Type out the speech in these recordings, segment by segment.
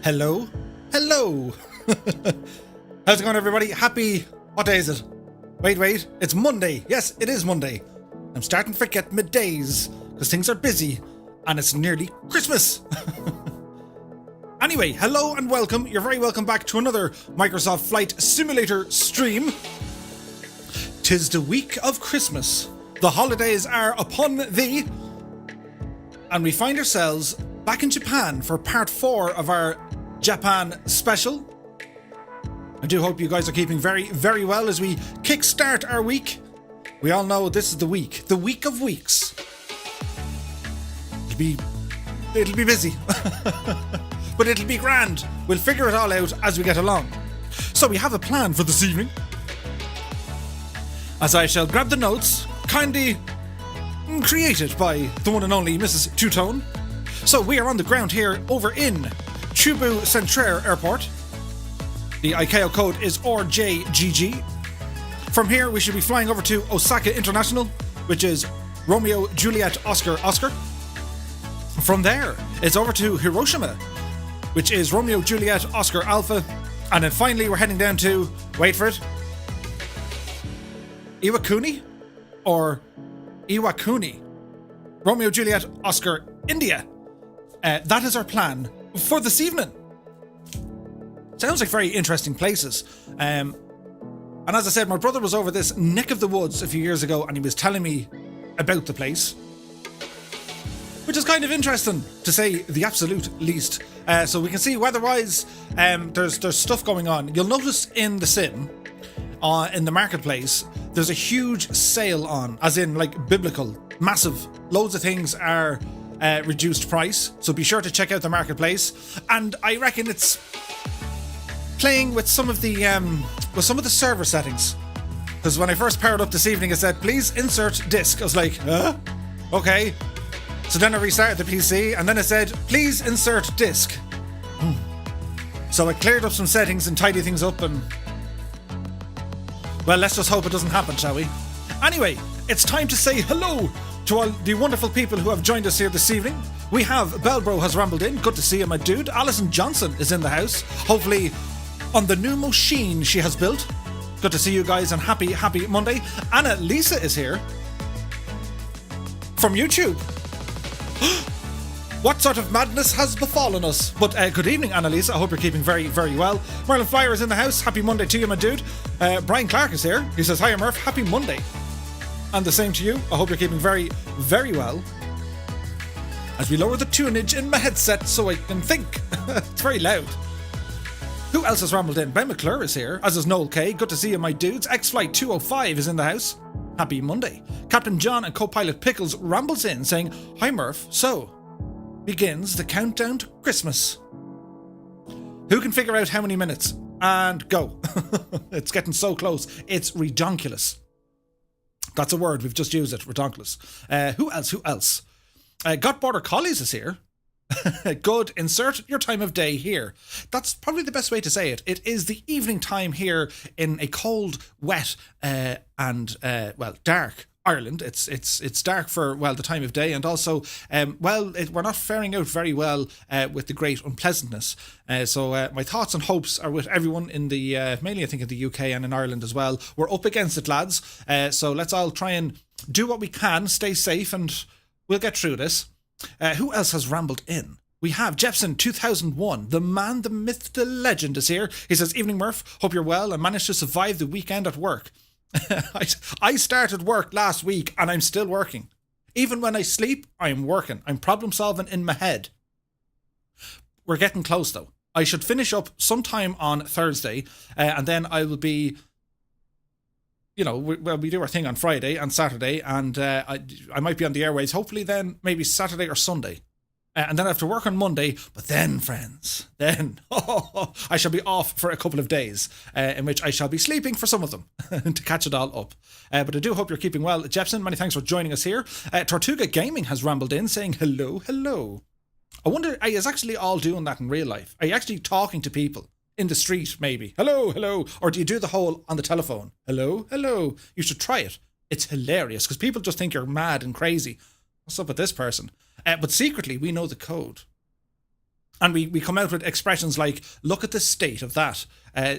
Hello? Hello! How's it going, everybody? What day is it? Wait, it's Monday. Yes, it is Monday. I'm starting to forget middays, because things are busy, and it's nearly Christmas. Anyway, hello and welcome. You're very welcome back to another Microsoft Flight Simulator stream. 'Tis the week of Christmas. The holidays are upon thee. And we find ourselves back in Japan for part 4 of our Japan special. I do hope you guys are keeping very, very well as we kickstart our week. We all know this is the week of weeks. It'll be busy. But it'll be grand. We'll figure it all out as we get along. So we have a plan for this evening. As I shall grab the notes, kindly created by the one and only Mrs. Two-Tone. So we are on the ground here over in Chubu Centrair Airport. The ICAO code is RJGG. From here we should be flying over to Osaka International, which is Romeo Juliet Oscar Oscar. From there it's over to Hiroshima, which is Romeo Juliet Oscar Alpha. And then finally we're heading down to, wait for it, Iwakuni Romeo Juliet Oscar India. That is our plan for this evening. Sounds like very interesting places. And as I said, my brother was over this neck of the woods a few years ago and he was telling me about the place, which is kind of interesting to say the absolute least. So we can see weather-wise, there's stuff going on. You'll notice in the sim, in the marketplace, there's a huge sale on, as in like biblical, massive. Loads of things are reduced price, so be sure to check out the marketplace. And I reckon it's playing with some of the server settings, because when I first powered up this evening it said please insert disk. I was like, okay. So then I restarted the PC and then it said please insert disk. So I cleared up some settings and tidied things up, and well, let's just hope it doesn't happen, shall we? Anyway, it's time to say hello to all the wonderful people who have joined us here this evening. We have Belbro has rambled in. Good to see you, my dude. Alison Johnson is in the house, hopefully on the new machine she has built. Good to see you guys, and happy Monday. Anna Lisa is here from YouTube. What sort of madness has befallen us? But good evening, Annalisa. I hope you're keeping very, very well. Merlin Flyer is in the house. Happy Monday to you, my dude. Brian Clark is here. He says, hiya, Murph. Happy Monday. And the same to you. I hope you're keeping very, very well. As we lower the tunage in my headset so I can think. It's very loud. Who else has rambled in? Ben McClure is here, as is Noel K. Good to see you, my dudes. X-Flight 205 is in the house. Happy Monday. Captain John and co-pilot Pickles rambles in saying, hi, Murph. So begins the countdown to Christmas. Who can figure out how many minutes? And go. It's getting so close. It's redonkulous. That's a word. We've just used it. Redonkulous. Who else? Got Border Collies is here. Good. Insert your time of day here. That's probably the best way to say it. It is the evening time here in a cold, wet, and dark Ireland. It's dark for, well, the time of day, and also we're not faring out very well with the great unpleasantness. So my thoughts and hopes are with everyone in the mainly I think in the UK and in Ireland as well. We're up against it, lads. So let's all try and do what we can, stay safe, and we'll get through this. Who else has rambled in? We have Jepson 2001, the man, the myth, the legend is here. He says, evening Murph, hope you're well and managed to survive the weekend at work. I started work last week and I'm still working. Even when I sleep, I'm working. I'm problem solving in my head. We're getting close though. I should finish up sometime on Thursday, and then I will be, we do our thing on Friday and Saturday, and I might be on the airways, hopefully then maybe Saturday or Sunday. And then I have to work on Monday, but then, friends, I shall be off for a couple of days, in which I shall be sleeping for some of them to catch it all up. But I do hope you're keeping well. Jepson, many thanks for joining us here. Tortuga Gaming has rambled in saying hello. I wonder, are you actually all doing that in real life? Are you actually talking to people in the street, maybe? Hello. Or do you do the whole on the telephone? Hello. You should try it. It's hilarious because people just think you're mad and crazy. What's up with this person? But secretly, we know the code. And we come out with expressions like, look at the state of that.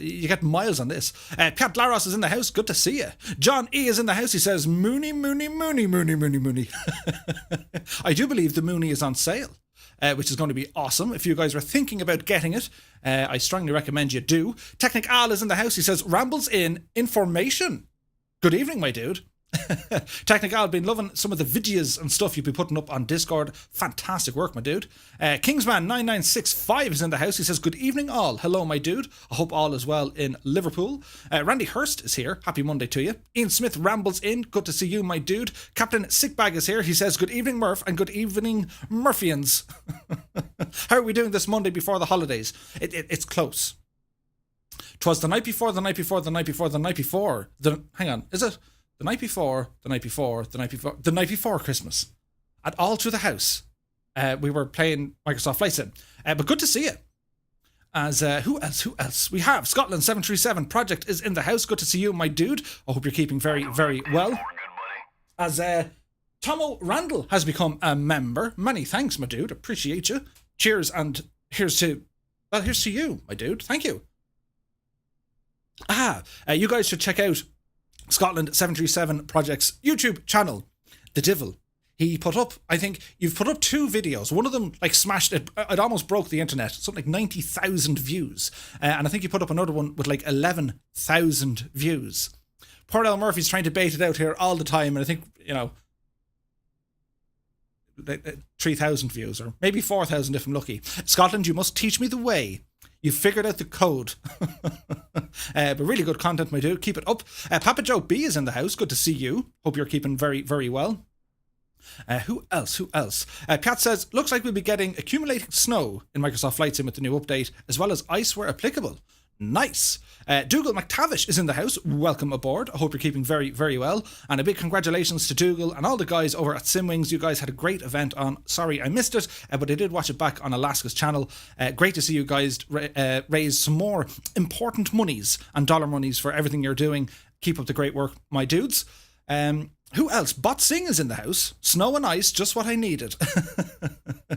You get miles on this. Pat Laros is in the house. Good to see you. John E is in the house. He says, Mooney, Mooney, Mooney, Mooney, Mooney, Mooney. I do believe the Mooney is on sale, which is going to be awesome. If you guys are thinking about getting it, I strongly recommend you do. Technic Al is in the house. He says, rambles in information. Good evening, my dude. Technical, I've been loving some of the videos and stuff you've been putting up on Discord. Fantastic work, my dude. Kingsman9965 is in the house. He says, good evening all. Hello, my dude. I hope all is well in Liverpool. Randy Hurst is here. Happy Monday to you. Ian Smith rambles in. Good to see you, my dude. Captain Sickbag is here. He says, good evening, Murph, and good evening, Murphians. How are we doing this Monday before the holidays? It's close. 'Twas the night before, the night before, the night before, the night before. Hang on, is it? The night before, the night before, the night before, the night before Christmas. And all through the house, we were playing Microsoft Flight Sim. But good to see you. As who else? We have Scotland 737 Project is in the house. Good to see you, my dude. I hope you're keeping very, very well. As Tomo Randall has become a member. Many thanks, my dude. Appreciate you. Cheers, and here's to you, my dude. Thank you. You guys should check out Scotland 737 Project's YouTube channel, The Divil. He put up, I think, you've put up 2 videos. One of them, like, smashed it. It almost broke the internet. Something like 90,000 views. And I think you put up another one with, like, 11,000 views. Poor Al Murphy's trying to bait it out here all the time. And I think, 3,000 views, or maybe 4,000 if I'm lucky. Scotland, you must teach me the way. You've figured out the code. But really good content, my dude. Keep it up. Papa Joe B is in the house. Good to see you. Hope you're keeping very, very well. Who else? Pat says, looks like we'll be getting accumulating snow in Microsoft Flight Sim with the new update, as well as ice where applicable. Nice. Dougal McTavish is in the house. Welcome aboard. I hope you're keeping very, very well. And a big congratulations to Dougal and all the guys over at Simwings. You guys had a great event on. Sorry I missed it, but I did watch it back on Alaska's channel. Great to see you guys raise some more important monies and dollar monies for everything you're doing. Keep up the great work, my dudes. Who else? Bot Singh is in the house. Snow and ice, just what I needed.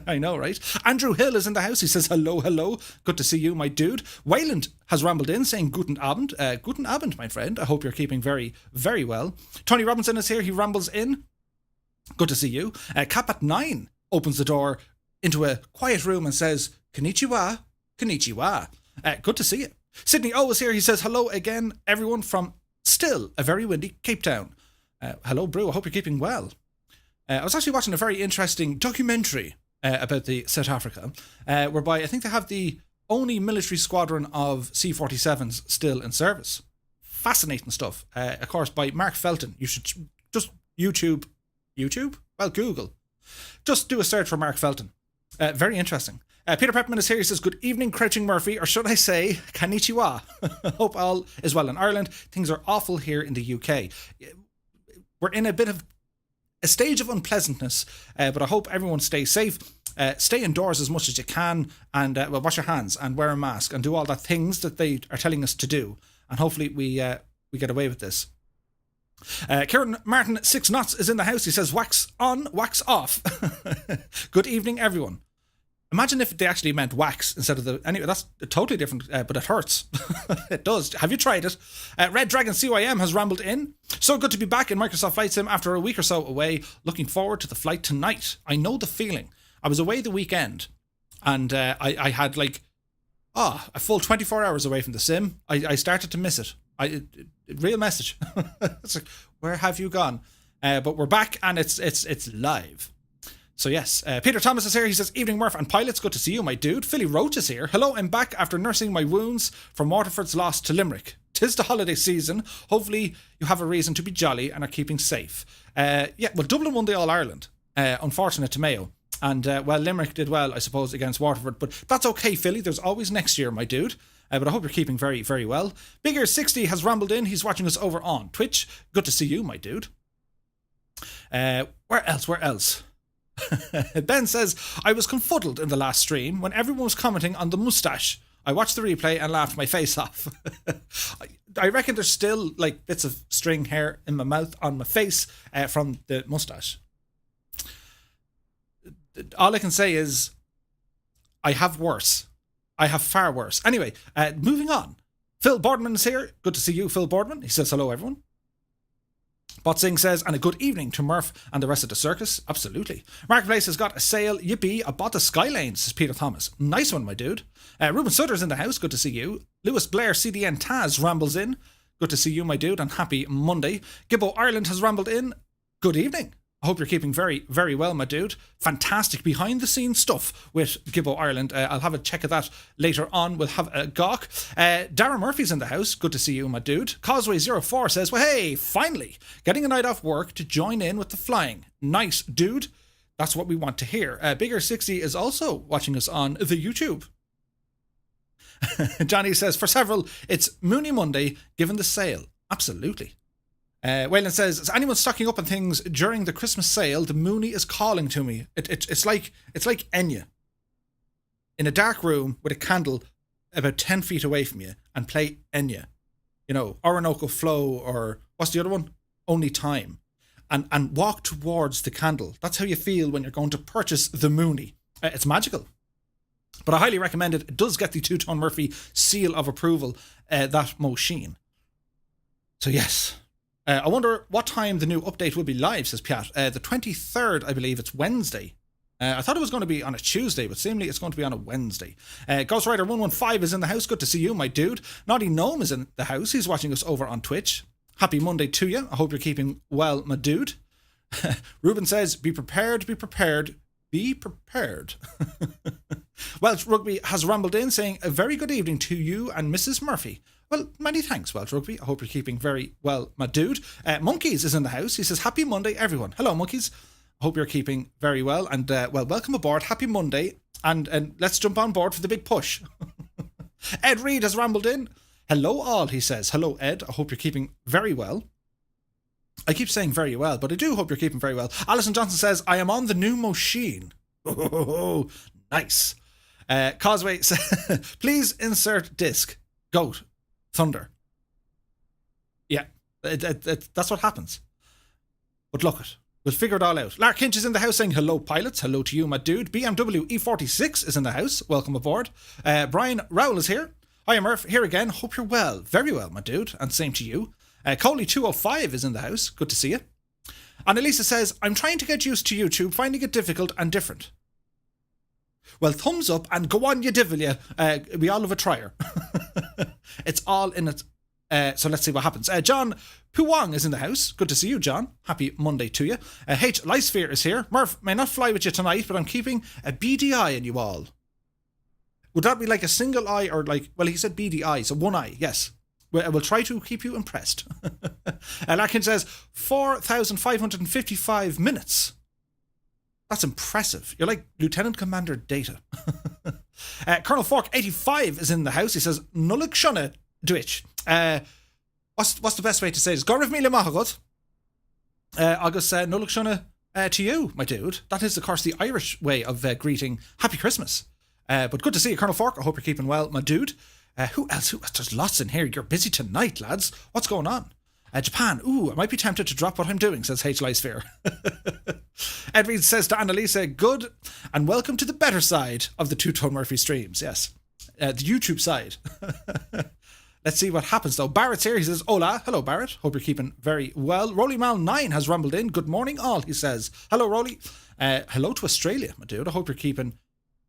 I know, right? Andrew Hill is in the house. He says, hello. Good to see you, my dude. Wayland has rambled in saying, Guten Abend. Guten Abend, my friend. I hope you're keeping very, very well. Tony Robinson is here. He rambles in. Good to see you. Cap at 9 opens the door into a quiet room and says, Konnichiwa. Konnichiwa. Good to see you. Sydney O is here. He says, hello again, everyone from still a very windy Cape Town. Hello, Brew. I hope you're keeping well. I was actually watching a very interesting documentary about the South Africa, whereby I think they have the only military squadron of C-47s still in service. Fascinating stuff. Of course, by Mark Felton. You should just YouTube? Well, Google. Just do a search for Mark Felton. Very interesting. Peter Pepperman is here. He says, good evening, Crouching Murphy, or should I say, Konnichiwa. Hope all is well in Ireland. Things are awful here in the UK. We're in a bit of a stage of unpleasantness, but I hope everyone stays safe. Stay indoors as much as you can, and wash your hands and wear a mask and do all the things that they are telling us to do. And hopefully we get away with this. Kieran Martin 6 knots is in the house. He says, wax on, wax off. Good evening, everyone. Imagine if they actually meant wax instead of the... Anyway, that's totally different, but it hurts. It does. Have you tried it? Red Dragon CYM has rambled in. So good to be back in Microsoft Flight Sim after a week or so away. Looking forward to the flight tonight. I know the feeling. I was away the weekend, and I had a full 24 hours away from the sim. I started to miss it. Real message. It's like, where have you gone? But we're back, and it's live. So yes, Peter Thomas is here. He says, evening Murph and pilots, good to see you, my dude. Philly Roach is here. Hello, I'm back after nursing my wounds from Waterford's loss to Limerick. 'Tis the holiday season. Hopefully you have a reason to be jolly and are keeping safe. Dublin won the All-Ireland. Unfortunate to Mayo. And, Limerick did well, I suppose, against Waterford. But that's okay, Philly. There's always next year, my dude. But I hope you're keeping very, very well. Bigger60 has rambled in. He's watching us over on Twitch. Good to see you, my dude. Where else? Ben says, I was confuddled in the last stream when everyone was commenting on the moustache. I watched the replay and laughed my face off. I reckon there's still bits of string hair in my mouth on my face from the moustache. All I can say is I have worse. I have far worse. Anyway, moving on. Phil Boardman is here. Good to see you, Phil Boardman. He says hello, everyone. Bot Singh says, and a good evening to Murph and the rest of the circus. Absolutely. Marketplace has got a sale. Yippee, I bought the Skylane, says Peter Thomas. Nice one, my dude. Ruben Sutter's in the house. Good to see you. Lewis Blair, CDN Taz, rambles in. Good to see you, my dude, and happy Monday. Gibbo Ireland has rambled in. Good evening. I hope you're keeping very, very well, my dude. Fantastic behind-the-scenes stuff with Gibbo Ireland. I'll have a check of that later on. We'll have a gawk. Darren Murphy's in the house. Good to see you, my dude. Causeway04 says, well, hey, finally, getting a night off work to join in with the flying. Nice, dude. That's what we want to hear. Bigger60 is also watching us on the YouTube. Johnny says, for several, it's Mooney Monday, given the sale. Absolutely. Wayland says, is anyone stocking up on things during the Christmas sale? The Mooney is calling to me. It's like Enya in a dark room with a candle about 10 feet away from you and play Enya. You know, Orinoco Flow, or what's the other one? Only Time. And walk towards the candle. That's how you feel when you're going to purchase the Mooney. It's magical. But I highly recommend it. It does get the Two-Tone Murphy seal of approval, that machine. So yes. I wonder what time the new update will be live, says Piat. The 23rd, I believe. It's Wednesday. I thought it was going to be on a Tuesday, but seemingly it's going to be on a Wednesday. Ghost Rider 115 is in the house. Good to see you, my dude. Naughty Gnome is in the house. He's watching us over on Twitch. Happy Monday to you. I hope you're keeping well, my dude. Ruben says, be prepared, be prepared, be prepared. Welsh Rugby has rambled in saying, a very good evening to you and Mrs. Murphy. Well, many thanks, Welsh Rugby. I hope you're keeping very well, my dude. Monkeys is in the house. He says, happy Monday, everyone. Hello, Monkeys. I hope you're keeping very well. And, well, welcome aboard. Happy Monday. And let's jump on board for the big push. Ed Reed has rambled in. Hello, all, he says. Hello, Ed. I hope you're keeping very well. I keep saying very well, but I do hope you're keeping very well. Alison Johnson says, I am on the new machine. Oh, nice. Causeway says, please insert disc. Goat. Thunder. Yeah, that's what happens. But look it. We'll figure it all out. Lark Hinch is in the house saying hello, pilots. Hello to you, my dude. BMW E46 is in the house. Welcome aboard. Brian Rowell is here. Hi, Murph. Here again. Hope you're well. Very well, my dude. And same to you. Coley 205 is in the house. Good to see you. And Elisa says, I'm trying to get used to YouTube, finding it difficult and different. Well, thumbs up and go on, you devil, you. We all love a trier. It's all in it. So let's see what happens. John Puwang is in the house. Good to see you, John. Happy Monday to you. H. Lysphere is here. Murph, may not fly with you tonight, but I'm keeping a beady eye on you all. Would that be like a single eye or like, well, he said beady eye, so one eye, yes. We'll try to keep you impressed. Larkin says 4,555 minutes. That's impressive. You're like Lieutenant Commander Data. Colonel Fork 85 is in the house. He says, Nullik Shunna Dwitch. What's the best way to say this? Gorif Mila Mahagot. August Nullik Shunna to you, my dude. That is, of course, the Irish way of greeting Happy Christmas. But good to see you, Colonel Fork. I hope you're keeping well, my dude. Who else? There's lots in here. You're busy tonight, lads. What's going on? Japan. Ooh, I might be tempted to drop what I'm doing, says H. Lysphere. Ed Reed says to Annalisa, good and welcome to the better side of the Two-Tone Murphy streams. Yes. The YouTube side. Let's see what happens, though. Barrett's here. He says, hola. Hello, Barrett. Hope you're keeping very well. Rolly Mal 9 has rumbled in. Good morning, all, he says. Hello, Rolly. Hello to Australia, my dude. I hope you're keeping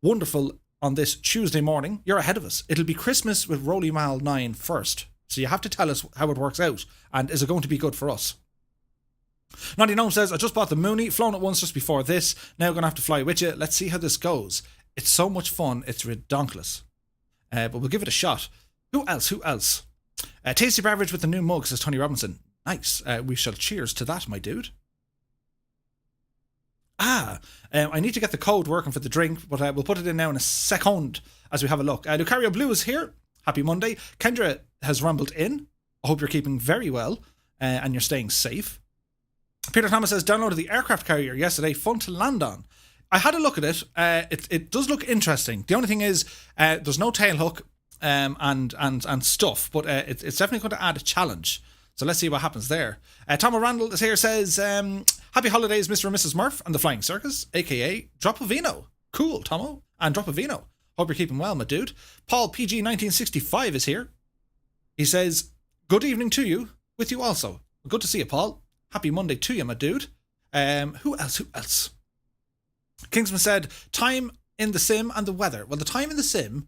wonderful on this Tuesday morning. You're ahead of us. It'll be Christmas with Rolly Mal 9 first. So you have to tell us how it works out. And is it going to be good for us? Naughty Gnome says, I just bought the Mooney, flown it once just before this. Now I'm going to have to fly with you. Let's see how this goes. It's so much fun. It's redonkulous. But we'll give it a shot. Who else? Tasty beverage with the new mug, says Tony Robinson. Nice. We shall cheers to that, my dude. I need to get the code working for the drink, but we'll put it in now in a second as we have a look. Lucario Blue is here. Happy Monday. Kendra has rumbled in. I hope you're keeping very well and you're staying safe. Peter Thomas says, downloaded the aircraft carrier yesterday. Fun to land on. I had a look at it. It does look interesting. The only thing is there's no tail hook and stuff, but it's definitely going to add a challenge. So let's see what happens there. Tom Randall is here, says, happy holidays, Mr. and Mrs. Murph and the Flying Circus, a.k.a. Drop a Vino. Cool, Tomo. And Drop a Vino. Hope you're keeping well, my dude. Paul PG1965 is here. He says, good evening to you, with you also. Good to see you, Paul. Happy Monday to you, my dude. Who else? Kingsman said, time in the sim and the weather. Well, the time in the sim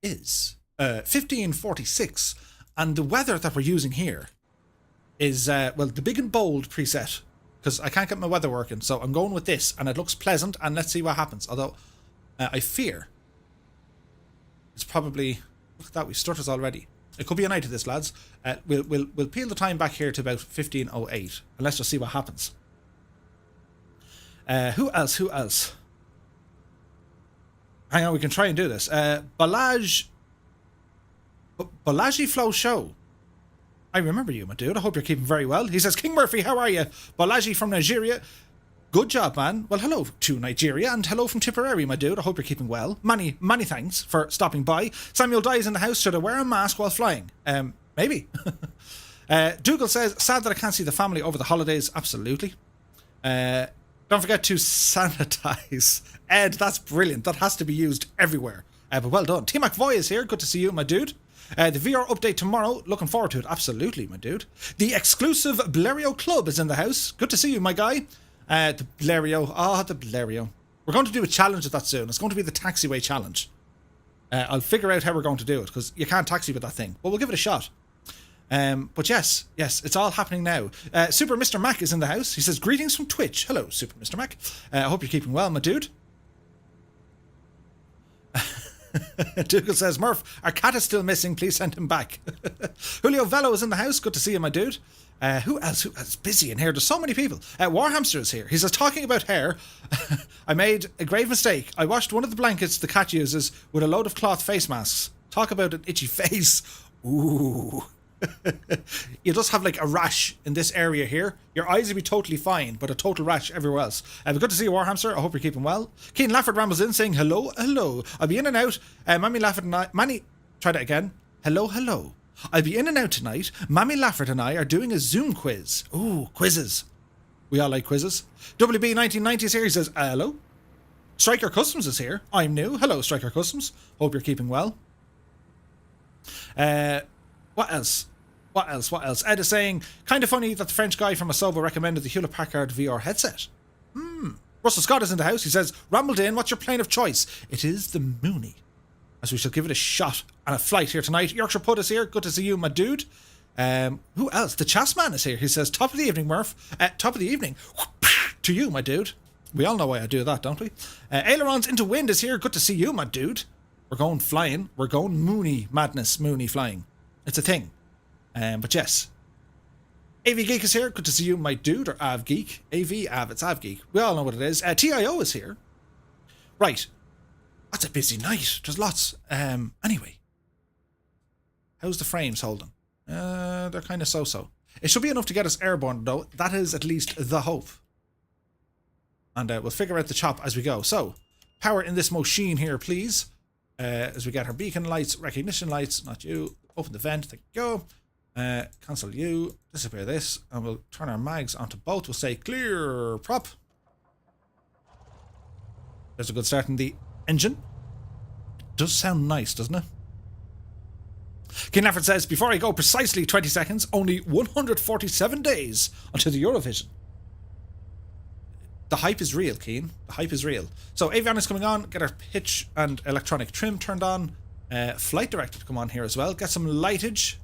is 15:46, and the weather that we're using here is, well, the big and bold preset, because I can't get my weather working, so I'm going with this, and it looks pleasant, and let's see what happens. Although, I fear it's probably, look at that, we stutters already. It could be a night of this, lads. We'll peel the time back here to about 15:08, and let's just see what happens. Who else? Hang on, we can try and do this. Balaji Flow Show. I remember you, my dude. I hope you're keeping very well. He says, King Murphy, how are you? Balaji from Nigeria. Good job, man. Well, hello to Nigeria, and hello from Tipperary, my dude. I hope you're keeping well. Many thanks for stopping by. Samuel Dies in the house. Should I wear a mask while flying? Maybe. Dougal says, sad that I can't see the family over the holidays. Absolutely. Don't forget to sanitize. Ed, that's brilliant. That has to be used everywhere. But well done. T McVoy is here. Good to see you, my dude. The VR update tomorrow. Looking forward to it. Absolutely, my dude. The exclusive Blériot Club is in the house. Good to see you, my guy. The Blériot. Ah, the Blériot. We're going to do a challenge of that soon. It's going to be the taxiway challenge. I'll figure out how we're going to do it, because you can't taxi with that thing. But we'll give it a shot. But yes, it's all happening now. Super Mr. Mac is in the house. He says, greetings from Twitch. Hello, Super Mr. Mac. I hope you're keeping well, my dude. Dougal says, Murph, our cat is still missing. Please send him back. Julio Velo is in the house. Good to see you, my dude. Who else? Busy in here? There's so many people. Warhamster is here. He says, talking about hair, I made a grave mistake. I washed one of the blankets the cat uses with a load of cloth face masks. Talk about an itchy face. Ooh. You just have like a rash in this area here. Your eyes will be totally fine, but a total rash everywhere else. But good to see you, Warhamster. I hope you're keeping well. Keen Lafford rambles in saying, hello. I'll be in and out. Mammy Lafford and I... try that again. Hello. I'll be in and out tonight. Mammy Lafford and I are doing a Zoom quiz. Ooh, quizzes. We all like quizzes. WB1990 is here. He says, hello. Striker Customs is here. I'm new. Hello, Striker Customs. Hope you're keeping well. What else? Ed is saying, kind of funny that the French guy from Asobo recommended the Hewlett Packard VR headset. Russell Scott is in the house. He says, rambled in, what's your plane of choice? It is the Mooney, as we shall give it a shot on a flight here tonight. Yorkshire Put is here. Good to see you, my dude. Who else? The Chasman is here. He says, top of the evening, Murph. Top of the evening. To you, my dude. We all know why I do that, don't we? Ailerons into Wind is here. Good to see you, my dude. We're going flying. We're going Mooney madness. Mooney flying. It's a thing. But yes. AV Geek is here. Good to see you, my dude. Or Av Geek. It's Av Geek. We all know what it is. TIO is here. Right. That's a busy night. There's lots. Anyway. How's the frames holding? They're kind of so-so. It should be enough to get us airborne, though. That is at least the hope. And we'll figure out the chop as we go. So, power in this machine here, please. As we get our beacon lights, recognition lights. Not you. Open the vent. There you go. Cancel you. Disappear this. And we'll turn our mags onto both. We'll say clear prop. There's a good start in the engine. It does sound nice, doesn't it? King Lafford says, before I go, precisely 20 seconds, only 147 days until the Eurovision. The hype is real, Keen. The hype is real. So, avionics coming on. Get our pitch and electronic trim turned on. Flight director to come on here as well. Get some lightage,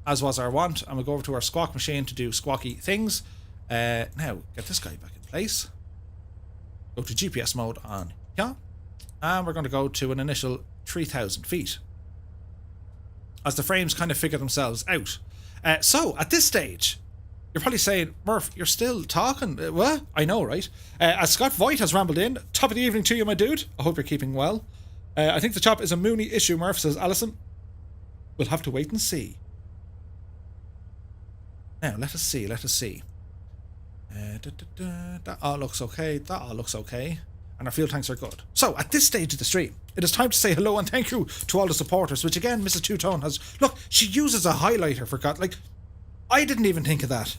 as was our want. And we'll go over to our squawk machine to do squawky things. Now, get this guy back in place. Go to GPS mode on here. And we're going to go to an initial 3,000 feet. As the frames kind of figure themselves out. So, at this stage, you're probably saying, Murph, you're still talking. What? I know, right? As Scott Voigt has rambled in, top of the evening to you, my dude. I hope you're keeping well. I think the chop is a Mooney issue, Murph, says Alison. We'll have to wait and see. Now, let us see. That all looks okay. And our fuel tanks are good. So, at this stage of the stream, it is time to say hello and thank you to all the supporters, which again, Mrs. Two-Tone has... Look, she uses a highlighter for God. Like, I didn't even think of that.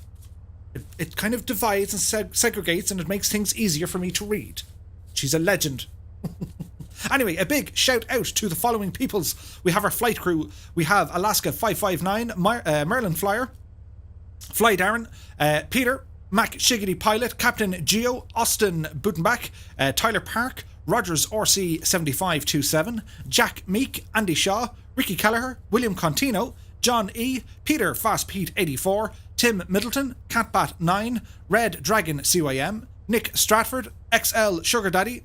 It kind of divides and segregates, and it makes things easier for me to read. She's a legend. Anyway, a big shout out to the following peoples. We have our flight crew. We have Alaska 559, Merlin Flyer, Fly Darren, Peter, Mac Shiggity Pilot, Captain Geo, Austin Butenbach, Tyler Park, Rogers RC 7527, Jack Meek, Andy Shaw, Ricky Kelleher, William Contino, John E, Peter Fast Pete 84, Tim Middleton, Catbat 9, Red Dragon CYM, Nick Stratford, XL Sugar Daddy.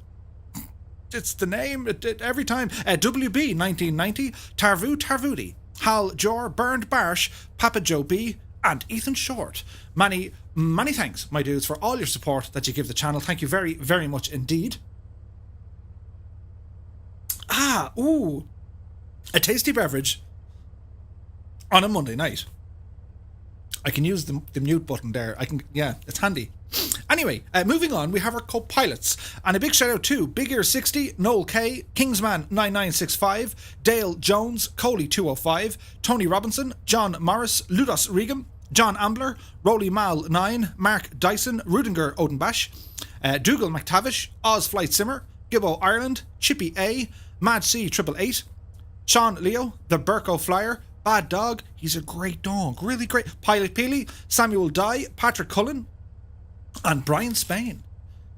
It's the name every time. WB 1990, Tarvudi, Hal Jor, Burned Barsh, Papa Joe B, and Ethan Short. Many thanks, my dudes, for all your support that you give the channel. Thank you very, very much indeed. A tasty beverage on a Monday night. I can use the mute button there. Yeah, it's handy. Anyway, moving on, we have our co-pilots. And a big shout out to Big Ear 60, Noel K, Kingsman 9965, Dale Jones, Coley 205, Tony Robinson, John Morris, Ludos Regum, John Ambler, Rolly Mal 9, Mark Dyson, Rudinger Odenbash, Dougal McTavish, Oz Flight Simmer, Gibbo Ireland, Chippy A, Mad C 888, Sean Leo, The Burko Flyer, Bad Dog, he's a great dog, really great, Pilot Peely, Samuel Dye, Patrick Cullen, and Brian Spain.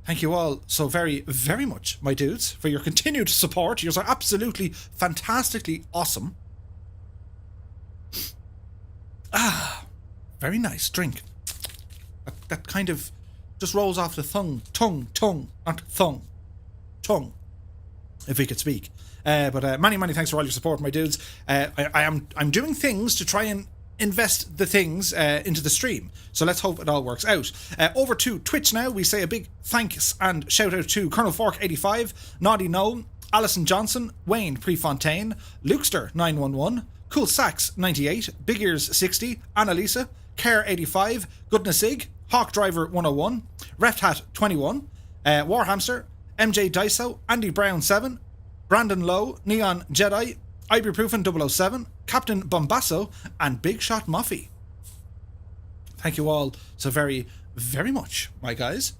Thank you all so very, very much, my dudes, for your continued support. Yours are absolutely fantastically awesome. Very nice drink. That kind of just rolls off the tongue, not tongue, if we could speak. But many thanks for all your support, my dudes. I'm doing things to try and invest the things into the stream, so let's hope it all works out. Over to Twitch now, we say a big thanks and shout out to Colonel Fork 85, Naughty Gnome, Alison Johnson, Wayne Prefontaine, Lukester 911, Cool Sax 98, Big Ears 60, Annalisa, Care 85, Goodness Ig, Hawk Driver 101, Reft Hat 21, Warhamster, MJ Daiso, Andy Brown 7, Brandon Lowe, Neon Jedi, Ibuprofen 007, Captain Bombasso, and Big Shot Muffy. Thank you all so very, very much, my guys.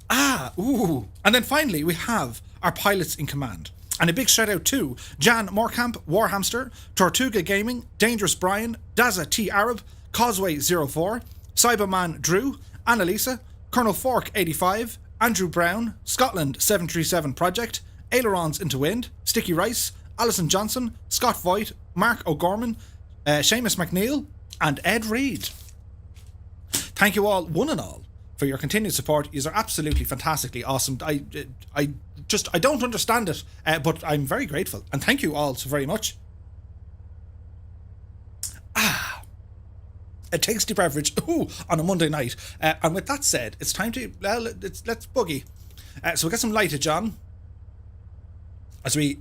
And then finally, we have our pilots in command. And a big shout out to Jan Moorkamp, Warhamster, Tortuga Gaming, Dangerous Brian, Daza T Arab, Causeway 04, Cyberman Drew, Annalisa, Colonel Fork 85, Andrew Brown, Scotland 737 Project, Ailerons into Wind, Sticky Rice, Alison Johnson, Scott Voigt, Mark O'Gorman, Seamus McNeil, and Ed Reid. Thank you all, one and all, for your continued support. You are absolutely fantastically awesome. I don't understand it, but I'm very grateful, and thank you all so very much. A tasty beverage on a Monday night. And with that said, it's time to let's boogie. So we'll get some lightage on as we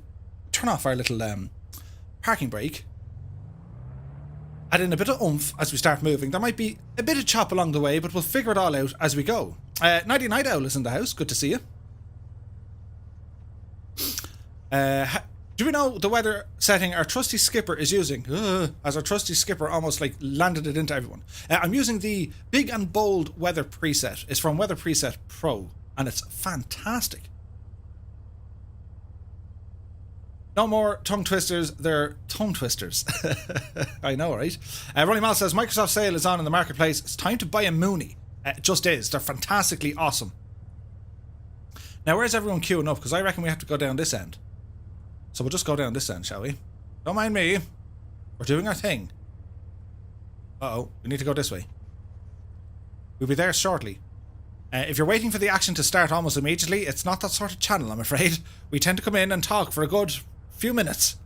turn off our little parking brake. Add in a bit of oomph as we start moving. There might be a bit of chop along the way, but we'll figure it all out as we go. Nighty Night Owl is in the house. Good to see you. Do we know the weather setting our trusty skipper is using? As our trusty skipper almost like landed it into everyone. I'm using the Big and Bold Weather preset. It's from Weather Preset Pro, and it's fantastic. No more tongue twisters, they're tongue twisters. I know, right? Ronnie Mal says, Microsoft sale is on in the marketplace. It's time to buy a Mooney. It just is. They're fantastically awesome. Now, where's everyone queuing up? Because I reckon we have to go down this end. So we'll just go down this end, shall we? Don't mind me. We're doing our thing. Uh-oh, we need to go this way. We'll be there shortly. If you're waiting for the action to start almost immediately, it's not that sort of channel, I'm afraid. We tend to come in and talk for a good few minutes.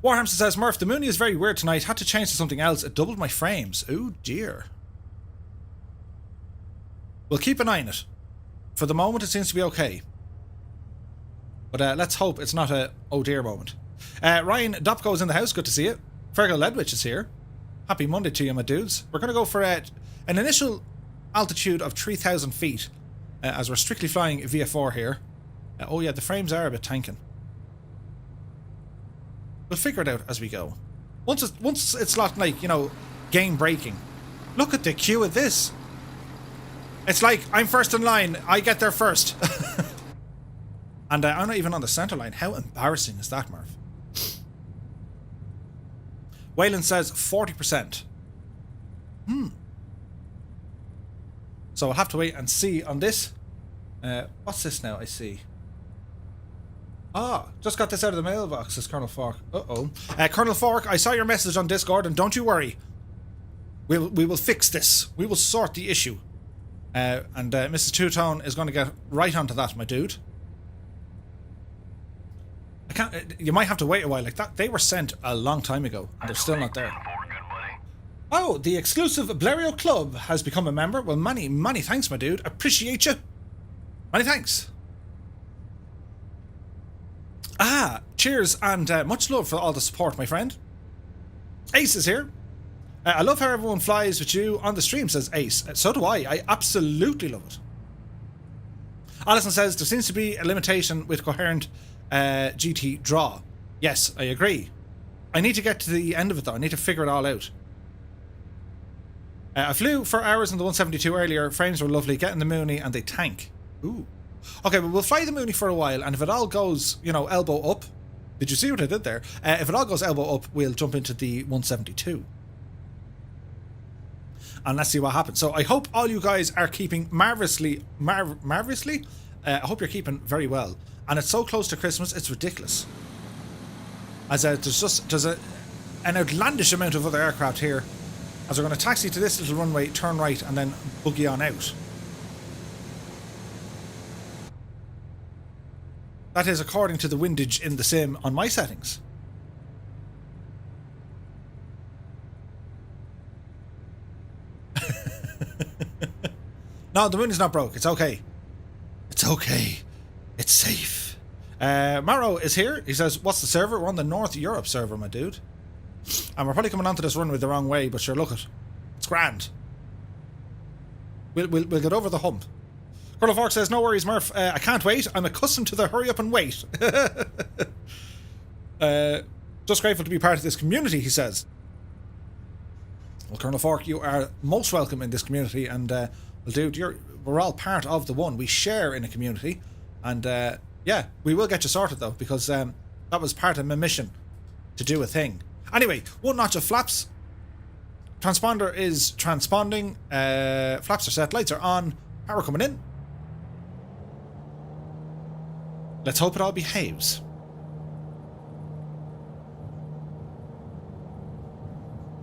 Warhamster says, Murph, the Mooney is very weird tonight. Had to change to something else. It doubled my frames. Oh dear. We'll keep an eye on it. For the moment, it seems to be okay. But let's hope it's not a oh dear moment. Ryan Dopko is in the house. Good to see you. Fergal Ledwich is here. Happy Monday to you, my dudes. We're going to go for an initial altitude of 3,000 feet as we're strictly flying VF4 here. Oh yeah, the frames are a bit tanking. We'll figure it out as we go. Once it's not like, you know, game breaking. Look at the queue of this. It's like, I'm first in line. I get there first. And I'm not even on the center line. How embarrassing is that, Murph? Wayland says 40%. So we'll have to wait and see on this. What's this now? I see. Just got this out of the mailbox, says Colonel Fork. Colonel Fork, I saw your message on Discord, and don't you worry. We will fix this. We will sort the issue. And Mrs. Two-Tone is going to get right onto that, my dude. I can't. You might have to wait a while. Like that, they were sent a long time ago, and they're still not there. Oh, the exclusive Blairio Club has become a member. Well, many thanks, my dude. Appreciate you. Many thanks. Cheers and much love for all the support, my friend. Ace is here. I love how everyone flies with you on the stream, says Ace. So do I. I absolutely love it. Alison says there seems to be a limitation with coherent GT draw. Yes, I agree. I need to get to the end of it though. I need to figure it all out. I flew for hours in the 172 earlier. Frames were lovely. Get in the Mooney and they tank. Ooh. Okay, well, we'll fly the Mooney for a while, and if it all goes, you know, elbow up. Did you see what I did there? If it all goes elbow up, we'll jump into the 172. And let's see what happens. So I hope all you guys are keeping marvelously. I hope you're keeping very well. And it's so close to Christmas, it's ridiculous. As there's an outlandish amount of other aircraft here. As we're going to taxi to this little runway, turn right, and then boogie on out. That is according to the windage in the sim on my settings. No, the moon is not broke. It's okay. It's okay. It's safe. Maro is here. He says, what's the server? We're on the North Europe server, my dude. And we're probably coming onto this runway the wrong way, but sure, look it. It's grand. We'll get over the hump. Colonel Fork says, no worries, Murph. I can't wait. I'm accustomed to the hurry up and wait. Just grateful to be part of this community, he says. Well, Colonel Fork, you are most welcome in this community. And, well, dude, we're all part of the one. We share in a community. And, yeah, we will get you sorted, though, because that was part of my mission to do a thing. Anyway, one notch of flaps. Transponder is transponding. Flaps are set. Lights are on. Power coming in. Let's hope it all behaves.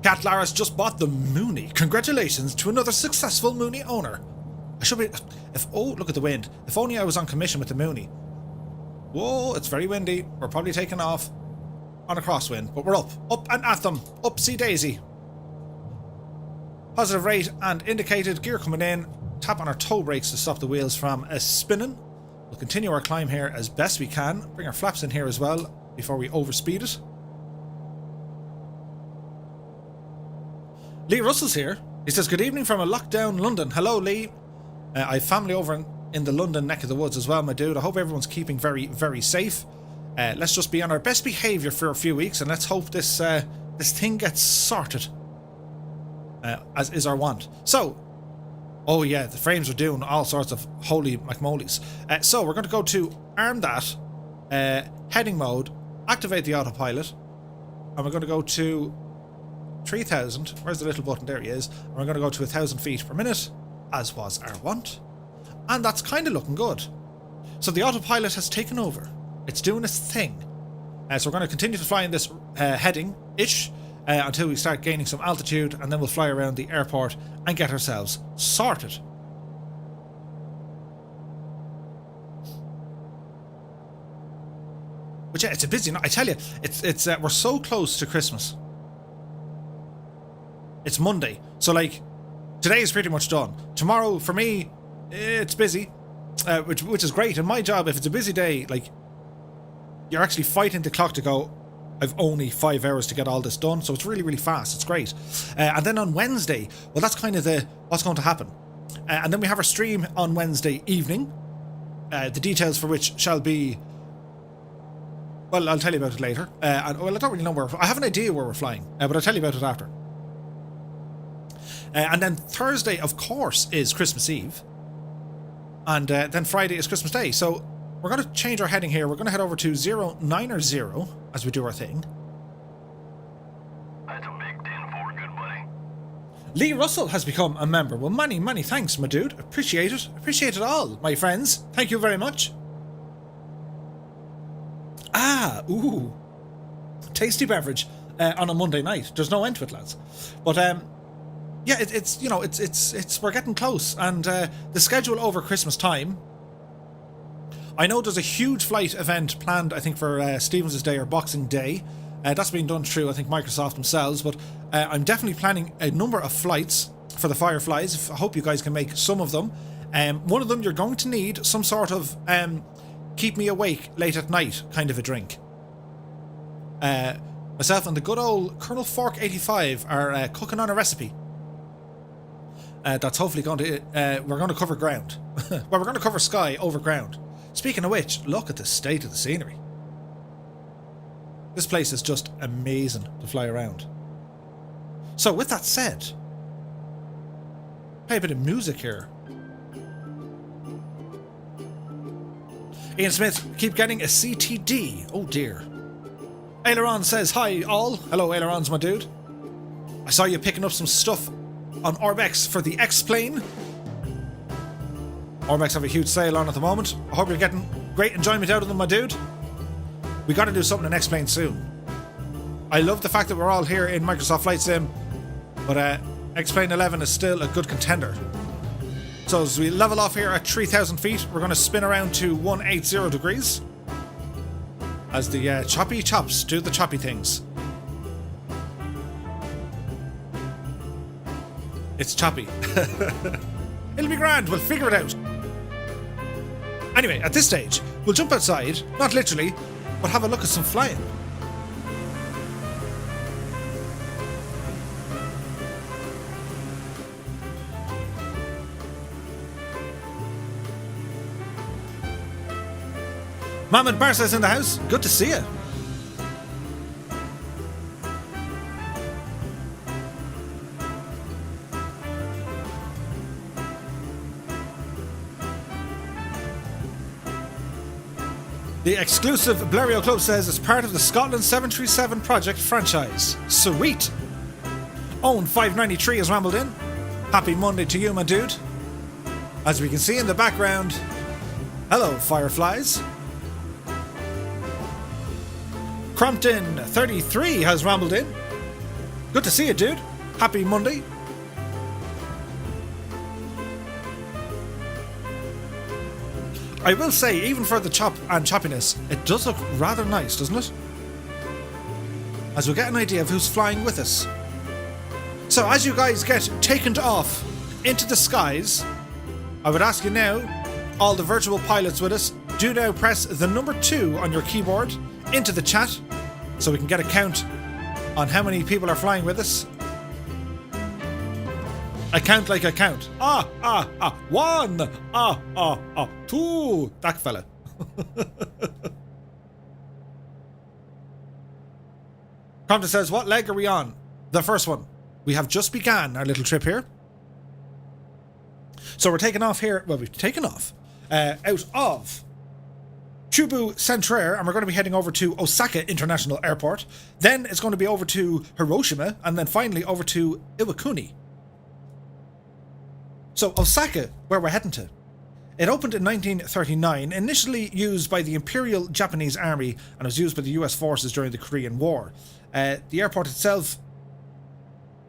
Cat Laris just bought the Mooney. Congratulations to another successful Mooney owner. I should be... oh, look at the wind. If only I was on commission with the Mooney. Whoa, it's very windy. We're probably taking off on a crosswind, but we're up. Up and at them. Upsy daisy. Positive rate and indicated. Gear coming in. Tap on our toe brakes to stop the wheels from spinning. We'll continue our climb here as best we can. Bring our flaps in here as well before we overspeed it. Lee Russell's here. He says, good evening from a lockdown London. Hello, Lee. I have family over in the London neck of the woods as well, my dude. I hope everyone's keeping very, very safe. Let's just be on our best behaviour for a few weeks, and let's hope this thing gets sorted, as is our want. So, oh yeah, the frames are doing all sorts of holy McMolies. So we're going to go to arm that, heading mode, activate the autopilot, and we're going to go to 3000. Where's the little button? There he is. And we're going to go to 1000 feet per minute, as was our want. And that's kind of looking good. So the autopilot has taken over. It's doing its thing. So we're going to continue to fly in this heading-ish until we start gaining some altitude, and then we'll fly around the airport and get ourselves sorted. But yeah, it's a busy night. I tell you, it's we're so close to Christmas. It's Monday, so like today is pretty much done. Tomorrow for me, it's busy, which is great. And my job, if it's a busy day, like you're actually fighting the clock to go, I've only 5 hours to get all this done, so it's really, really fast. It's great. And then on Wednesday, well, that's kind of what's going to happen. And then we have our stream on Wednesday evening, the details for which shall be, well, I'll tell you about it later. And, well, I don't really know where, I have an idea where we're flying, but I'll tell you about it after. And then Thursday, of course, is Christmas Eve. And then Friday is Christmas Day. So we're going to change our heading here. We're going to head over to 090 as we do our thing. That's a big 10-4, good buddy. Lee Russell has become a member. Well, many thanks, my dude. Appreciate it. Appreciate it all, my friends. Thank you very much. Ah, ooh. Tasty beverage on a Monday night. There's no end to it, lads. But, yeah, it's you know, it's we're getting close. And the schedule over Christmas time, I know there's a huge flight event planned, I think, for Stevens' Day or Boxing Day. That's being done through, I think, Microsoft themselves, but I'm definitely planning a number of flights for the Fireflies. I hope you guys can make some of them. One of them, you're going to need some sort of keep me awake late at night kind of a drink. Myself and the good old Colonel Fork 85 are cooking on a recipe. That's hopefully going to, we're going to cover ground. Well, we're going to cover sky over ground. Speaking of which, look at the state of the scenery. This place is just amazing to fly around. So with that said, play a bit of music here. Ian Smith, keep getting a CTD. Oh dear. Aileron says, hi all. Hello Ailerons, my dude. I saw you picking up some stuff on Orbex for the X-Plane. Orbex have a huge sale on at the moment. I hope you're getting great enjoyment out of them, my dude. We got to do something in X-Plane soon. I love the fact that we're all here in Microsoft Flight Sim, but X-Plane 11 is still a good contender. So as we level off here at 3,000 feet, we're going to spin around to 180 degrees as the choppy chops do the choppy things. It's choppy. It'll be grand, we'll figure it out. Anyway, at this stage, we'll jump outside, not literally, but have a look at some flying. Mohammed Barsa's in the house. Good to see you. The exclusive Blériot Club says it's part of the Scotland 737 project franchise. Sweet. Own 593 has rambled in. Happy Monday to you, my dude. As we can see in the background, hello, Fireflies. Crompton 33 has rambled in. Good to see you, dude. Happy Monday. I will say, even for the chop and choppiness, it does look rather nice, doesn't it? As we'll get an idea of who's flying with us. So as you guys get taken off into the skies, I would ask you now, all the virtual pilots with us, do now press the number 2 on your keyboard into the chat so we can get a count on how many people are flying with us. I count like I count. 1, 2. That fella. Compton says, what leg are we on? The first one. We have just began our little trip here. So we're taking off here. Well, we've taken off out of Chubu Centrair, and we're going to be heading over to Osaka International Airport. Then it's going to be over to Hiroshima, and then finally over to Iwakuni. So Osaka, where we're heading to. It opened in 1939, initially used by the Imperial Japanese Army, and was used by the US forces during the Korean War. The airport itself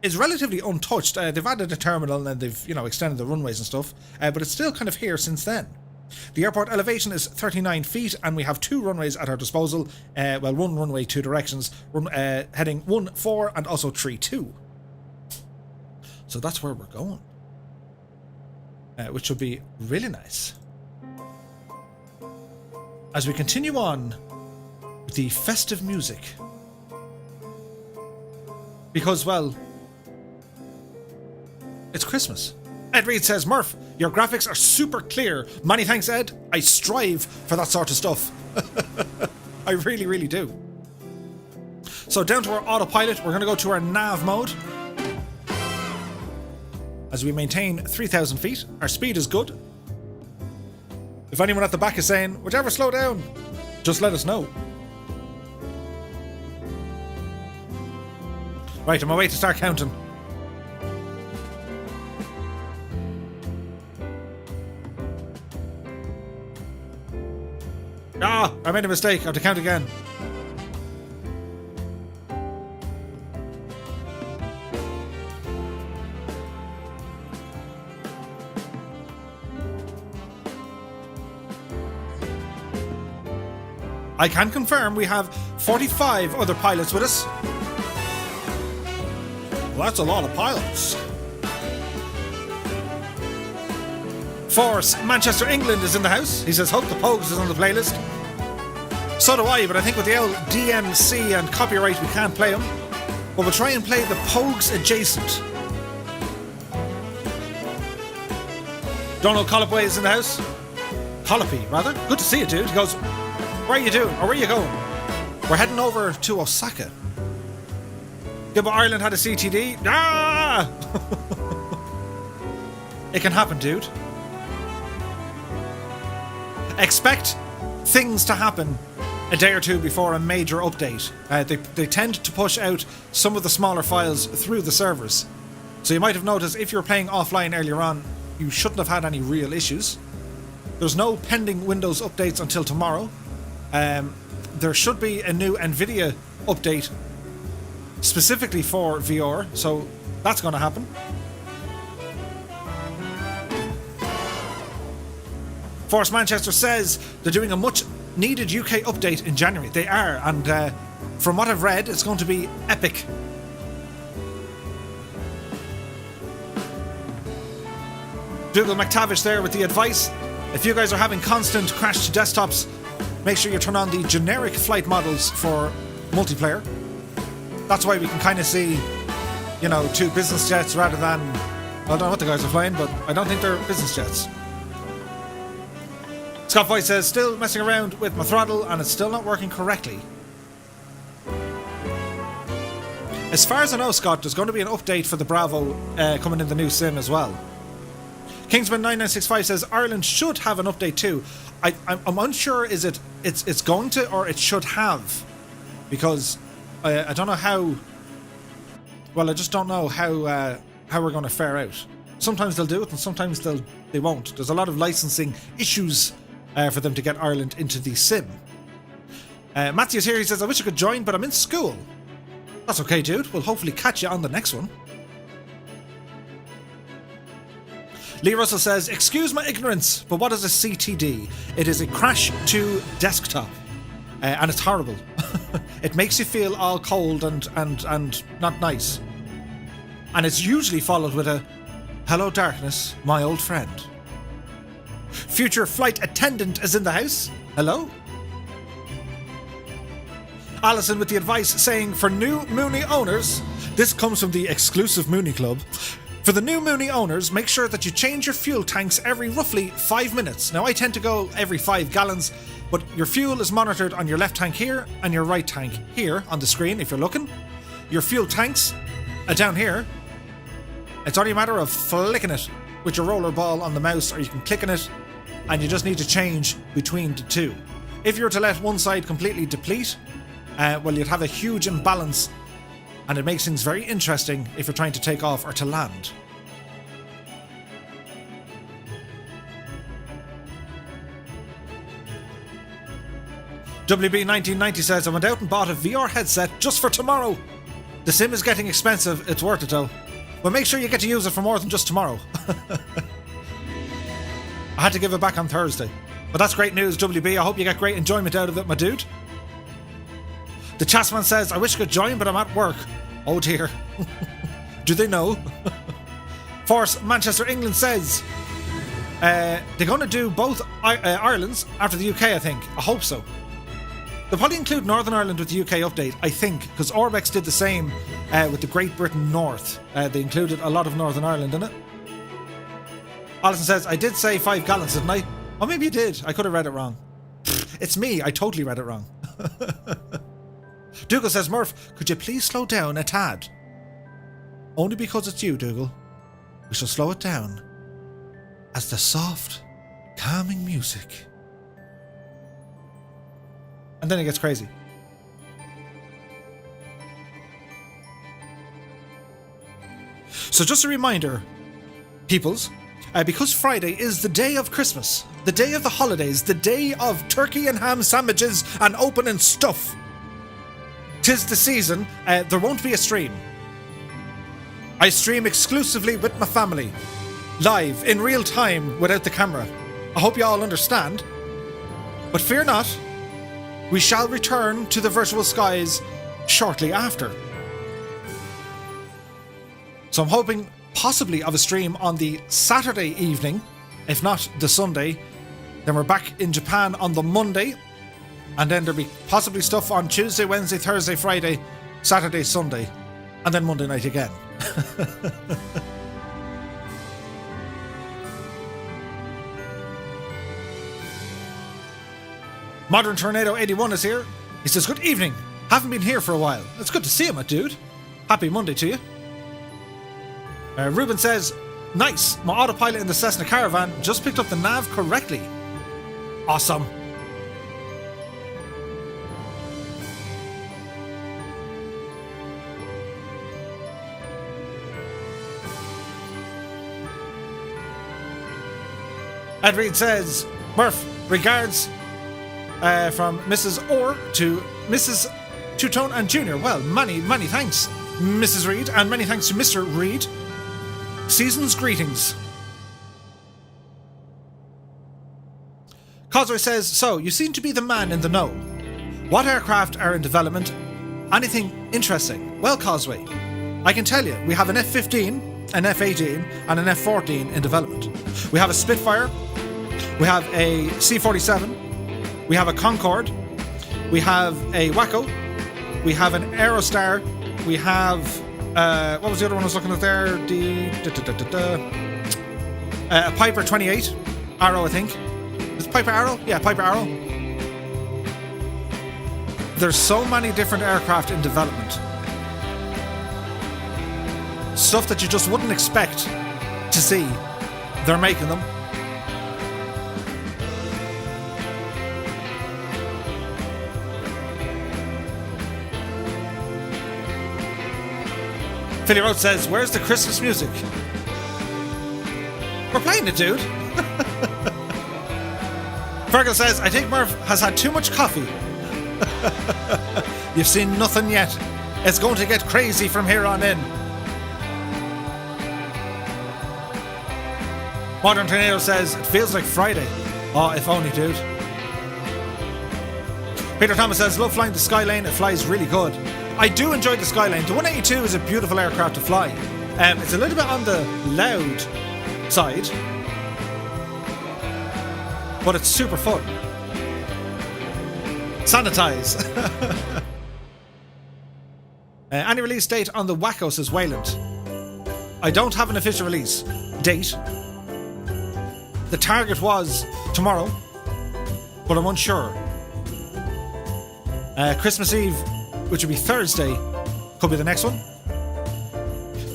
is relatively untouched. They've added a terminal and they've, extended the runways and stuff, but it's still kind of here since then. The airport elevation is 39 feet, and we have 2 runways at our disposal. One runway, 2 directions, heading 14 and also 32. So that's where we're going. Which will be really nice. As we continue on with the festive music. Because, well, it's Christmas. Ed Reed says, Murph, your graphics are super clear. Many thanks, Ed. I strive for that sort of stuff. I really, really do. So down to our autopilot, we're going to go to our nav mode. As we maintain 3,000 feet, our speed is good. If anyone at the back is saying, would you ever slow down? Just let us know. Right, I'm away to start counting. Ah, I made a mistake. I have to count again. I can confirm we have 45 other pilots with us. Well, that's a lot of pilots. Force Manchester, England is in the house. He says, hope the Pogues is on the playlist. So do I, but I think with the old DMC and copyright we can't play them. But we'll try and play the Pogues adjacent. Donald Collopway is in the house. Collopy, rather. Good to see you, dude. He goes, where are you doing? Or where are you going? We're heading over to Osaka. Yeah, but Ireland had a CTD. Ah! It can happen, dude. Expect things to happen a day or two before a major update. They tend to push out some of the smaller files through the servers. So you might have noticed if you were playing offline earlier on, you shouldn't have had any real issues. There's no pending Windows updates until tomorrow. There should be a new Nvidia update specifically for VR, so that's going to happen. Force Manchester says they're doing a much needed UK update in January. They are, and from what I've read, it's going to be epic. Dougal McTavish there with the advice. If you guys are having constant crash to desktops, make sure you turn on the generic flight models for multiplayer. That's why we can kind of see, you know, 2 business jets rather than... I don't know what the guys are flying, but I don't think they're business jets. Scott Voice says, still messing around with my throttle and it's still not working correctly. As far as I know, Scott, there's going to be an update for the Bravo coming in the new sim as well. Kingsman9965 says, Ireland should have an update too. I'm unsure, is it's going to or it should have, because I don't know how. Well, I just don't know how we're going to fare out. Sometimes they'll do it, and sometimes they won't. There's a lot of licensing issues for them to get Ireland into the sim. Matthew's here. He says, I wish I could join, but I'm in school. That's okay, dude. We'll hopefully catch you on the next one. Lee Russell says, excuse my ignorance, but what is a CTD? It is a crash to desktop. And it's horrible. It makes you feel all cold and not nice. And it's usually followed with a, hello darkness, my old friend. Future flight attendant is in the house. Hello? Alison with the advice saying, for new Mooney owners, this comes from the exclusive Mooney Club. For the new Mooney owners, make sure that you change your fuel tanks every roughly 5 minutes. Now, I tend to go every 5 gallons, but your fuel is monitored on your left tank here and your right tank here on the screen if you're looking. Your fuel tanks are down here. It's only a matter of flicking it with your roller ball on the mouse, or you can click on it, and you just need to change between the two. If you were to let one side completely deplete, well, you'd have a huge imbalance, and it makes things very interesting if you're trying to take off or to land. WB1990 says, I went out and bought a VR headset just for tomorrow. The sim is getting expensive, it's worth it though. But make sure you get to use it for more than just tomorrow. I had to give it back on Thursday. But that's great news, WB. I hope you get great enjoyment out of it, my dude. The Chasman says, I wish I could join, but I'm at work. Oh dear. Do they know? Force Manchester, England says, they're going to do both Ireland's after the UK, I think. I hope so. They'll probably include Northern Ireland with the UK update, I think, because Orbex did the same with the Great Britain North. They included a lot of Northern Ireland in it. Alison says, I did say 5 gallons, didn't I? Oh, maybe you did. I could have read it wrong. It's me. I totally read it wrong. Dougal says, Murph, could you please slow down a tad? Only because it's you, Dougal. We shall slow it down as the soft Calming music. And then it gets crazy. So just a reminder, peoples, because Friday is the day of Christmas, the day of the holidays, the day of turkey and ham sandwiches and opening stuff. 'Tis the season, there won't be a stream. I stream exclusively with my family, live, in real time, without the camera. I hope you all understand. But fear not, we shall return to the virtual skies shortly after. So I'm hoping possibly of a stream on the Saturday evening, if not the Sunday. Then we're back in Japan on the Monday, and then there'll be possibly stuff on Tuesday, Wednesday, Thursday, Friday, Saturday, Sunday, and then Monday night again. Modern Tornado 81 is here. He says, good evening. Haven't been here for a while. It's good to see you, my dude. Happy Monday to you. Ruben says, nice. My autopilot in the Cessna Caravan just picked up the nav correctly. Awesome. Ed Reed says, Murph, regards from Mrs. Orr to Mrs. Two-Tone and Junior. Well, many thanks, Mrs. Reed, and many thanks to Mr. Reed. Season's greetings. Causeway says, so, you seem to be the man in the know. What aircraft are in development? Anything interesting? Well, Causeway, I can tell you, we have an F-15, an F-18, and an F-14 in development. We have a Spitfire, we have a C-47, we have a Concorde, we have a Waco, we have an Aerostar, we have, what was the other one I was looking at there? A Piper 28, Arrow, I think. Is it Piper Arrow? Yeah, Piper Arrow. There's so many different aircraft in development. Stuff that you just wouldn't expect to see. They're making them. Philly Road says, where's the Christmas music? We're playing it, dude. Fergal says, I think Murph has had too much coffee. You've seen nothing yet. It's going to get crazy from here on in. Modern Tornado says, it feels like Friday. Oh, if only, dude. Peter Thomas says, love flying the Skylane. It flies really good. I do enjoy the Skylane. The 182 is a beautiful aircraft to fly. It's a little bit on the loud side, but it's super fun. Sanitize. Any release date on the Waco, says Wayland. I don't have an official release date. The target was tomorrow, but I'm unsure. Christmas Eve, which would be Thursday, could be the next one.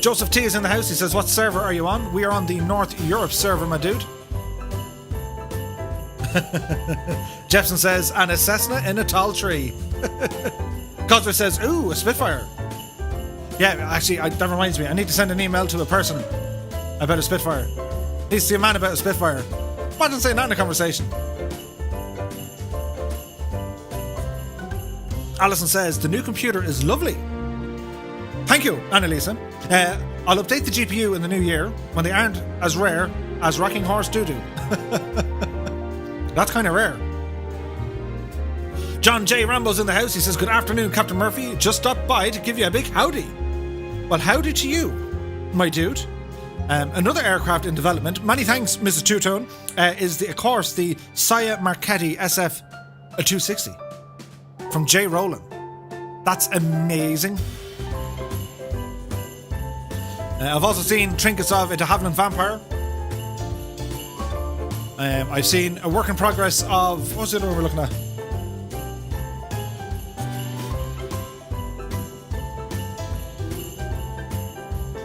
Joseph T is in the house. He says, what server are you on? We are on the North Europe server, my dude. Jepson says, and a Cessna in a tall tree. Cosworth says, ooh, a Spitfire. Yeah, actually, that reminds me. I need to send an email to a person about a Spitfire. Needs to see a man about a Spitfire. Why didn't say that in a conversation? Alison says, the new computer is lovely. Thank you, Annalisa. I'll update the GPU in the new year when they aren't as rare as Rocking Horse Doo-Doo. That's kind of rare. John J. Rambo's in the house. He says, good afternoon, Captain Murphy. Just stopped by to give you a big howdy. Well, howdy to you, my dude. Another aircraft in development, many thanks, Mrs. Two-Tone, is, of course, the Saya Marchetti SF-260 from J. Rowland. That's amazing. I've also seen trinkets of a de Havilland Vampire. I've seen a work in progress of... What's the other one we're looking at?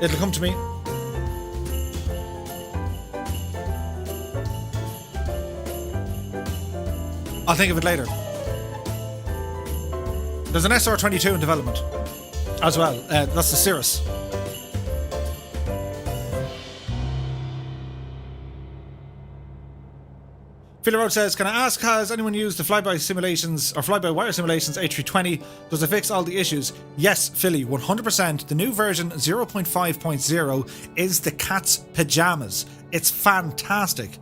It'll come to me. I'll think of it later. There's an SR22 in development as well. That's the Cirrus. Philly Road says, can I ask, has anyone used the flyby simulations or fly-by-wire simulations A320? Does it fix all the issues? Yes, Philly, 100%. The new version 0.5.0 is the cat's pajamas. It's fantastic.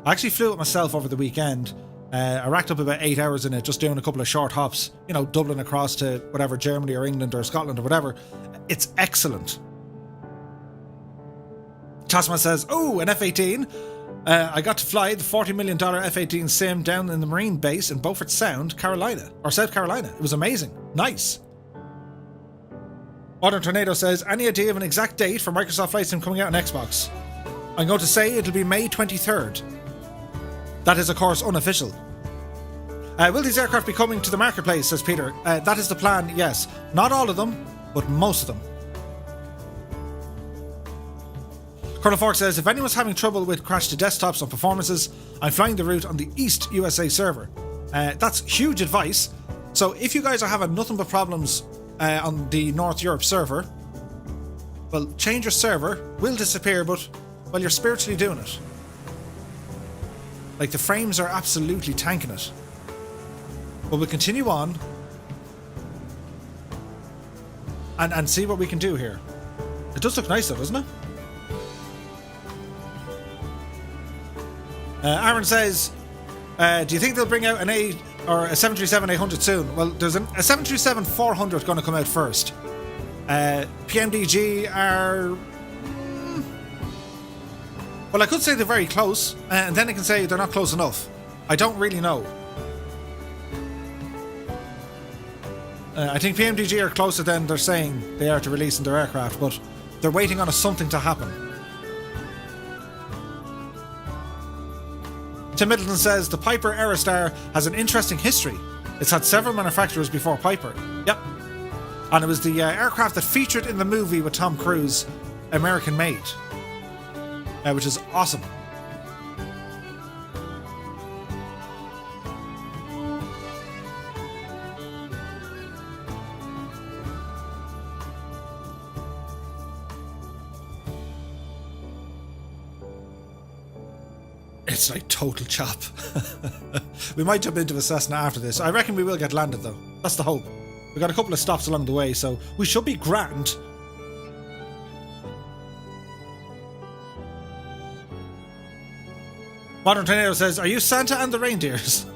I actually flew it myself over the weekend. I racked up about 8 hours in it, just doing a couple of short hops, you know, Dublin across to whatever, Germany or England or Scotland or whatever. It's excellent. Tasman says, oh, an F-18. I got to fly the $40 million F-18 sim down in the Marine base in Beaufort Sound, Carolina, or South Carolina. It was amazing. Nice. Modern Tornado says, any idea of an exact date for Microsoft Flight Sim coming out on Xbox? I'm going to say it'll be May 23rd. That is, of course, unofficial. Will these aircraft be coming to the marketplace, says Peter? That is the plan, yes. Not all of them, but most of them. Colonel Fork says, if anyone's having trouble with crash to desktops or performances, I'm flying the route on the East USA server. That's huge advice. So if you guys are having nothing but problems on the North Europe server, well, change your server, will disappear, but, well, you're spiritually doing it. Like, the frames are absolutely tanking it. But we'll continue on and see what we can do here. It does look nice though, doesn't it? Aaron says, do you think they'll bring out an A or a 737-800 soon? Well, there's a 737-400 going to come out first. PMDG are... well, I could say they're very close, and then I can say they're not close enough. I don't really know. I think PMDG are closer than they're saying they are to releasing their aircraft, but they're waiting on something to happen. Tim Middleton says, the Piper Aerostar has an interesting history. It's had several manufacturers before Piper. Yep. And it was the aircraft that featured in the movie with Tom Cruise, American Made. Which is awesome. It's like total chop. We might jump into a Cessna after this. I reckon we will get landed though. That's the hope. We got a couple of stops along the way, so we should be grand. Modern Tornado says, are you Santa and the reindeers?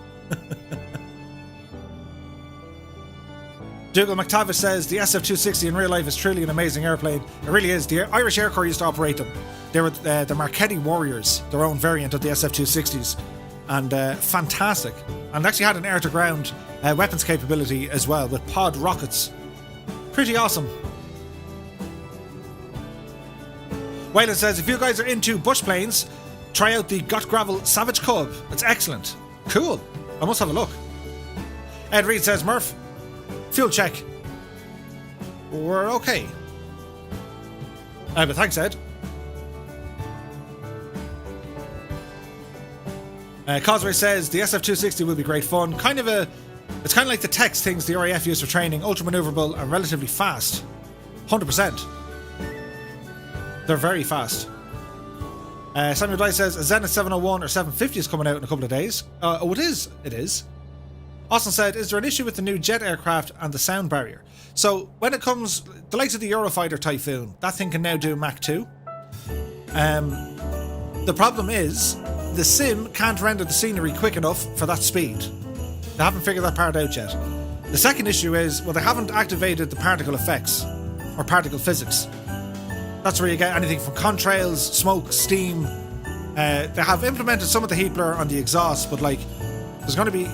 Dougal McTavish says, the SF-260 in real life is truly an amazing airplane. It really is. The Irish Air Corps used to operate them. They were the Marchetti Warriors, their own variant of the SF-260s. And fantastic. And actually had an air-to-ground weapons capability as well, with pod rockets. Pretty awesome. Wayland says, if you guys are into bush planes, try out the Got Gravel Savage Cub. It's excellent. Cool. I must have a look. Ed Reed says, Murph, fuel check. We're okay. But thanks, Ed. Causeway says, the SF-260 will be great fun. It's kind of like the Tex things the RAF used for training. Ultra maneuverable and relatively fast. 100%. They're very fast. Samuel Dice says, a Zenith 701 or 750 is coming out in a couple of days. Oh, it is. It is. Austin said, is there an issue with the new jet aircraft and the sound barrier? So, when it comes, the likes of the Eurofighter Typhoon, that thing can now do Mach 2. The problem is, the sim can't render the scenery quick enough for that speed. They haven't figured that part out yet. The second issue is, well, they haven't activated the particle effects, or particle physics. That's where you get anything from contrails, smoke, steam. They have implemented some of the heat blur on the exhaust, but like, there's going to be,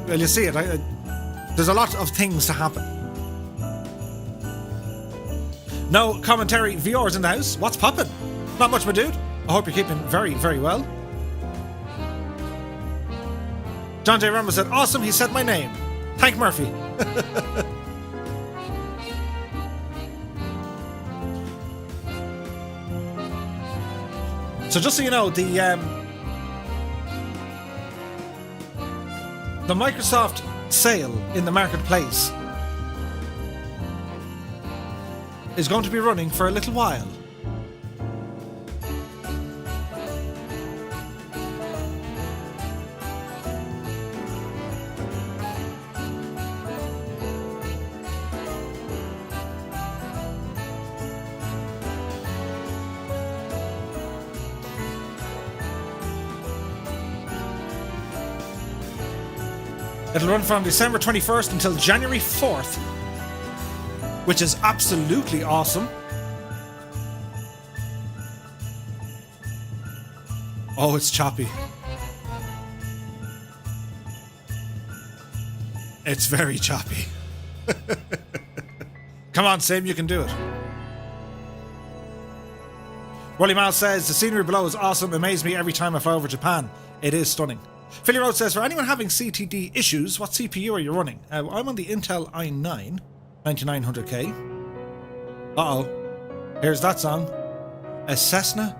well, you see it, there's a lot of things to happen. No commentary, VR's in the house. What's poppin'? Not much, my dude. I hope you're keeping very, very well. John J. Rambo said, awesome, he said my name. Thank Murphy. So just so you know, the Microsoft sale in the marketplace is going to be running for a little while. It'll run from December 21st until January 4th, which is absolutely awesome. Oh, it's choppy. It's very choppy. Come on, Sim, you can do it. Wally Mal says, the scenery below is awesome. Amazes me every time I fly over Japan. It is stunning. Philly Road says, for anyone having CTD issues, what CPU are you running? I'm on the Intel i9 9900K. Uh-oh. Here's that song. A Cessna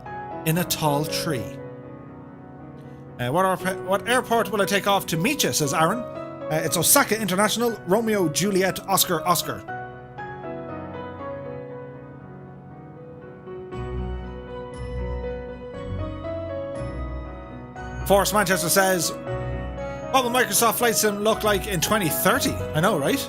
in a tall tree. What airport will I take off to meet you, says Aaron. It's Osaka International, Romeo, Juliet, Oscar, Oscar. Force Manchester says, what will Microsoft Flight Sim look like in 2030? I know, right?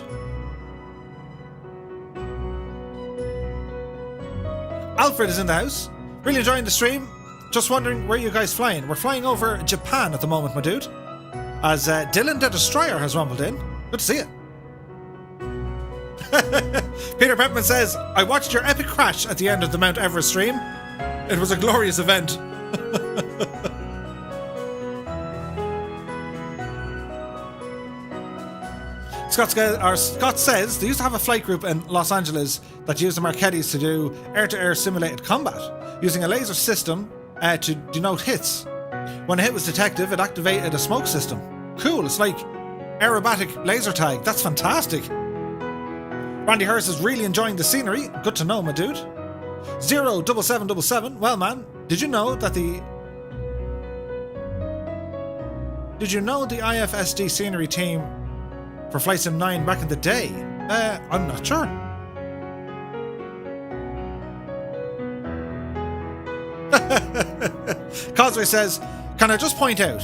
Alfred is in the house. Really enjoying the stream. Just wondering where you guys flying. We're flying over Japan at the moment, my dude. As Dylan the Destroyer has rumbled in. Good to see it. Peter Pepman says, I watched your epic crash at the end of the Mount Everest stream. It was a glorious event. Scott says they used to have a flight group in Los Angeles that used the Marquettis to do air-to-air simulated combat using a laser system to denote hits. When a hit was detected, it activated a smoke system. Cool, it's like aerobatic laser tag. That's fantastic. Randy Hurst is really enjoying the scenery. Good to know, my dude. 07777. Well, man, did you know the IFSD scenery team for Flight Sim 9 back in the day? I'm not sure. Causeway says, can I just point out,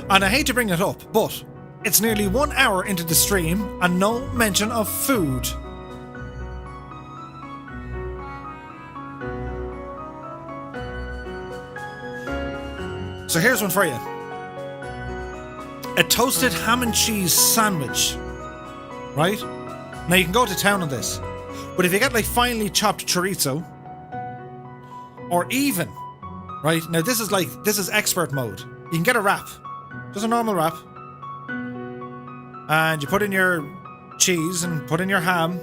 and I hate to bring it up, but it's nearly 1 hour into the stream and no mention of food. So here's one for you. A toasted ham and cheese sandwich, right? Now you can go to town on this, but if you get like finely chopped chorizo, or even, right? Now this is expert mode. You can get a wrap, just a normal wrap, and you put in your cheese and put in your ham,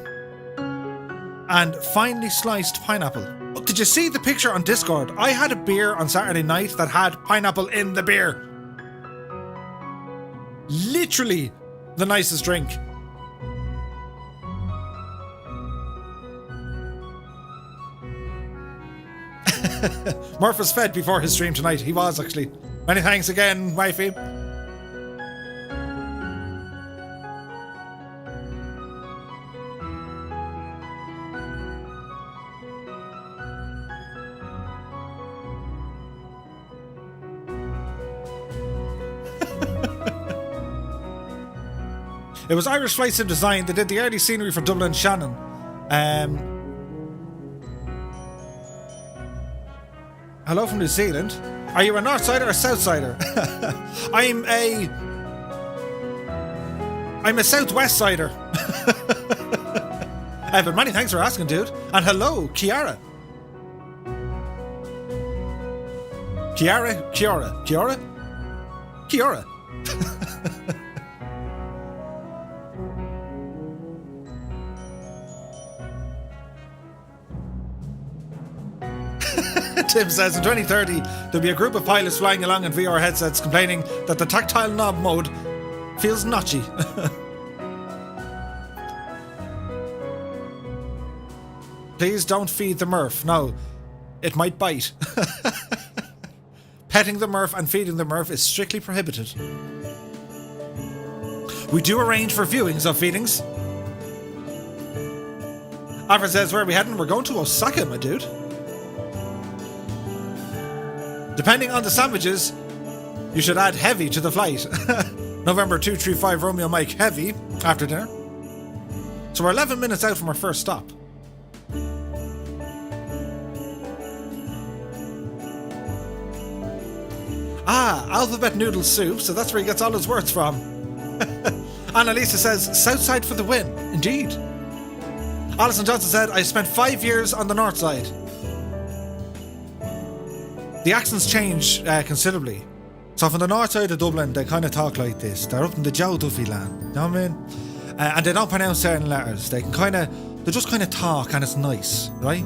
and finely sliced pineapple. Look, did you see the picture on Discord? I had a beer on Saturday night that had pineapple in the beer. Literally the nicest drink. Murph was fed before his stream tonight. He was, actually. Many thanks again, wifey. It was Irish Flight Sim Design. They did the early scenery for Dublin Shannon. Hello from New Zealand. Are you a Northsider or Southsider? I'm a Southwest Sider. But many thanks for asking, dude. And hello, Kiara. Kiara. Tim says in 2030 there'll be a group of pilots flying along in VR headsets complaining that the tactile knob mode feels notchy. Please don't feed the Murph. No, it might bite. Petting the Murph and feeding the Murph is strictly prohibited. We do arrange for viewings of feelings. Alfred says, where are we heading? We're going to Osaka, my dude. Depending on the sandwiches, you should add heavy to the flight. November 235 Romeo Mike heavy after dinner. So we're 11 minutes out from our first stop. Ah, alphabet noodle soup, so that's where he gets all his words from. Annalisa says, Southside for the win. Indeed. Alison Johnson said, I spent 5 years on the north side. The accents change considerably. So from the north side of Dublin, they kind of talk like this. They're up in the Joe Duffy land, you know what I mean? And they don't pronounce certain letters. They just kind of talk, and it's nice, right?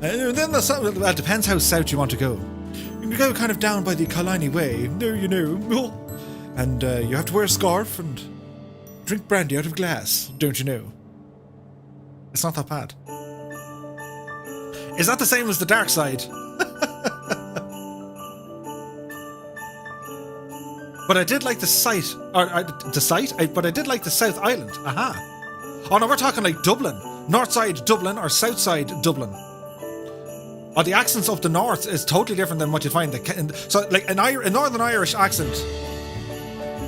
And then it depends how south you want to go. You can go kind of down by the Killiney Way, there you know. And you have to wear a scarf and drink brandy out of glass, don't you know? It's not that bad. Is that the same as the dark side? But I did like the site, but I did like the South Island. Aha. Oh no, we're talking like Dublin. North side Dublin or South side Dublin. Oh, the accents up the north is totally different than what you'd find. So like a Northern Irish accent.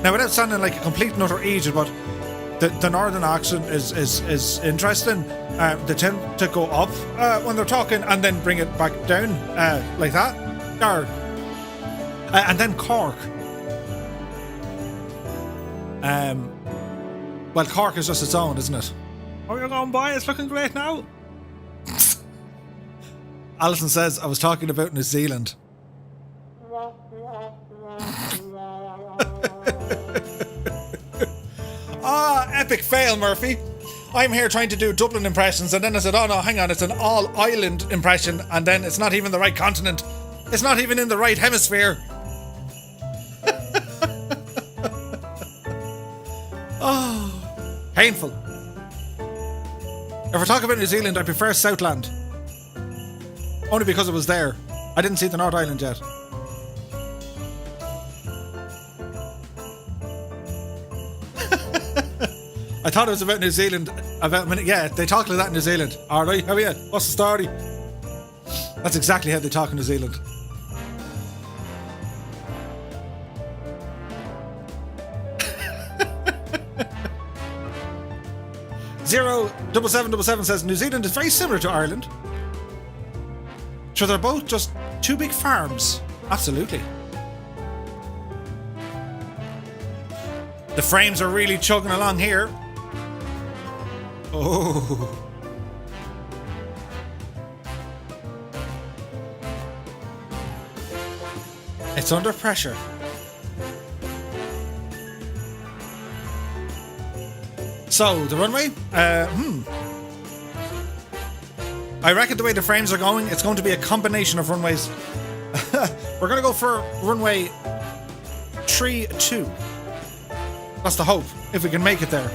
Now without sounding like a complete and utter idiot, but the Northern accent is interesting. They tend to go up when they're talking and then bring it back down like that. And then Cork. Well, Cork is just its own, isn't it? Oh, you're going by, it's looking great now. Alison says, I was talking about New Zealand. Epic fail, Murphy. I'm here trying to do Dublin impressions, and then I said, oh no, hang on, it's an all-island impression, and then it's not even the right continent. It's not even in the right hemisphere. Oh, painful. If we're talking about New Zealand, I prefer Southland. Only because it was there. I didn't see the North Island yet. I thought it was about New Zealand about a minute. Yeah, they talk like that in New Zealand. Alright, how are you? What's the story? That's exactly how they talk in New Zealand. Zero 7777 says New Zealand is very similar to Ireland. So they're both just two big farms. Absolutely. The frames are really chugging along here. Oh. It's under pressure. So, the runway? I reckon the way the frames are going, it's going to be a combination of runways. We're going to go for runway 3-2. That's the hope, if we can make it there.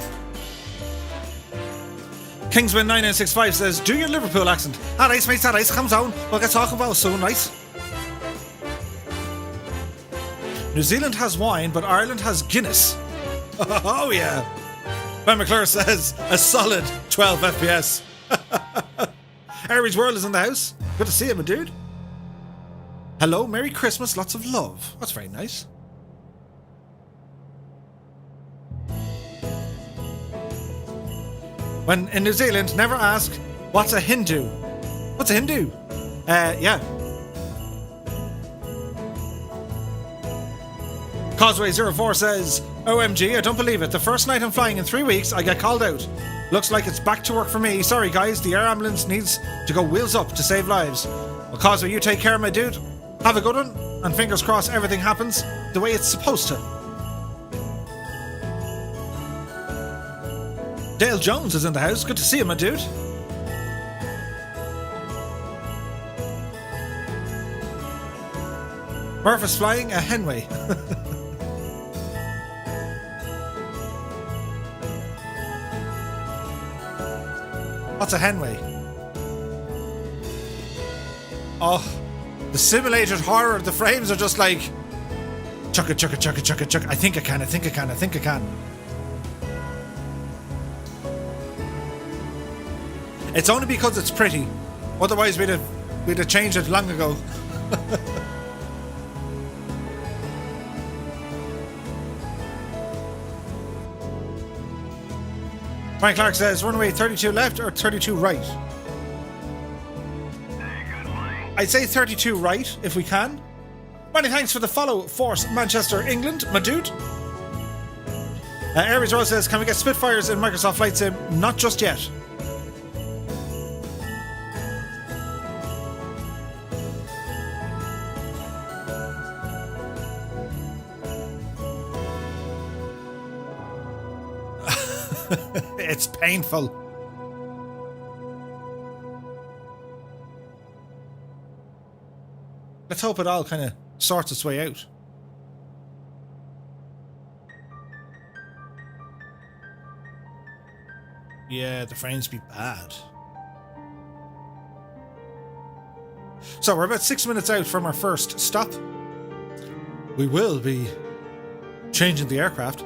Kingsman9965 says, do your Liverpool accent. Alright, mate, alright, comes on. We'll get talking about it soon, right? New Zealand has wine, but Ireland has Guinness. Oh, yeah. Ben McClure says, a solid 12 FPS. Aries World is in the house. Good to see you, my dude. Hello, Merry Christmas, lots of love. That's very nice. When in New Zealand, never ask, what's a Hindu? What's a Hindu? Yeah. Causeway04 says, OMG, I don't believe it. The first night I'm flying in 3 weeks, I get called out. Looks like it's back to work for me. Sorry guys, the air ambulance needs to go wheels up to save lives. Well, Causeway, you take care, my dude. Have a good one, and fingers crossed everything happens the way it's supposed to. Dale Jones is in the house. Good to see you, my dude. Murph is flying a Henway. What's a Henway? Oh, the simulated horror. The frames are just like chuck it, chuck it, chuck it, chuck it, chuck it. I think I can. It's only because it's pretty. Otherwise, we'd have changed it long ago. Brian Clark says, runway 32 left or 32 right? I'd say 32 right, if we can. Many thanks for the follow, Force Manchester, England, my dude. Aries Rose says, can we get Spitfires in Microsoft Flight Sim? Not just yet. It's painful. Let's hope it all kind of sorts its way out. Yeah, the frames be bad. So we're about 6 minutes out from our first stop. We will be changing the aircraft.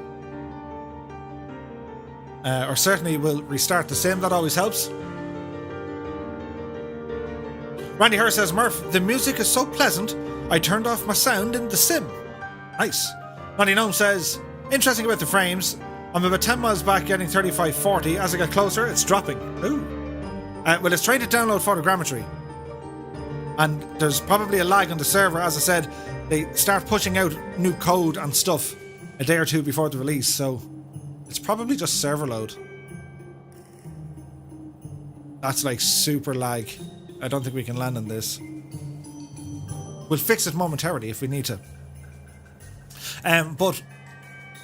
Or certainly we'll restart the sim, that always helps. Randy Hurst says, Murph, the music is so pleasant, I turned off my sound in the sim. Nice. Randy Gnome says, interesting about the frames, I'm about 10 miles back getting 3540. As I get closer, it's dropping. Ooh. Well, it's trying to download photogrammetry. And there's probably a lag on the server. As I said, they start pushing out new code and stuff a day or two before the release, so it's probably just server load. That's like super lag. I don't think we can land on this. We'll fix it momentarily if we need to. But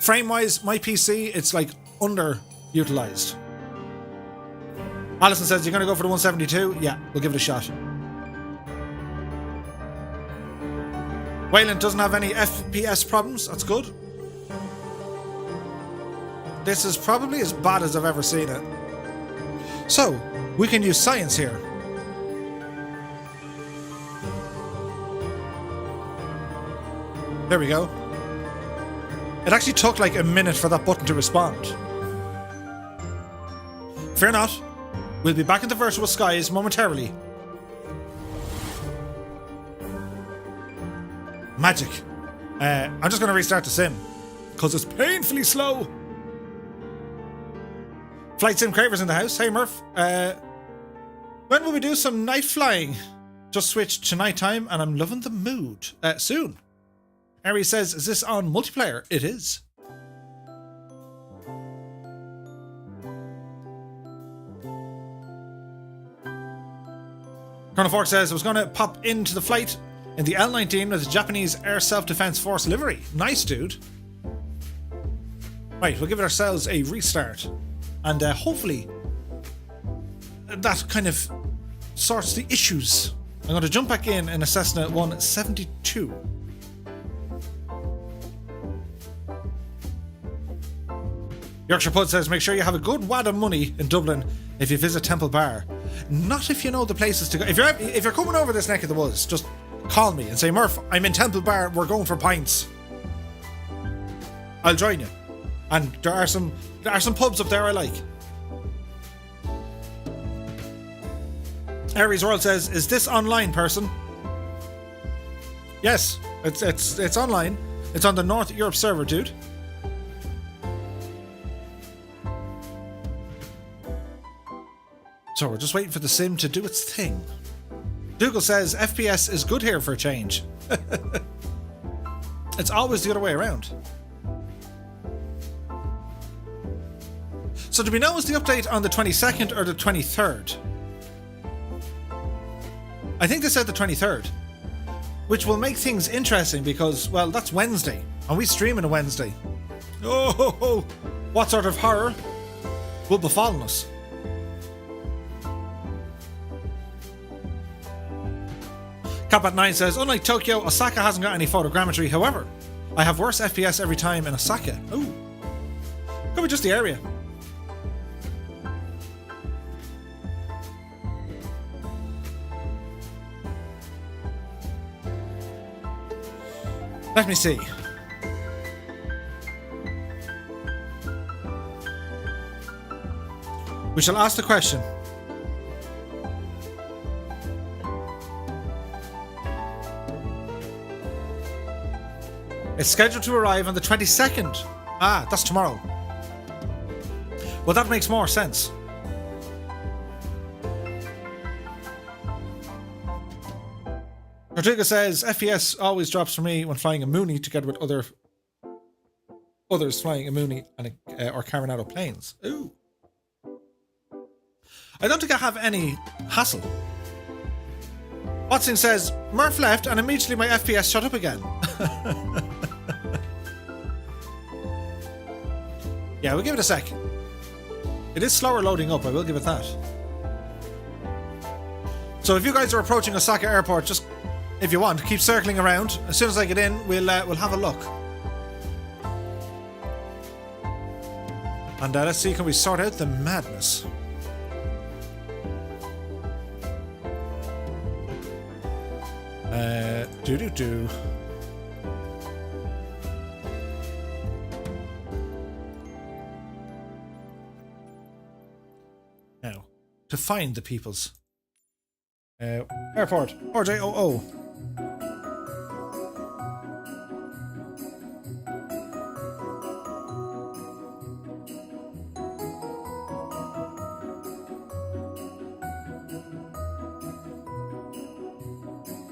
frame-wise, my PC, it's like underutilized. Alison says, you're going to go for the 172? Yeah, we'll give it a shot. Wayland doesn't have any FPS problems. That's good. This is probably as bad as I've ever seen it. So, we can use science here. There we go. It actually took like a minute for that button to respond. Fear not. We'll be back in the virtual skies momentarily. Magic. I'm just going to restart the sim because it's painfully slow. Flight Sim Cravers in the house. Hey Murph. When will we do some night flying? Just switched to nighttime and I'm loving the mood. Soon. Ari says, is this on multiplayer? It is. Colonel Fork says, I was going to pop into the flight in the L-19 with the Japanese Air Self-Defense Force livery. Nice, dude. Right, we'll give ourselves a restart. And hopefully that kind of sorts the issues. I'm going to jump back in a Cessna 172. Yorkshire Pud says, make sure you have a good wad of money in Dublin if you visit Temple Bar. Not if you know the places to go. If you're coming over this neck of the woods, just call me and say, Murph, I'm in Temple Bar, we're going for pints. I'll join you. And there are some pubs up there I like. Aries World says, is this online, person? Yes, it's online. It's on the North Europe server, dude. So we're just waiting for the sim to do its thing. Dougal says, FPS is good here for a change. It's always the other way around. So do we know is the update on the 22nd or the 23rd? I think they said the 23rd. Which will make things interesting because, well, that's Wednesday. And we stream on a Wednesday. Oh, what sort of horror will befall us? Capat9 says, unlike Tokyo, Osaka hasn't got any photogrammetry. However, I have worse FPS every time in Osaka. Ooh. Could be just the area. Let me see. We shall ask the question. It's scheduled to arrive on the 22nd. Ah, that's tomorrow. Well, that makes more sense. Rodrigo says, FPS always drops for me when flying a Mooney together with others flying a Mooney and or Carinado planes. Ooh. I don't think I have any hassle. Watson says, Murph left and immediately my FPS shut up again. Yeah, we'll give it a sec. It is slower loading up, I will give it that. So if you guys are approaching Osaka Airport, just, if you want, keep circling around. As soon as I get in, we'll have a look. And let's see, can we sort out the madness? Do. Now, to find the peoples. Airport RJOO.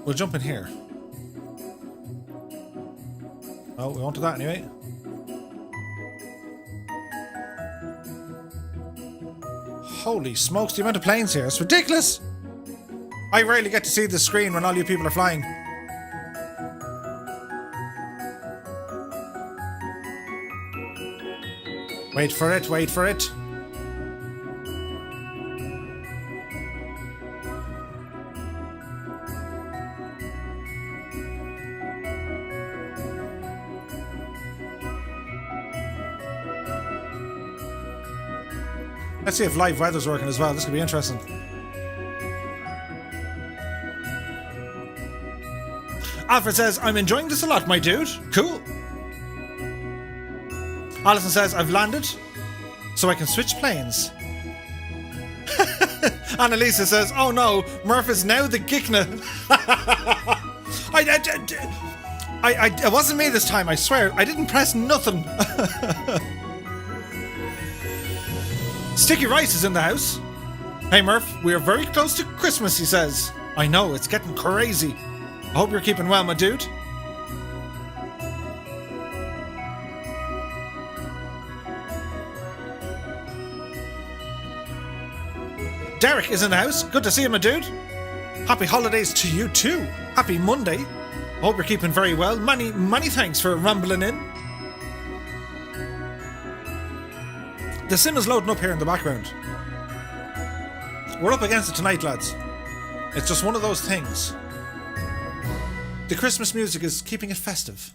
We'll jump in here. Oh, we won't do that anyway. Holy smokes, the amount of planes here. It's ridiculous! I rarely get to see the screen when all you people are flying. Wait for it, wait for it. Let's see if live weather's working as well. This could be interesting. Alfred says, I'm enjoying this a lot, my dude. Cool. Alison says, I've landed, so I can switch planes. Annalisa says, oh no, Murph is now the Gikna. It wasn't me this time, I swear. I didn't press nothing. Sticky Rice is in the house. Hey Murph, we are very close to Christmas, he says. I know, it's getting crazy. I hope you're keeping well, my dude. Derek is in the house. Good to see you, my dude. Happy holidays to you too. Happy Monday. I hope you're keeping very well. Many thanks for rumbling in. The sim is loading up here in the background. We're up against it tonight, lads. It's just one of those things. The Christmas music is keeping it festive.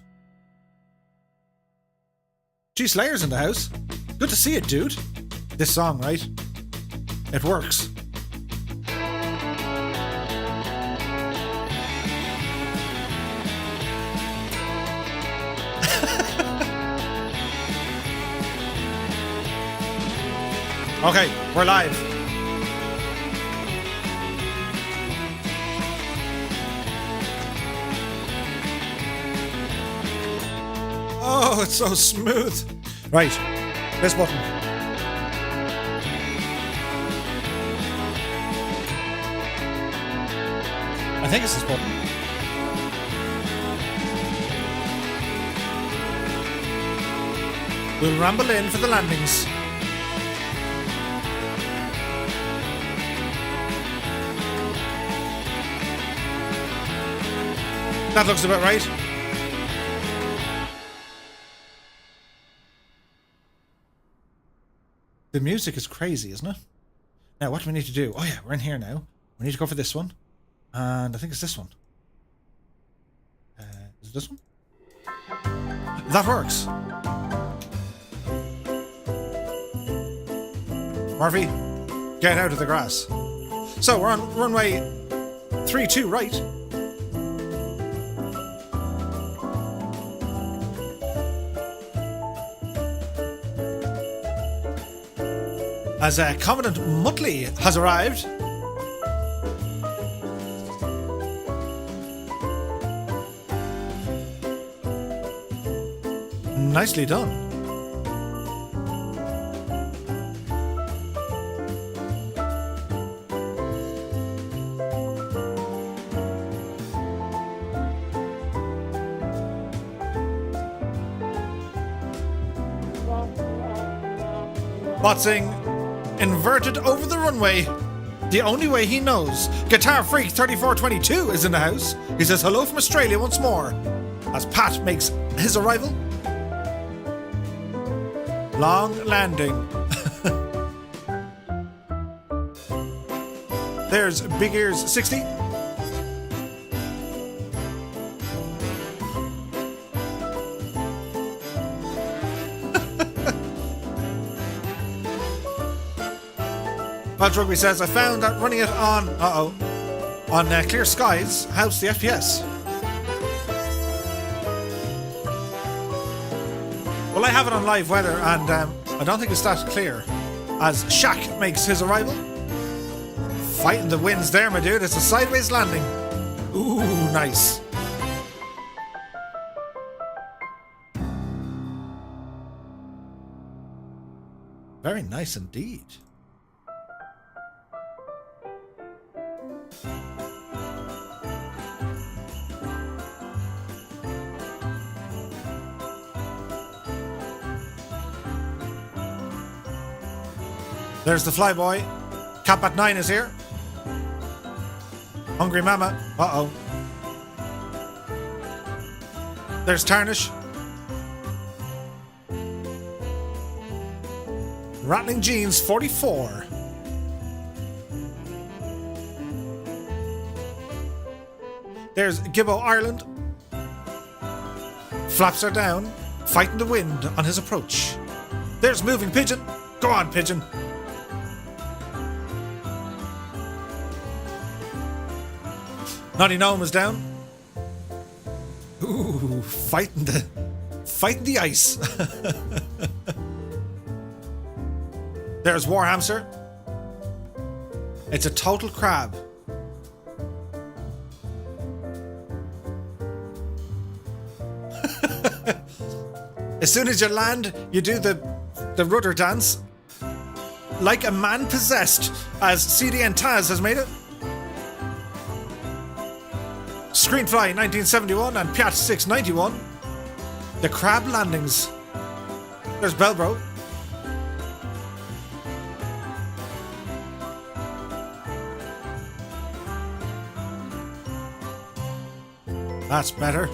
G Slayer's in the house. Good to see you, dude. This song, right? It works. Okay, we're live. Oh, it's so smooth. Right, this button. I think it's this button. We'll ramble in for the landings. That looks about right. The music is crazy, isn't it? Now, what do we need to do? Oh yeah, we're in here now. We need to go for this one. And I think it's this one. Is it this one? That works. Murphy, get out of the grass. So we're on runway 32 right. As Commandant Muttley has arrived. Nicely done. Botsing inverted over the runway. The only way he knows. Guitar Freak 3422 is in the house. He says hello from Australia once more. As Pat makes his arrival. Long landing. There's Big Ears 60. Pod Rugby says, I found that running it on, clear skies helps the FPS. Well, I have it on live weather, and I don't think it's that clear. As Shaq makes his arrival. Fighting the winds there, my dude. It's a sideways landing. Ooh, nice. Very nice indeed. There's the flyboy. Cap at 9 is here. Hungry Mama. Uh-oh. There's Tarnish. Rattling Jeans 44. There's Gibbo Ireland. Flaps are down, fighting the wind on his approach. There's Moving Pigeon. Go on, Pigeon. Naughty Gnome is down. Ooh, fighting the ice. There's War Hamster. It's a total crab. As soon as you land, you do the rudder dance like a man possessed, as CDN Taz has made it. Screenfly 1971 and Piat 691. The crab landings. There's Belbro. That's better.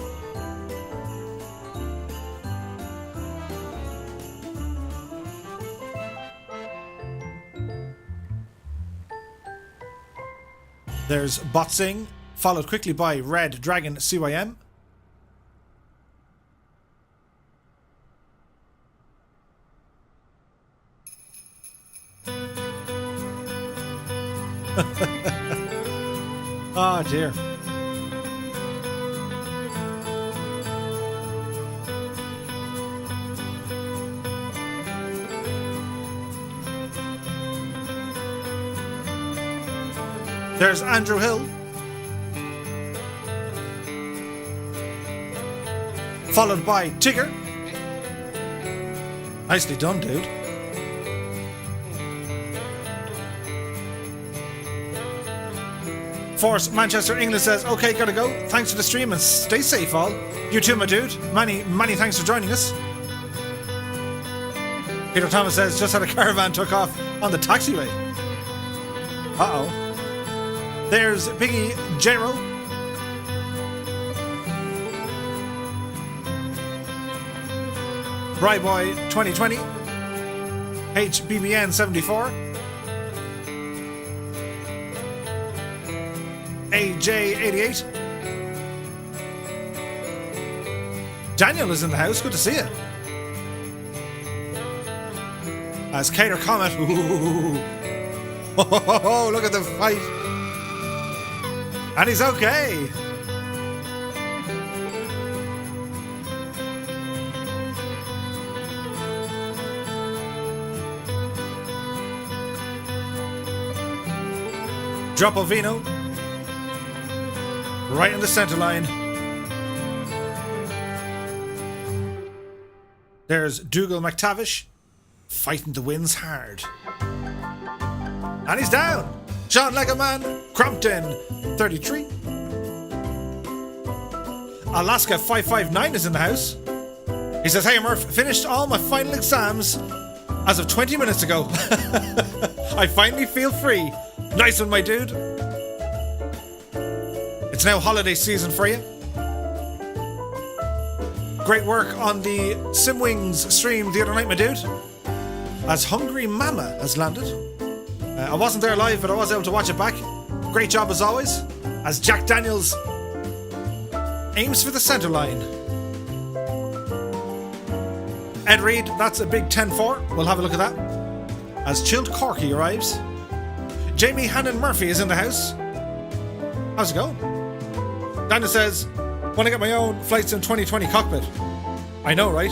There's Botsing, followed quickly by Red Dragon CYM. Oh dear. There's Andrew Hill. Followed by Tigger. Nicely done, dude. Force Manchester England says, okay, gotta go. Thanks for the stream and stay safe all. You too, my dude. Many thanks for joining us. Peter Thomas says, just had a caravan took off on the taxiway. Uh-oh. There's Biggie Jero. Bryboy 2020. HBBN 74. AJ 88. Daniel is in the house. Good to see you. As Cater Comet. Ooh. Oh, look at the fight. And he's okay. Dropovino. Right in the center line. There's Dougal McTavish fighting the winds hard. And he's down. John Legaman, Crompton, 33. Alaska 559 is in the house. He says, hey Murph, finished all my final exams as of 20 minutes ago. I finally feel free. Nice one, my dude. It's now holiday season for you. Great work on the Simwings stream the other night, my dude. As Hungry Mama has landed. I wasn't there live, but I was able to watch it back. Great job as always. As Jack Daniels aims for the centre line. Ed Reed, that's a big 10-4. We'll have a look at that. As Chilled Corky arrives. Jamie Hannon Murphy is in the house. How's it going? Daniel says, want to get my own Flight Sim 2020 cockpit. I know, right?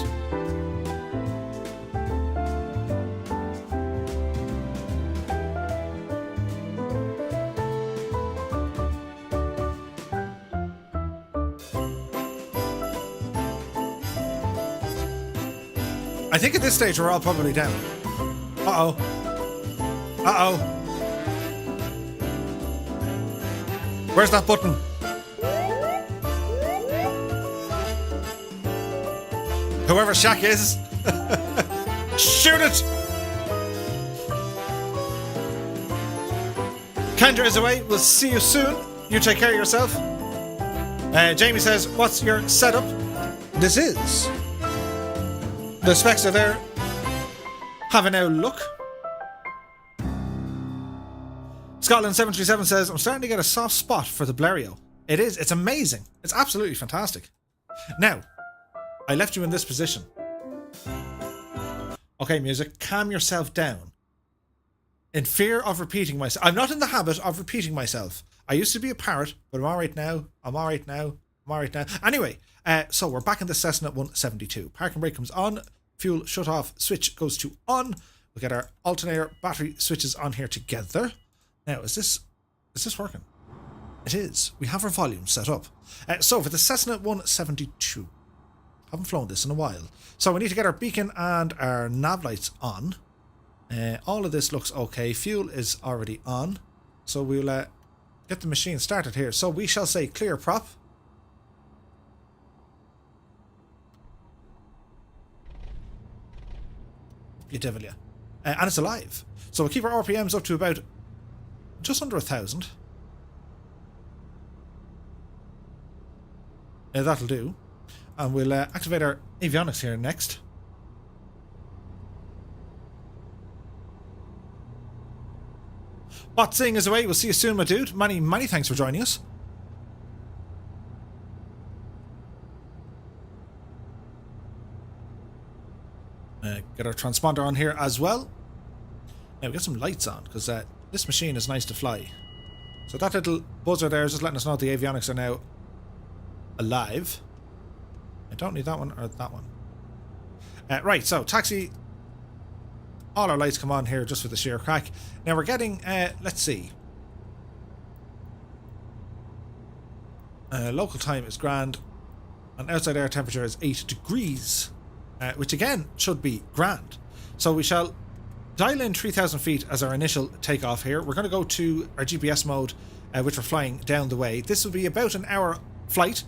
I think at this stage we're all probably down. Uh-oh. Uh-oh. Where's that button? Whoever Shaq is. Shoot it! Kendra is away. We'll see you soon. You take care of yourself. Jamie says, what's your setup? This is... The specs are there. Have an old look. Scotland 737 says, I'm starting to get a soft spot for the Blériot. It is. It's amazing. It's absolutely fantastic. Now, I left you in this position. Okay, music, calm yourself down. In fear of repeating myself. I'm not in the habit of repeating myself. I used to be a parrot, but I'm alright now. I'm alright now. I'm alright now. Anyway, so we're back in the Cessna 172. Park and brake comes on. Fuel shut off. Switch goes to on. We'll get our alternator battery switches on here together. Now, is this working? It is. We have our volume set up. So for the Cessna 172. Haven't flown this in a while. So we need to get our beacon and our nav lights on. All of this looks okay. Fuel is already on. So we'll get the machine started here. So we shall say clear prop. You devil, yeah. And it's alive. So we'll keep our RPMs up to about just under 1,000. That'll do. And we'll activate our avionics here next. Bot Sing is away. We'll see you soon, my dude. Many thanks for joining us. Get our transponder on here as well. Now we get some lights on because this machine is nice to fly. So that little buzzer there is just letting us know the avionics are now alive. I don't need that one or that one. Right, so taxi. All our lights come on here just for the sheer crack. Now we're getting, let's see. Local time is grand. And outside air temperature is 8 degrees. Which again should be grand. So we shall dial in 3,000 feet as our initial takeoff here. We're going to go to our GPS mode, which we're flying down the way. This will be about an hour flight,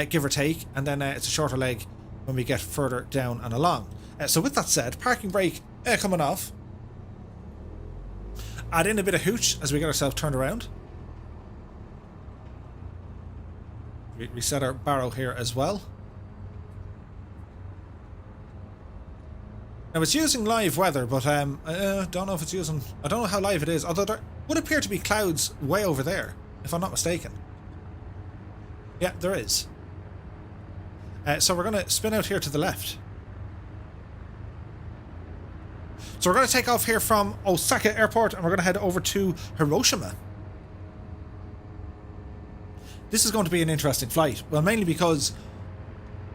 give or take, and then it's a shorter leg when we get further down and along. So with that said, parking brake coming off. Add in a bit of hooch as we get ourselves turned around. Reset our barrow here as well. Now it's using live weather, but I don't know if it's using... I don't know how live it is, although there would appear to be clouds way over there, if I'm not mistaken. Yeah, there is. So we're going to spin out here to the left. So we're going to take off here from Osaka Airport and we're going to head over to Hiroshima. This is going to be an interesting flight. Well, mainly because...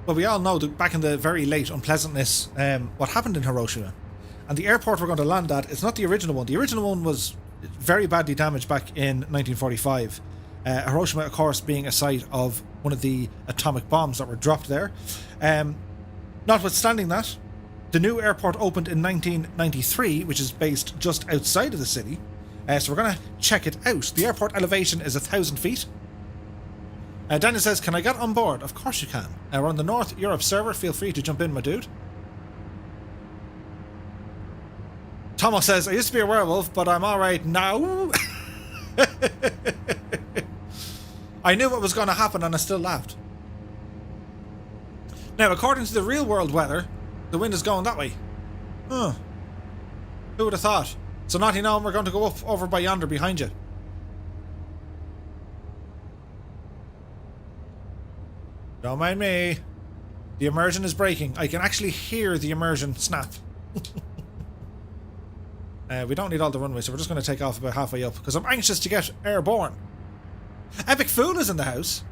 Well, we all know that back in the very late unpleasantness, what happened in Hiroshima. And the airport we're going to land at, it's not the original one. The original one was very badly damaged back in 1945. Hiroshima, of course, being a site of one of the atomic bombs that were dropped there. Notwithstanding that, The new airport opened in 1993, which is based just outside of the city. So we're going to check it out. The airport elevation is 1,000 feet. Daniel says, can I get on board? Of course you can. We're on the North Europe server. Feel free to jump in, my dude. Tomo says, I used to be a werewolf, but I'm alright now. I knew what was going to happen and I still laughed. Now, according to the real world weather, the wind is going that way. Huh. Who would have thought? So, Naughty Gnome, we're going to go up over by yonder behind you. Don't mind me. The immersion is breaking. I can actually hear the immersion snap. We don't need all the runway, so we're just going to take off about halfway up because I'm anxious to get airborne. Epic Fool is in the house.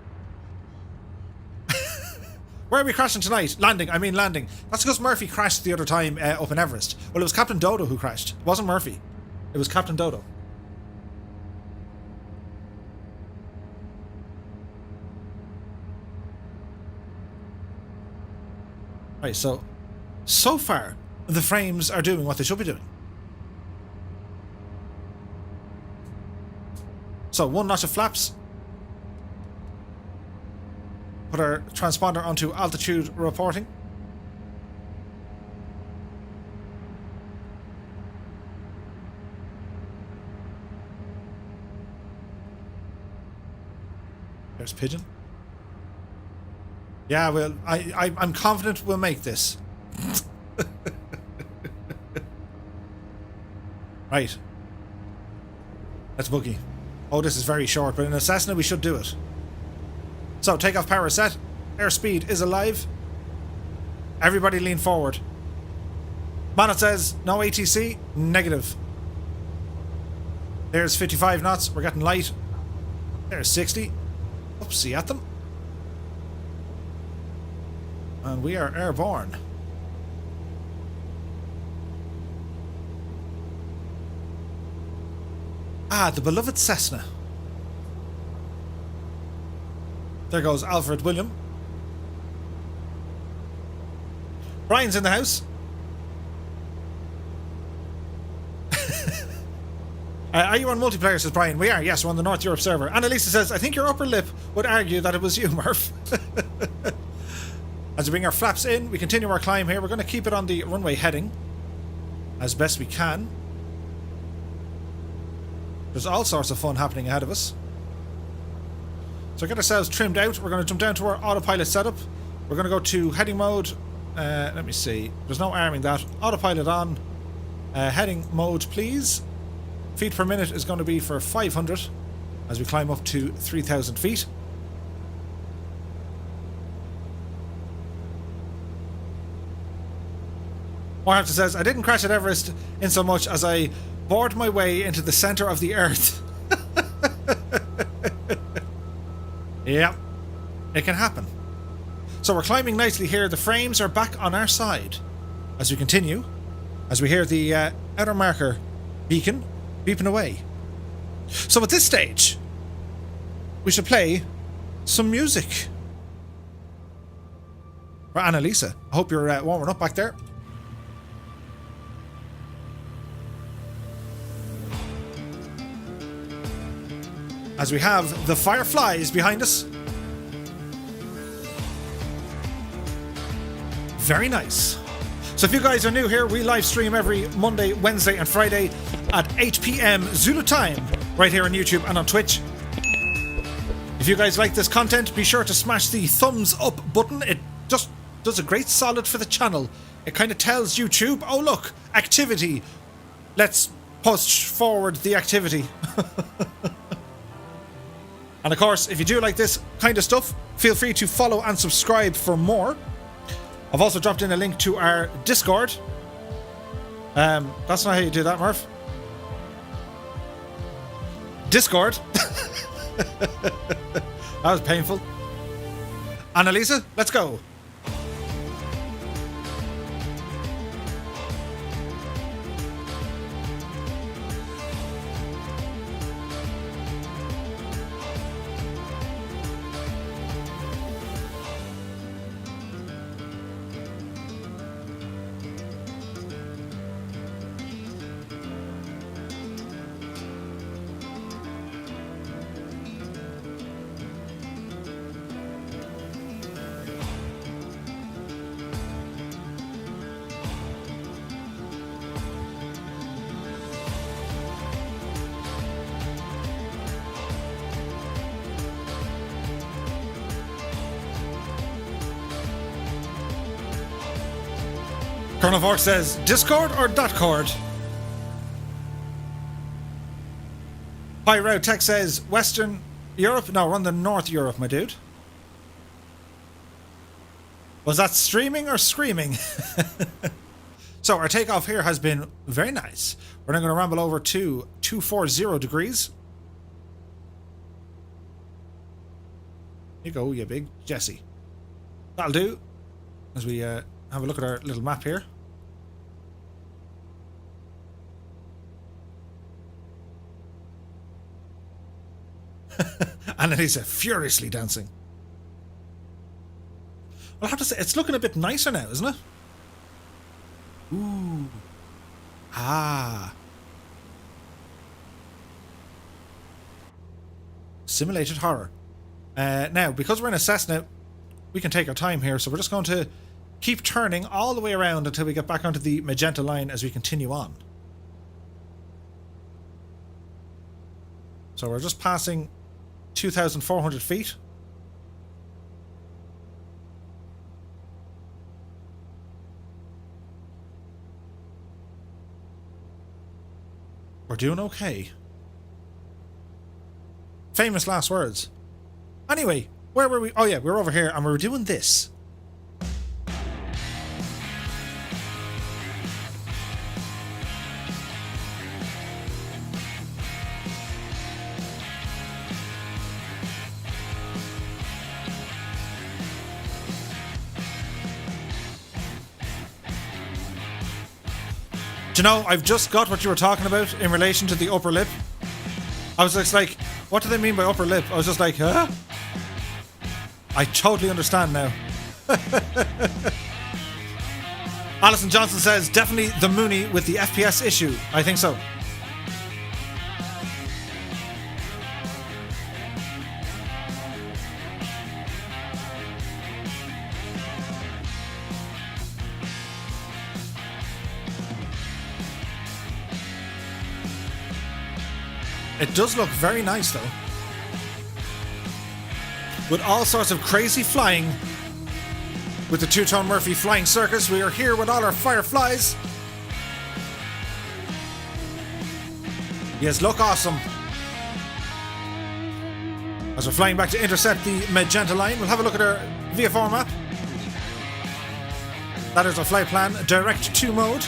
Where are we crashing tonight? Landing. I mean landing. That's because Murphy crashed the other time up in Everest. Well, it was Captain Dodo who crashed. It wasn't Murphy. It was Captain Dodo. Right, so far, the frames are doing what they should be doing. So, 1 notch of flaps. Put our transponder onto altitude reporting. There's Pigeon. Yeah, well, I'm confident we'll make this. Right. Let's boogie. Oh, this is very short, but in a Cessna we should do it. So, takeoff power set. Airspeed is alive. Everybody lean forward. Bonnet says, no ATC. Negative. There's 55 knots. We're getting light. There's 60. Oopsie at them. And we are airborne. Ah, the beloved Cessna. There goes Alfred William. Brian's in the house. Are you on multiplayer, says Brian? We are, yes, we're on the North Europe server. Annalisa says, I think your upper lip would argue that it was you, Murph. As we bring our flaps in, we continue our climb here. We're going to keep it on the runway heading as best we can. There's all sorts of fun happening ahead of us. So get ourselves trimmed out. We're going to jump down to our autopilot setup. We're going to go to heading mode. Let me see. There's no arming that. Autopilot on. Heading mode, please. Feet per minute is going to be for 500 as we climb up to 3,000 feet. Warhamster says, I didn't crash at Everest in so much as I bored my way into the center of the earth. Yeah, it can happen. So we're climbing nicely here. The frames are back on our side as we continue, as we hear the outer marker beacon beeping away. So at this stage, we should play some music. For Annalisa, I hope you're warming up back there. As we have the Fireflies behind us. Very nice. So if you guys are new here, we live stream every Monday, Wednesday and Friday at 8 PM Zulu time, right here on YouTube and on Twitch. If you guys like this content, be sure to smash the thumbs up button. It just does a great solid for the channel. It kind of tells YouTube, oh look, activity. Let's push forward the activity. And of course, if you do like this kind of stuff, feel free to follow and subscribe for more. I've also dropped in a link to our Discord. That's not how you do that, Murph. Discord. That was painful. Annalisa, let's go. Colonel Vork says, Discord or .cord? Hi, Route Tech says, Western Europe? No, we're on the North Europe, my dude. Was that streaming or screaming? So our takeoff here has been very nice. We're now going to ramble over to 240 degrees. Here you go, you big Jesse. That'll do. As we have a look at our little map here. And then he's furiously dancing. I'll have to say, it's looking a bit nicer now, isn't it? Ooh. Ah. Simulated horror. Now, because we're in a Cessna, we can take our time here, so we're just going to keep turning all the way around until we get back onto the magenta line as we continue on. So we're just passing 2,400 feet. We're doing okay. Famous last words. Anyway, where were we? Oh yeah, we were over here and we were doing this. Do you know, I've just got what you were talking about in relation to the upper lip. I was just like, what do they mean by upper lip? I was just like, huh? I totally understand now. Alison Johnson says, definitely the Mooney with the FPS issue. I think so. It does look very nice, though. With all sorts of crazy flying. With the Two-Tone Murphy Flying Circus, we are here with all our fireflies. Yes, look awesome. As we're flying back to intercept the magenta line, we'll have a look at our VFR map. That is our flight plan, direct to mode.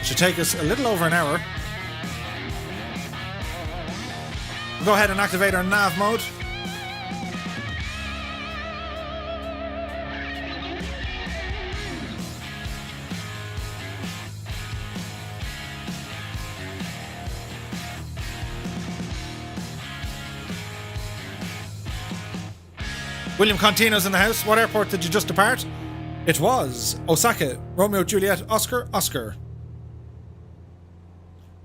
Should take us a little over an hour. We'll go ahead and activate our nav mode. William Contino's in the house. What airport did you just depart? It was Osaka, Romeo Juliet, Oscar, Oscar.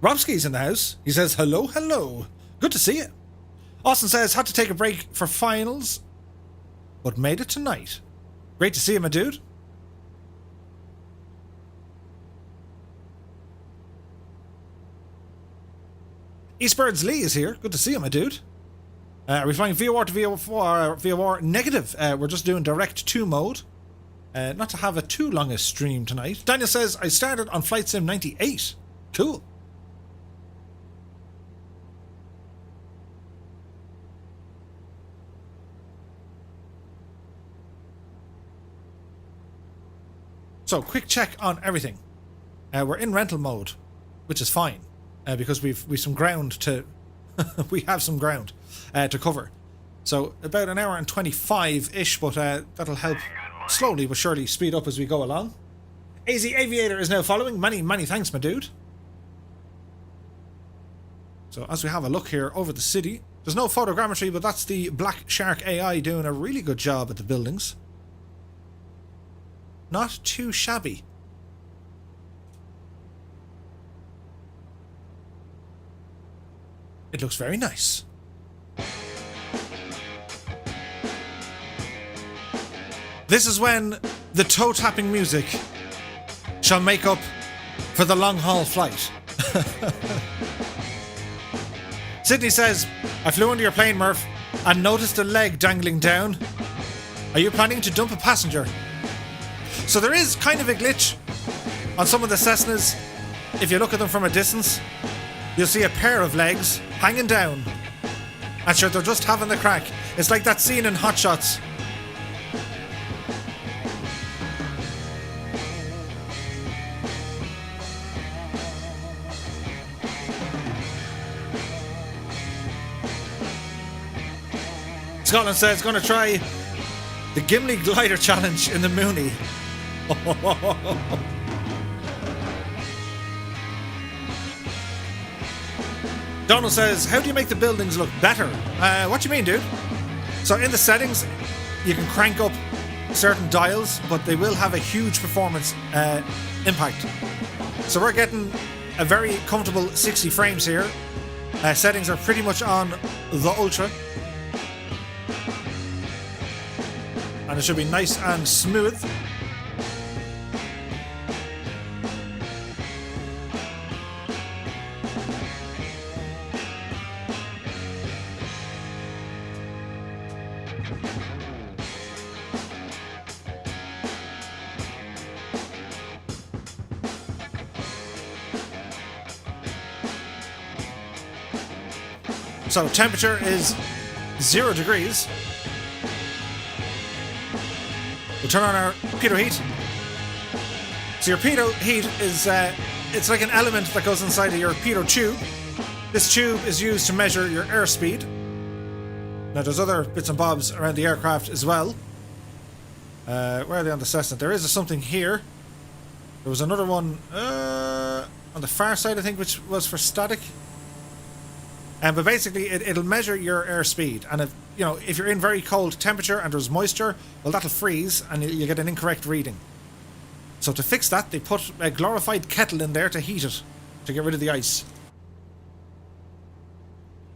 Robski's in the house. He says, hello, hello. Good to see you. Austin says, had to take a break for finals, but made it tonight. Great to see you, my dude. Eastbirds Lee is here. Good to see you, my dude. Are we flying VOR to VOR negative? We're just doing direct to mode. Not to have a too long a stream tonight. Daniel says, I started on Flight Sim 98. Cool. So, quick check on everything. We're in rental mode, which is fine, because we've some ground to we have some ground to cover. So about an hour and 25-ish, but that'll help slowly but surely speed up as we go along. AZ Aviator is now following. Many thanks, my dude. So as we have a look here over the city, there's no photogrammetry, but that's the Black Shark AI doing a really good job at the buildings. Not too shabby. It looks very nice. This is when the toe-tapping music shall make up for the long-haul flight. Sydney says, I flew under your plane, Murph. And notice the leg dangling down. Are you planning to dump a passenger? So there is kind of a glitch on some of the Cessnas. If you look at them from a distance, you'll see a pair of legs hanging down. And sure, they're just having the crack. It's like that scene in Hot Shots. Scotland says going to try the Gimli glider challenge in the Mooney. Donald says, how do you make the buildings look better? What do you mean, dude? So in the settings, you can crank up certain dials, but they will have a huge performance impact. So we're getting a very comfortable 60 frames here. Settings are pretty much on the Ultra. And it should be nice and smooth. So temperature is 0 degrees. We'll turn on our pitot heat. So your pitot heat is, it's like an element that goes inside of your pitot tube. This tube is used to measure your airspeed. Now there's other bits and bobs around the aircraft as well. Where are they on the Cessna? There is something here. There was another one on the far side, I think, which was for static. But basically, it'll measure your airspeed, and if you're in very cold temperature and there's moisture, well, that'll freeze, and you get an incorrect reading. So to fix that, they put a glorified kettle in there to heat it, to get rid of the ice.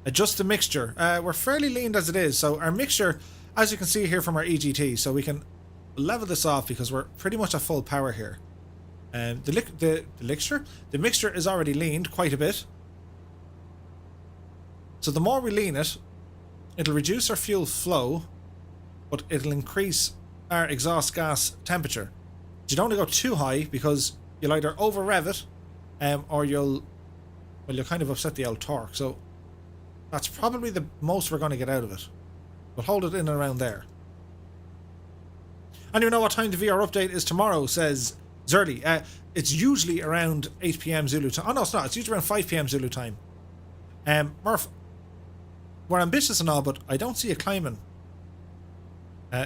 Adjust the mixture. We're fairly lean as it is, so our mixture, as you can see here from our EGT, so we can level this off because we're pretty much at full power here. The mixture is already leaned quite a bit. So the more we lean it, it'll reduce our fuel flow, but it'll increase our exhaust gas temperature. You don't want to go too high because you'll either over rev it, or you'll kind of upset the old torque. So that's probably the most we're going to get out of it. We'll hold it in and around there. And you know what time the VR update is tomorrow, says Zerly. It's usually around 8 PM Zulu time. Oh no, it's not. It's usually around 5 PM Zulu time. Murph, we're ambitious and all, but I don't see it climbing.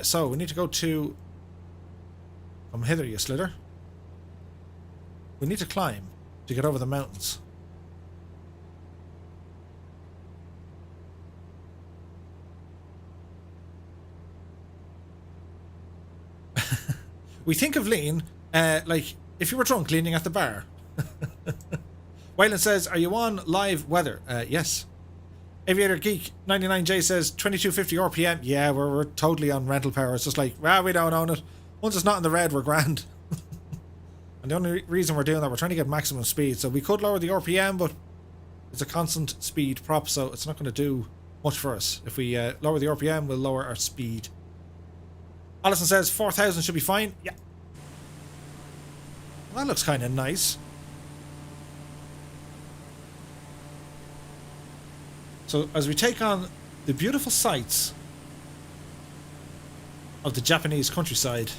So we need to go to... Come hither, you slither. We need to climb to get over the mountains. We think of lean like if you were drunk leaning at the bar. Wyland says, are you on live weather? Yes. Aviator Geek 99J says 2250 RPM. Yeah, we're totally on rental power. It's just like, well, we don't own it. Once it's not in the red, we're grand. And the only reason we're doing that, we're trying to get maximum speed. So we could lower the RPM, but it's a constant speed prop, so it's not going to do much for us. If we lower the RPM, we'll lower our speed. Allison says 4,000 should be fine. Yeah. Well, that looks kind of nice. So as we take on the beautiful sights of the Japanese countryside,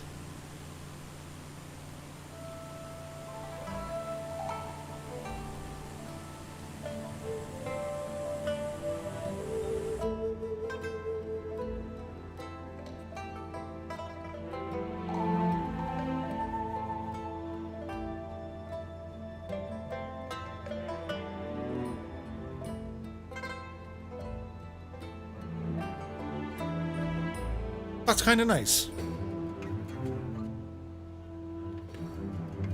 that's kind of nice.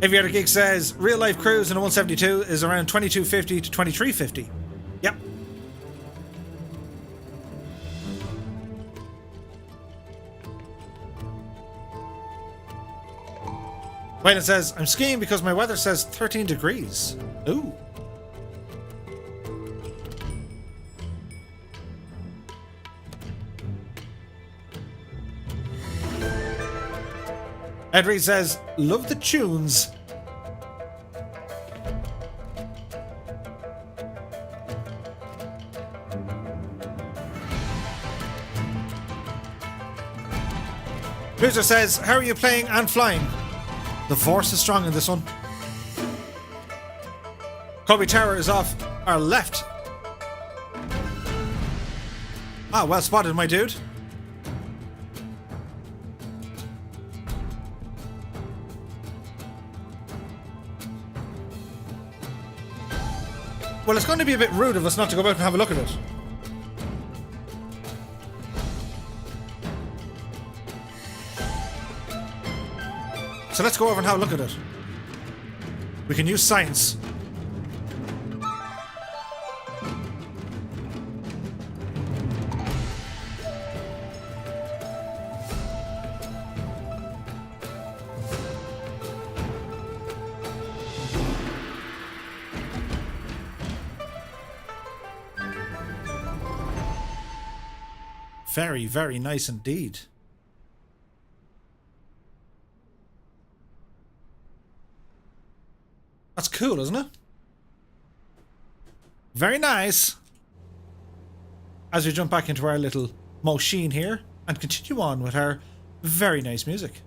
Aviator Geek says real life cruise in a 172 is around 2250 to 2350. Yep. Wayne says I'm skiing because my weather says 13 degrees. Ooh. Ed Reed says, love the tunes. Loser says, how are you playing and flying? The force is strong in this one. Kobe Tower is off our left. Ah, well spotted, my dude. Well, it's going to be a bit rude of us not to go out and have a look at it. So let's go over and have a look at it. We can use science. Very, very nice indeed. That's cool, isn't it? Very nice. As we jump back into our little machine here and continue on with our very nice music.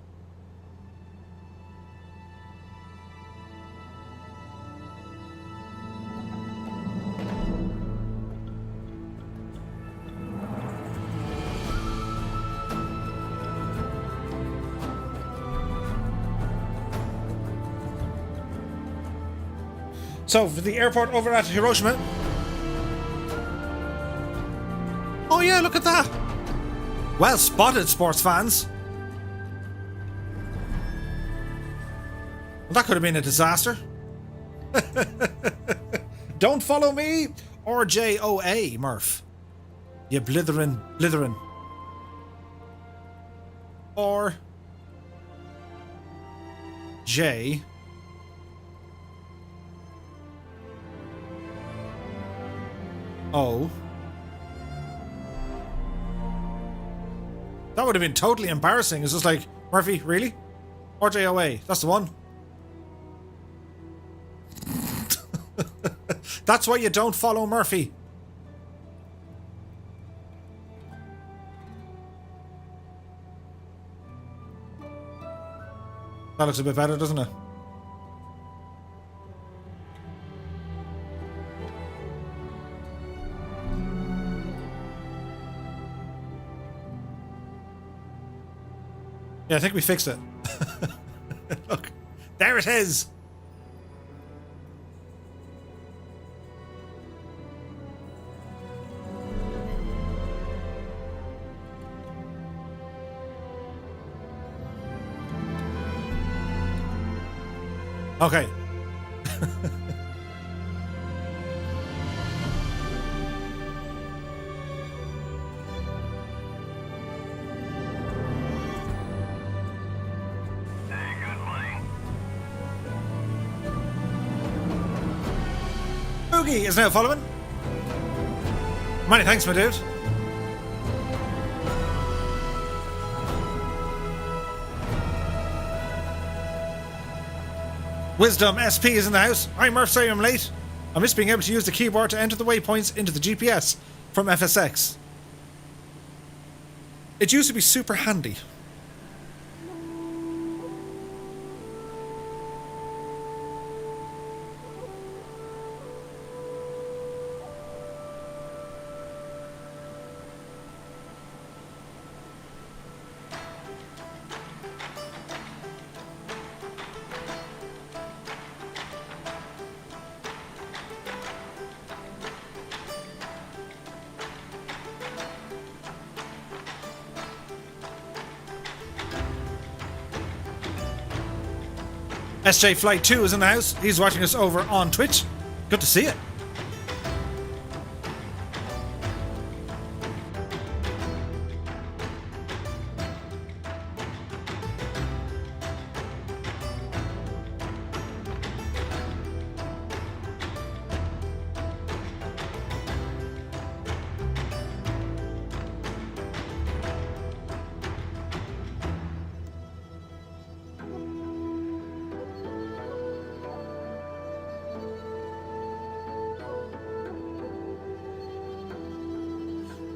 So, for the airport over at Hiroshima. Oh yeah, look at that. Well spotted, sports fans. Well, that could have been a disaster. Don't follow me, RJOA, Murph. You blithering. Or J. Oh. That would have been totally embarrassing. It's just like, Murphy, really? RJOA, that's the one. That's why you don't follow Murphy. That looks a bit better, doesn't it? Yeah, I think we fixed it. Look, there it is. Okay. Boogie is now following. Many thanks, my dude. Wisdom SP is in the house. Hi Murph, sorry I'm late. I miss being able to use the keyboard to enter the waypoints into the GPS from FSX. It used to be super handy. SJ Flight 2 is in the house. He's watching us over on Twitch. Good to see it.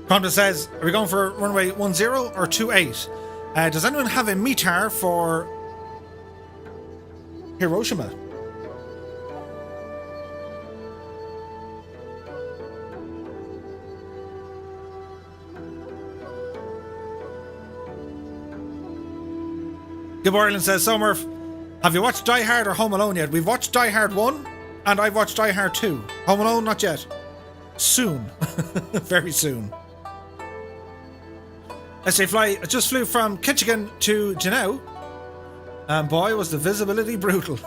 Prompta says, are we going for runway 10 or 28? Does anyone have a METAR for Hiroshima? Gib Ireland says, so Murph, have you watched Die Hard or Home Alone yet? We've watched Die Hard 1 and I've watched Die Hard 2. Home Alone, not yet. Soon. Very soon. SA Fly just flew from Ketchikan to Janau. And boy, was the visibility brutal.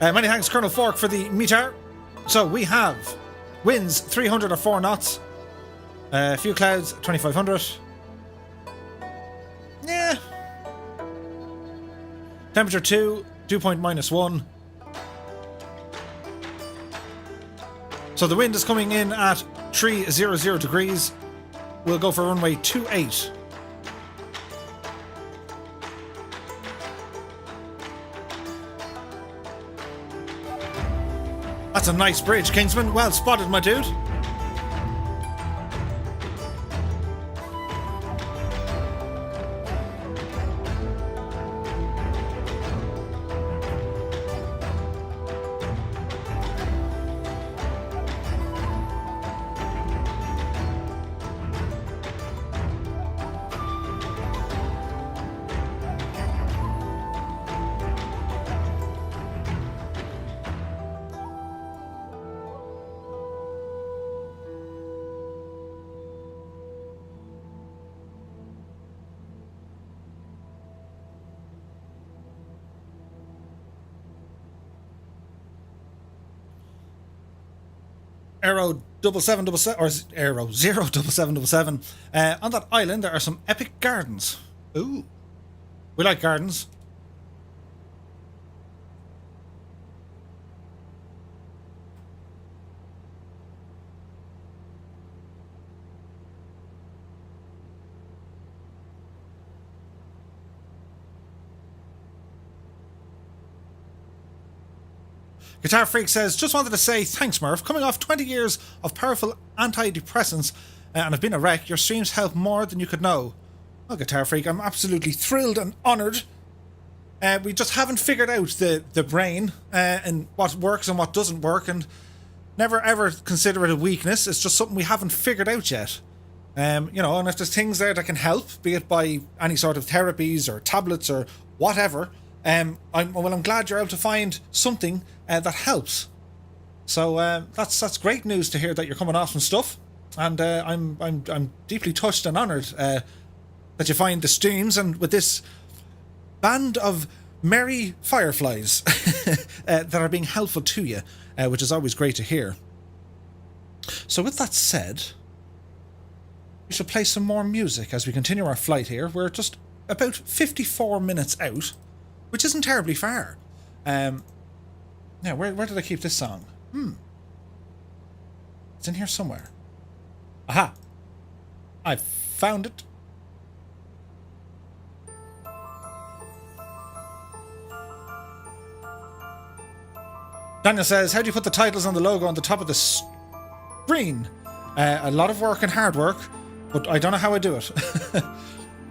Many thanks, Colonel Fork, for the METAR. So we have winds 300 or 4 knots. A few clouds, 2500. Yeah. Temperature 2, dew point -1. So the wind is coming in at 300 degrees. We'll go for runway 28. That's a nice bridge, Kingsman. Well spotted, my dude. Aero 7777 or Aero 07777. On that island there are some epic gardens. Ooh. We like gardens. Guitar Freak says, just wanted to say thanks, Murph. Coming off 20 years of powerful antidepressants and I've been a wreck, your streams help more than you could know. Well, Guitar Freak, I'm absolutely thrilled and honoured. We just haven't figured out the brain and what works and what doesn't work, and never ever consider it a weakness. It's just something we haven't figured out yet. You know, and if there's things there that can help, be it by any sort of therapies or tablets or whatever, I'm glad you're able to find something that helps. So that's great news to hear that you're coming off some stuff, and I'm deeply touched and honoured that you find the streams, and with this band of merry fireflies that are being helpful to you, which is always great to hear. So with that said, we should play some more music as we continue our flight here. We're just about 54 minutes out, which isn't terribly far. Now, where did I keep this song? It's in here somewhere. Aha! I found it. Daniel says, how do you put the titles on the logo on the top of the screen? A lot of work and hard work, but I don't know how I do it.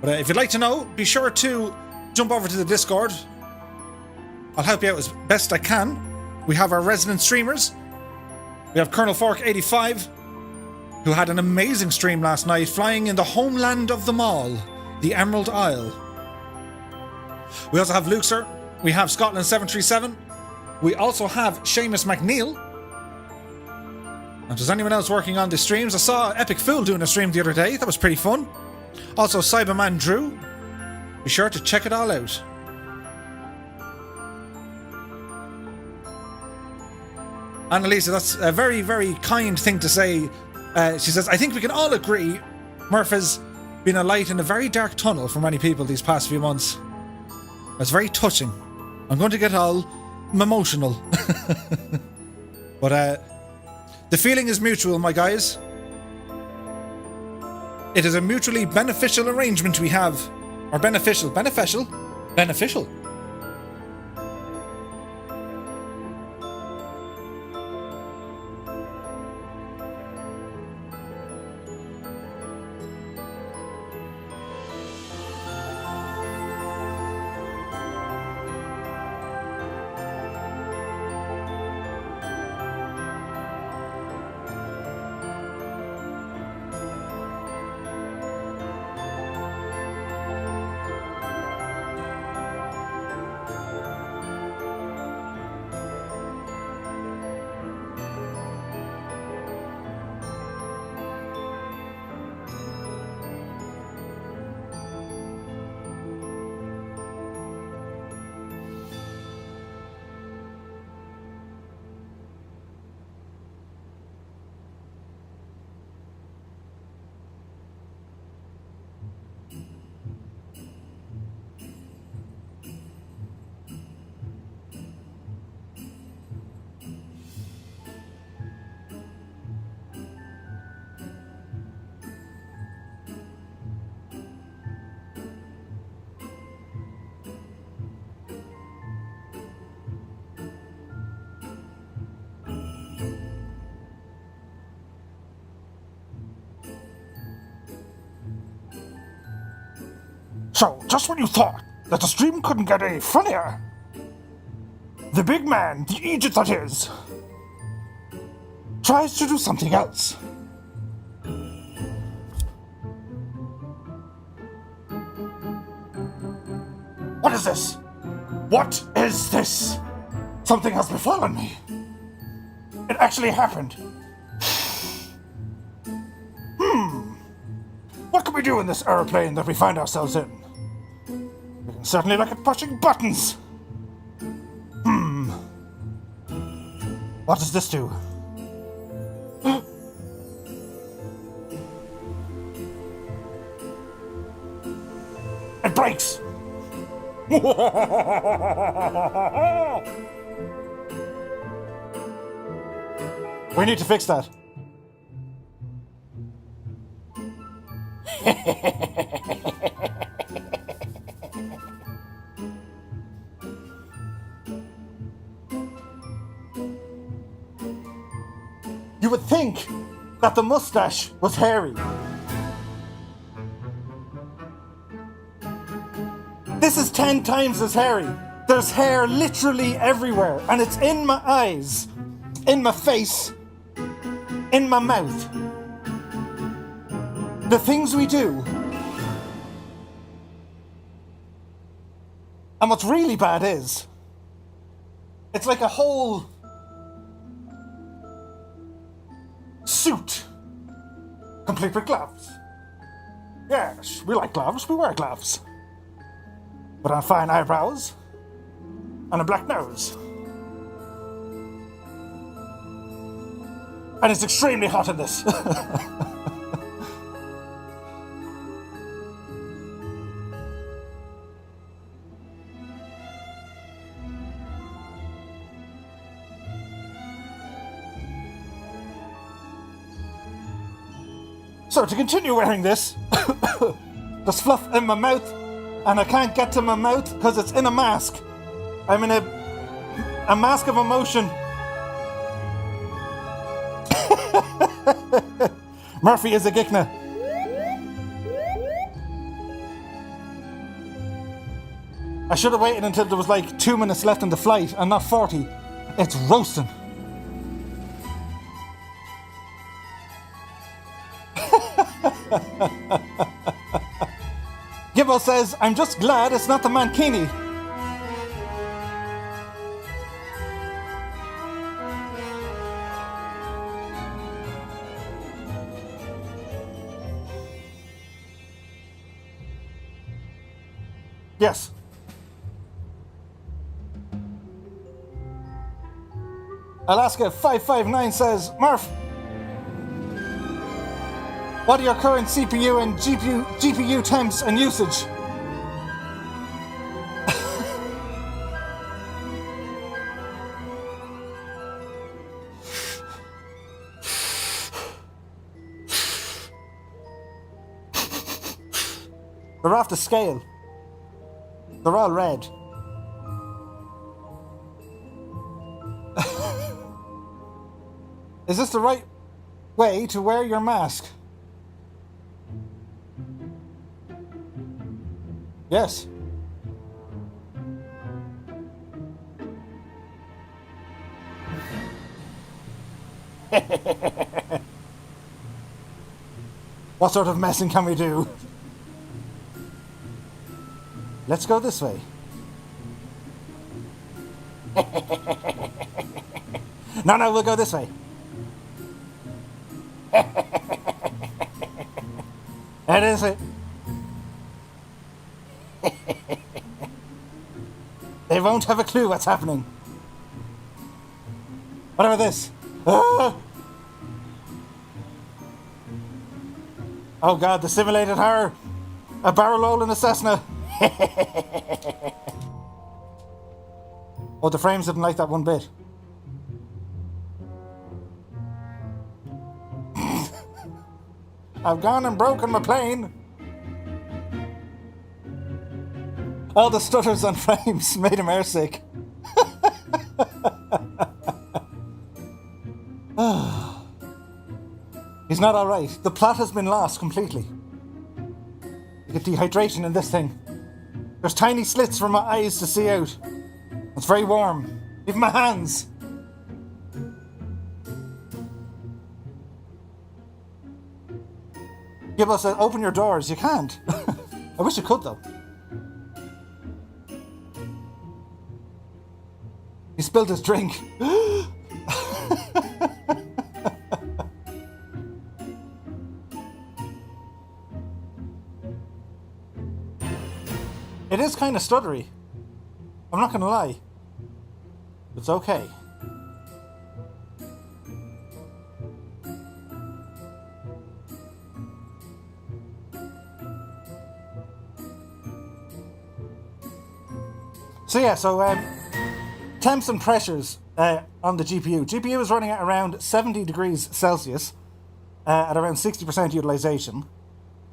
But if you'd like to know, be sure to jump over to the Discord. I'll help you out as best I can. We have our resident streamers. We have Colonel Fork 85, who had an amazing stream last night, flying in the homeland of them all, the Emerald Isle. We also have Luxor. We have Scotland 737. We also have Seamus McNeil. And does anyone else working on the streams? I saw Epic Fool doing a stream the other day. That was pretty fun. Also Cyberman Drew. Be sure to check it all out. Annalisa, that's a very, very kind thing to say. She says, I think we can all agree Murph has been a light in a very dark tunnel for many people these past few months. That's very touching. I'm going to get all emotional. But the feeling is mutual, my guys. It is a mutually beneficial arrangement we have. Or beneficial. Beneficial? Beneficial. So, just when you thought that the stream couldn't get any funnier, the big man, the Egypt that is, tries to do something else. What is this? What is this? Something has befallen me. It actually happened. What can we do in this aeroplane that we find ourselves in? We can certainly look at pushing buttons. What does this do? It breaks! We need to fix that. You would think that the mustache was hairy. This is 10 times as hairy. There's hair literally everywhere, and it's in my eyes, in my face, in my mouth. The things we do. And what's really bad is, it's like a whole suit, complete with gloves. Yes, we like gloves, we wear gloves. But on fine eyebrows, and a black nose. And it's extremely hot in this. So to continue wearing this, there's fluff in my mouth, and I can't get to my mouth because it's in a mask. I'm in a mask of emotion. Murphy is a Gikna. I should have waited until there was like 2 minutes left in the flight and not 40. It's roasting. Gibbo says, I'm just glad it's not the Mankini. Yes. Alaska 559 says, Murph, what are your current CPU and GPU temps and usage? They're off the scale. They're all red. Is this the right way to wear your mask? Yes. What sort of messing can we do? Let's go this way. No, we'll go this way. That is it. They won't have a clue what's happening. What about this? Ah! Oh god, the simulated horror. A barrel roll in a Cessna. Oh, the frames didn't like that one bit. I've gone and broken my plane. All the stutters on frames made him airsick. He's not alright. The plot has been lost completely. You get dehydration in this thing. There's tiny slits for my eyes to see out. It's very warm. Even my hands. Give us open your doors. You can't. I wish you could though. He spilled his drink. It is kind of stuttery. I'm not going to lie. It's okay. So temps and pressures on the GPU. GPU is running at around 70 degrees Celsius at around 60% utilization.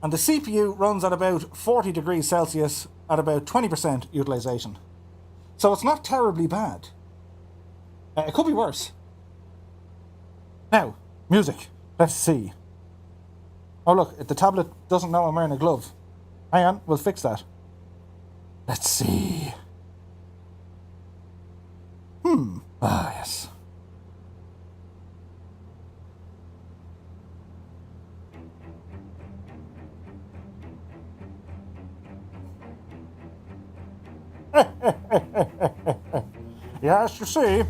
And the CPU runs at about 40 degrees Celsius at about 20% utilization. So it's not terribly bad. It could be worse. Now, music. Let's see. Oh look, the tablet doesn't know I'm wearing a glove. Hang on, we'll fix that. Let's see. Ah, yes. Yes, you see,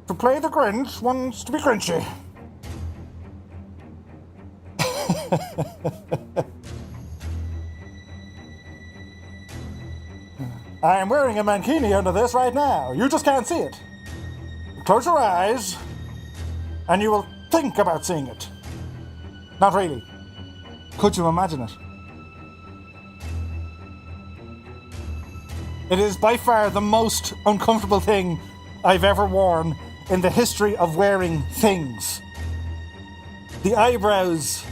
to play the Grinch, one's to be Grinchy. I am wearing a mankini under this right now. You just can't see it. Close your eyes, and you will think about seeing it. Not really. Could you imagine it? It is by far the most uncomfortable thing I've ever worn in the history of wearing things. The eyebrows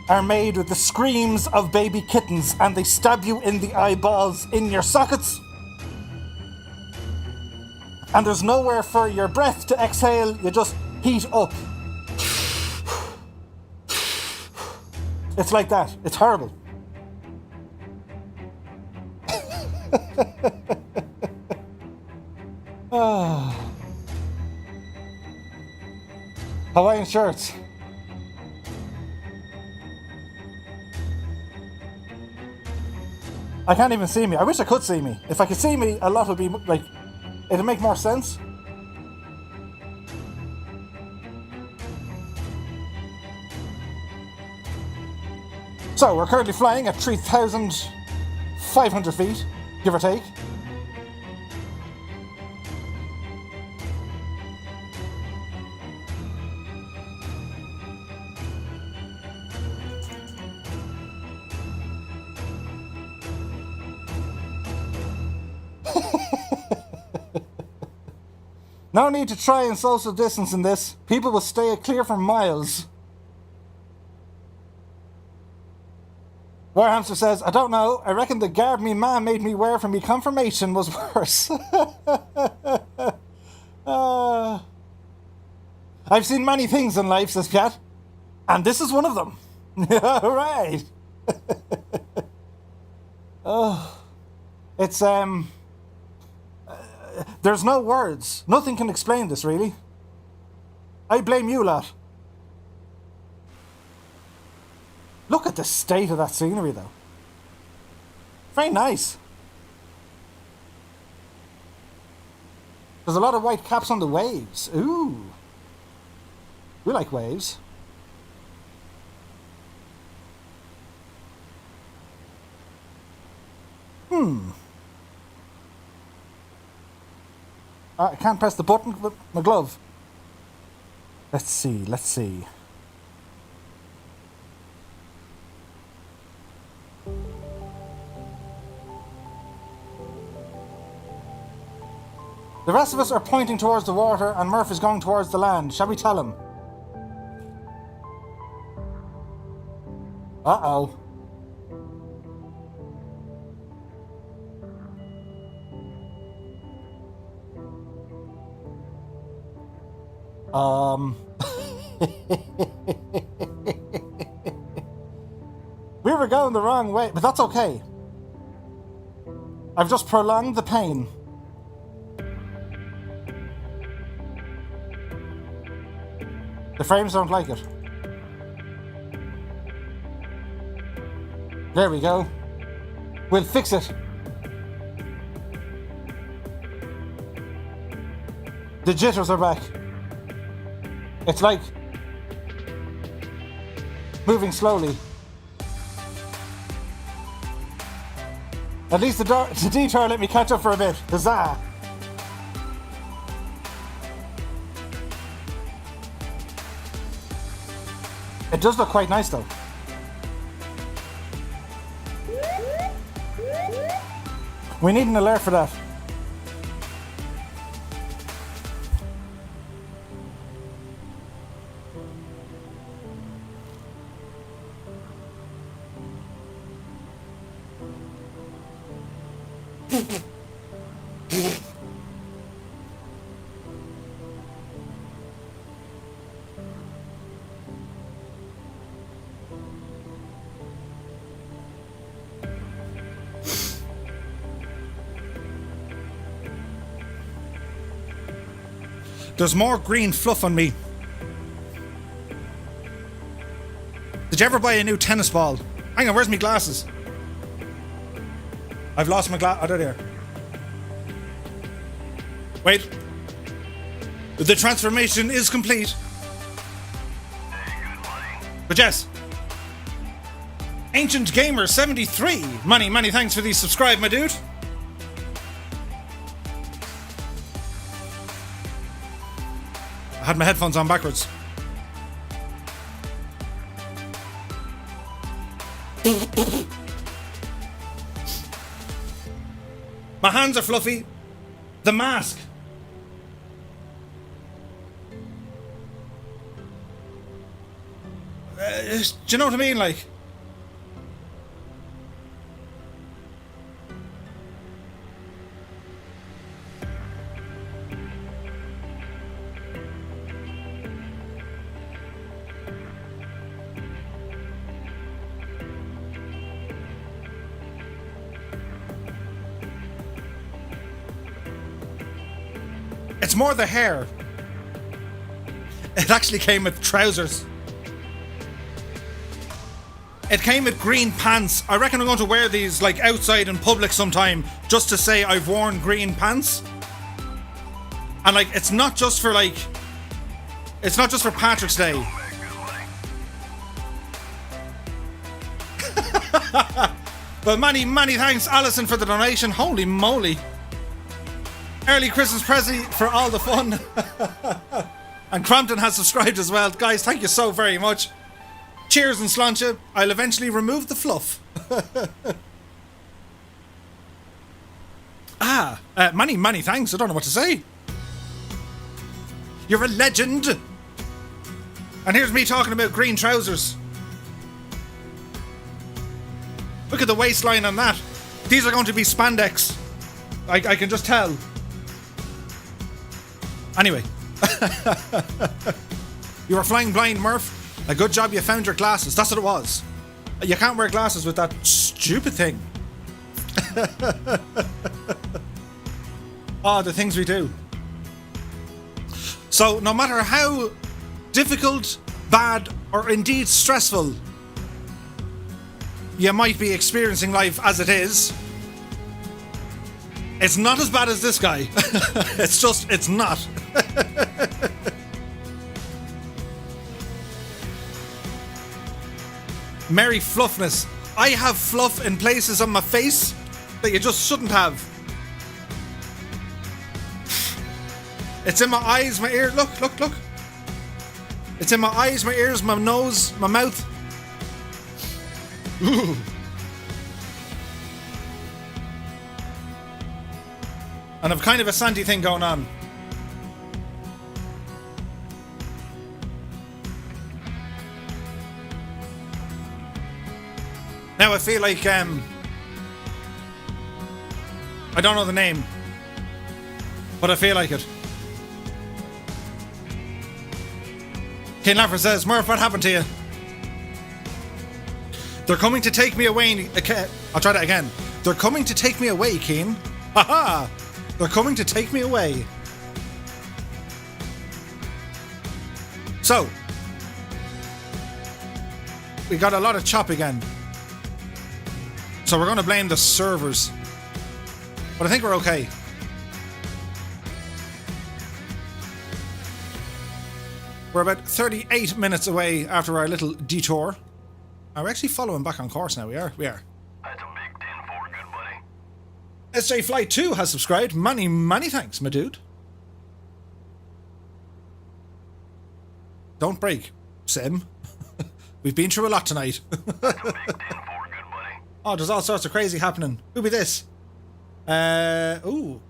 are made with the screams of baby kittens, and they stab you in the eyeballs in your sockets. And there's nowhere for your breath to exhale, you just heat up. It's like that. It's horrible. Hawaiian shirts. I can't even see me. I wish I could see me. If I could see me, a lot would be like, it'd make more sense. So we're currently flying at 3,500 feet, give or take. No need to try and social distance in this. People will stay clear for miles. Warhamster says, I don't know. I reckon the garb me ma made me wear for me confirmation was worse. I've seen many things in life, says Piat. And this is one of them. Alright. Oh. It's, there's no words. Nothing can explain this, really. I blame you lot. Look at the state of that scenery, though. Very nice. There's a lot of white caps on the waves. Ooh. We like waves. I can't press the button with my glove. Let's see, let's see. The rest of us are pointing towards the water and Murph is going towards the land. Shall we tell him? Uh-oh. We were going the wrong way, but that's okay. I've just prolonged the pain. The frames don't like it. There we go. We'll fix it. The jitters are back. It's like moving slowly. At least the detour let me catch up for a bit. Huzzah! It does look quite nice though. We need an alert for that. There's more green fluff on me. Did you ever buy a new tennis ball? Hang on, where's my glasses? I've lost my glass. Oh, they're there. Wait. The transformation is complete. But yes. Ancient Gamer 73. Many thanks for the subscribe, my dude. I had my headphones on backwards. My hands are fluffy. The mask. Do you know what I mean? Like, it's more the hair. It actually came with trousers. It came with green pants. I reckon I'm going to wear these like outside in public sometime just to say I've worn green pants. And like, it's not just for like, it's not just for Patrick's Day. But many thanks, Alison, for the donation. Holy moly. Early Christmas present for all the fun. And Crampton has subscribed as well. Guys, thank you so very much. Cheers and sláinte. I'll eventually remove the fluff. Many thanks. I don't know what to say. You're a legend. And here's me talking about green trousers. Look at the waistline on that. These are going to be spandex. I can just tell. Anyway. You were flying blind, Murph. A good job you found your glasses. That's what it was. You can't wear glasses with that stupid thing. Oh, the things we do. So, no matter how difficult, bad, or indeed stressful you might be experiencing life as it is, it's not as bad as this guy. It's not. Merry fluffness. I have fluff in places on my face that you just shouldn't have. It's in my eyes, my ears. Look. It's in my eyes, my ears, my nose, my mouth. Ooh. And I've kind of a Sandy thing going on. Now I feel like, I don't know the name, but I feel like it. Kane Laffer says, Murph, what happened to you? They're coming to take me away. I'll try that again. They're coming to take me away, Keen. Haha! They're coming to take me away. So, we got a lot of chop again. So we're going to blame the servers. But I think we're okay. We're about 38 minutes away after our little detour. Are we actually following back on course now? We are. That's a big 10-4, good buddy. SJ Flight 2 has subscribed. Many thanks, my dude. Don't break, Sim. We've been through a lot tonight. That's a big 10-4, good buddy. Oh, there's all sorts of crazy happening. Who be this? Colonel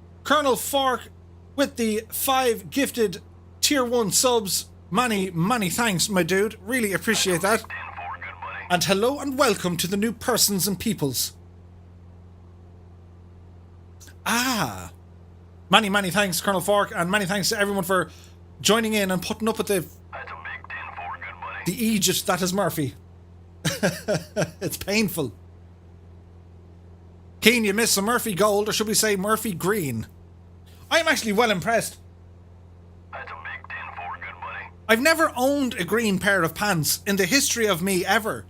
Fork with the 5 gifted tier 1 subs. Many thanks, my dude. Really appreciate that. 10-4, good buddy. And hello and welcome to the new persons and peoples. Many thanks, Colonel Fork, and many thanks to everyone for joining in and putting up with That's a big 10-4, good buddy. the Aegis that is Murphy. It's painful. Keen, you missed some Murphy Gold, or should we say Murphy Green? I am actually well impressed. That's a big 10-4, good buddy. I've never owned a green pair of pants in the history of me ever.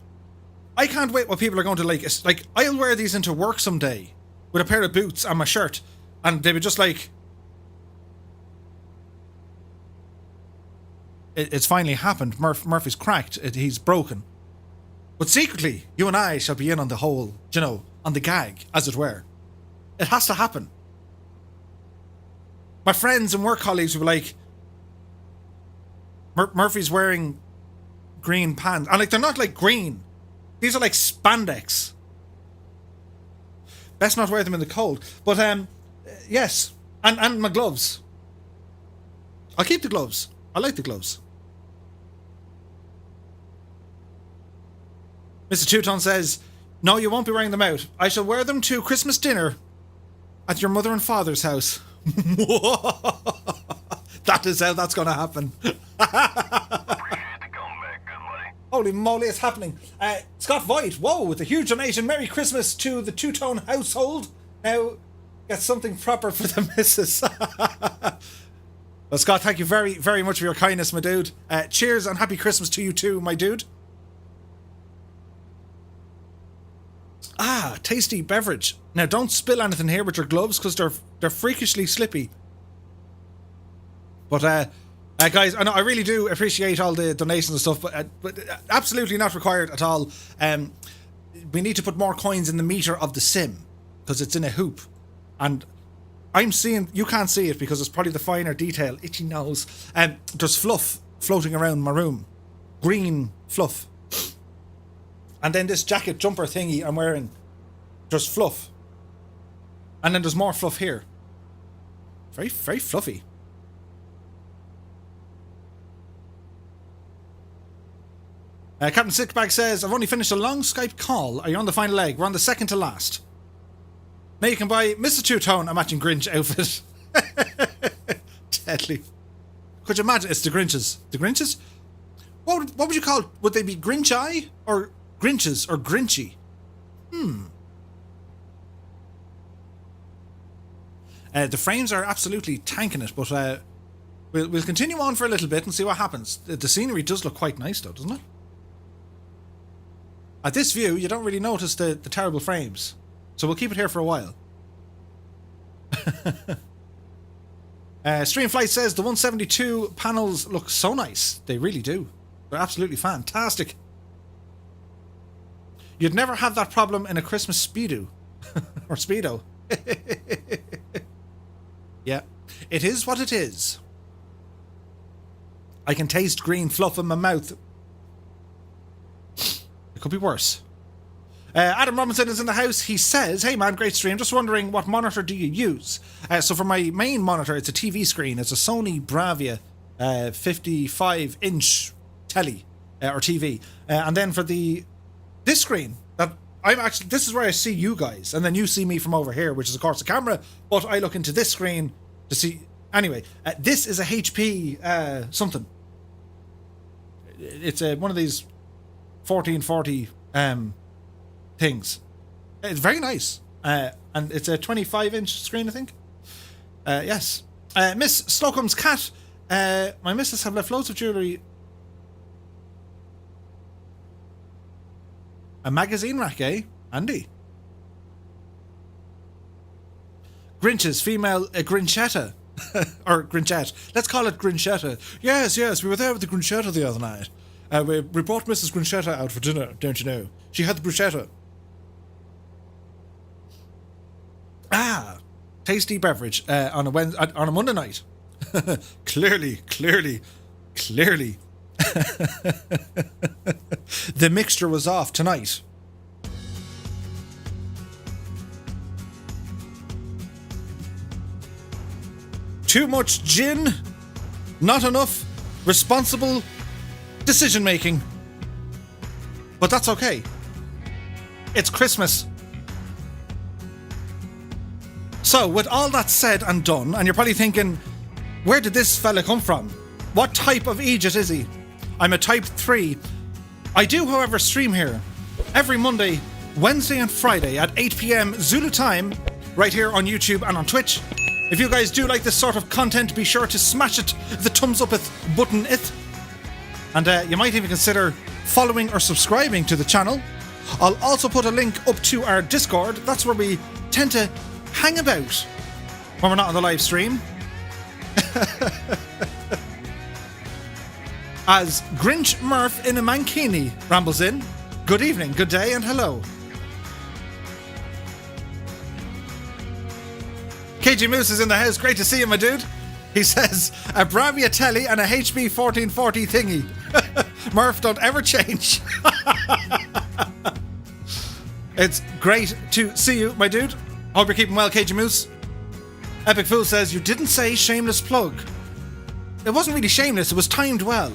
I can't wait what people are going to like. It's like, I'll wear these into work someday with a pair of boots and my shirt, and they would just like... It's finally happened. Murphy's cracked. He's broken. But secretly, you and I shall be in on the whole, you know, on the gag, as it were. It has to happen. My friends and work colleagues will be like, Murphy's wearing green pants. And like, they're not like green. These are like spandex. Best not wear them in the cold. But, yes. And my gloves. I'll keep the gloves. I like the gloves. Mr. Teuton says, no, you won't be wearing them out. I shall wear them to Christmas dinner at your mother and father's house. That is how that's going to happen. Appreciate the comeback, good buddy. Holy moly, it's happening. Scott Voigt, whoa, with a huge donation. Merry Christmas to the Teuton household. Now, get something proper for the missus. Well, Scott, thank you very much for your kindness, my dude. Cheers and happy Christmas to you too, my dude. Tasty beverage. Now, don't spill anything here with your gloves because they're freakishly slippy. But, guys, I really do appreciate all the donations and stuff, but absolutely not required at all. We need to put more coins in the meter of the sim because it's in a hoop. And I'm seeing, you can't see it because it's probably the finer detail, itchy nose. There's fluff floating around my room. Green fluff. And then this jacket jumper thingy I'm wearing, there's fluff. And then there's more fluff here. Very fluffy. Captain Sickbag says, I've only finished a long Skype call. Are you on the final leg? We're on the second to last. Now you can buy Mr. Two-Tone a matching Grinch outfit. Deadly. Could you imagine? It's the Grinches. The Grinches? What would you call it? Would they be Grinch-eye? Or Grinches? Or Grinchy? The frames are absolutely tanking it, but we'll continue on for a little bit and see what happens. The scenery does look quite nice though, doesn't it? At this view, you don't really notice the terrible frames. So we'll keep it here for a while. Streamflight says the 172 panels look so nice. They really do. They're absolutely fantastic. You'd never have that problem in a Christmas Speedo. Or Speedo. Yeah. It is what it is. I can taste green fluff in my mouth. It could be worse. Adam Robinson is in the house. He says, hey man, great stream. Just wondering, what monitor do you use? So for my main monitor, it's a TV screen. It's a Sony Bravia 55-inch telly or TV. And then for this screen, this is where I see you guys. And then you see me from over here, which is of course the camera. But I look into this screen to see... Anyway, this is a HP something. It's one of these 1440 things. It's very nice. And it's a 25-inch screen, I think. Yes. Miss Slocum's cat. My missus have left loads of jewellery. A magazine rack, eh? Andy. Grinches, female Grinchetta. Or Grinchette. Let's call it Grinchetta. Yes, we were there with the Grinchetta the other night. We brought Mrs. Grinchetta out for dinner, don't you know? She had the bruschetta. Ah, tasty beverage on a Monday night. Clearly. The mixture was off tonight. Too much gin, not enough responsible decision making. But that's okay. It's Christmas. So, with all that said and done, and you're probably thinking, where did this fella come from? What type of Egypt is he? I'm a type 3. I do, however, stream here every Monday, Wednesday and Friday at 8 PM Zulu time, right here on YouTube and on Twitch. If you guys do like this sort of content, be sure to smash it, the thumbs up button. And you might even consider following or subscribing to the channel. I'll also put a link up to our Discord. That's where we tend to hang about when we're not on the live stream. As Grinch Murph in a Mankini rambles in, good evening, good day, and hello. KG Moose is in the house. Great to see you, my dude. He says, a Bravia Telly and a HB 1440 thingy. Murph, don't ever change. It's great to see you, my dude. Hope you're keeping well, KG Moose. Epic Fool says, you didn't say shameless plug. It wasn't really shameless, it was timed well.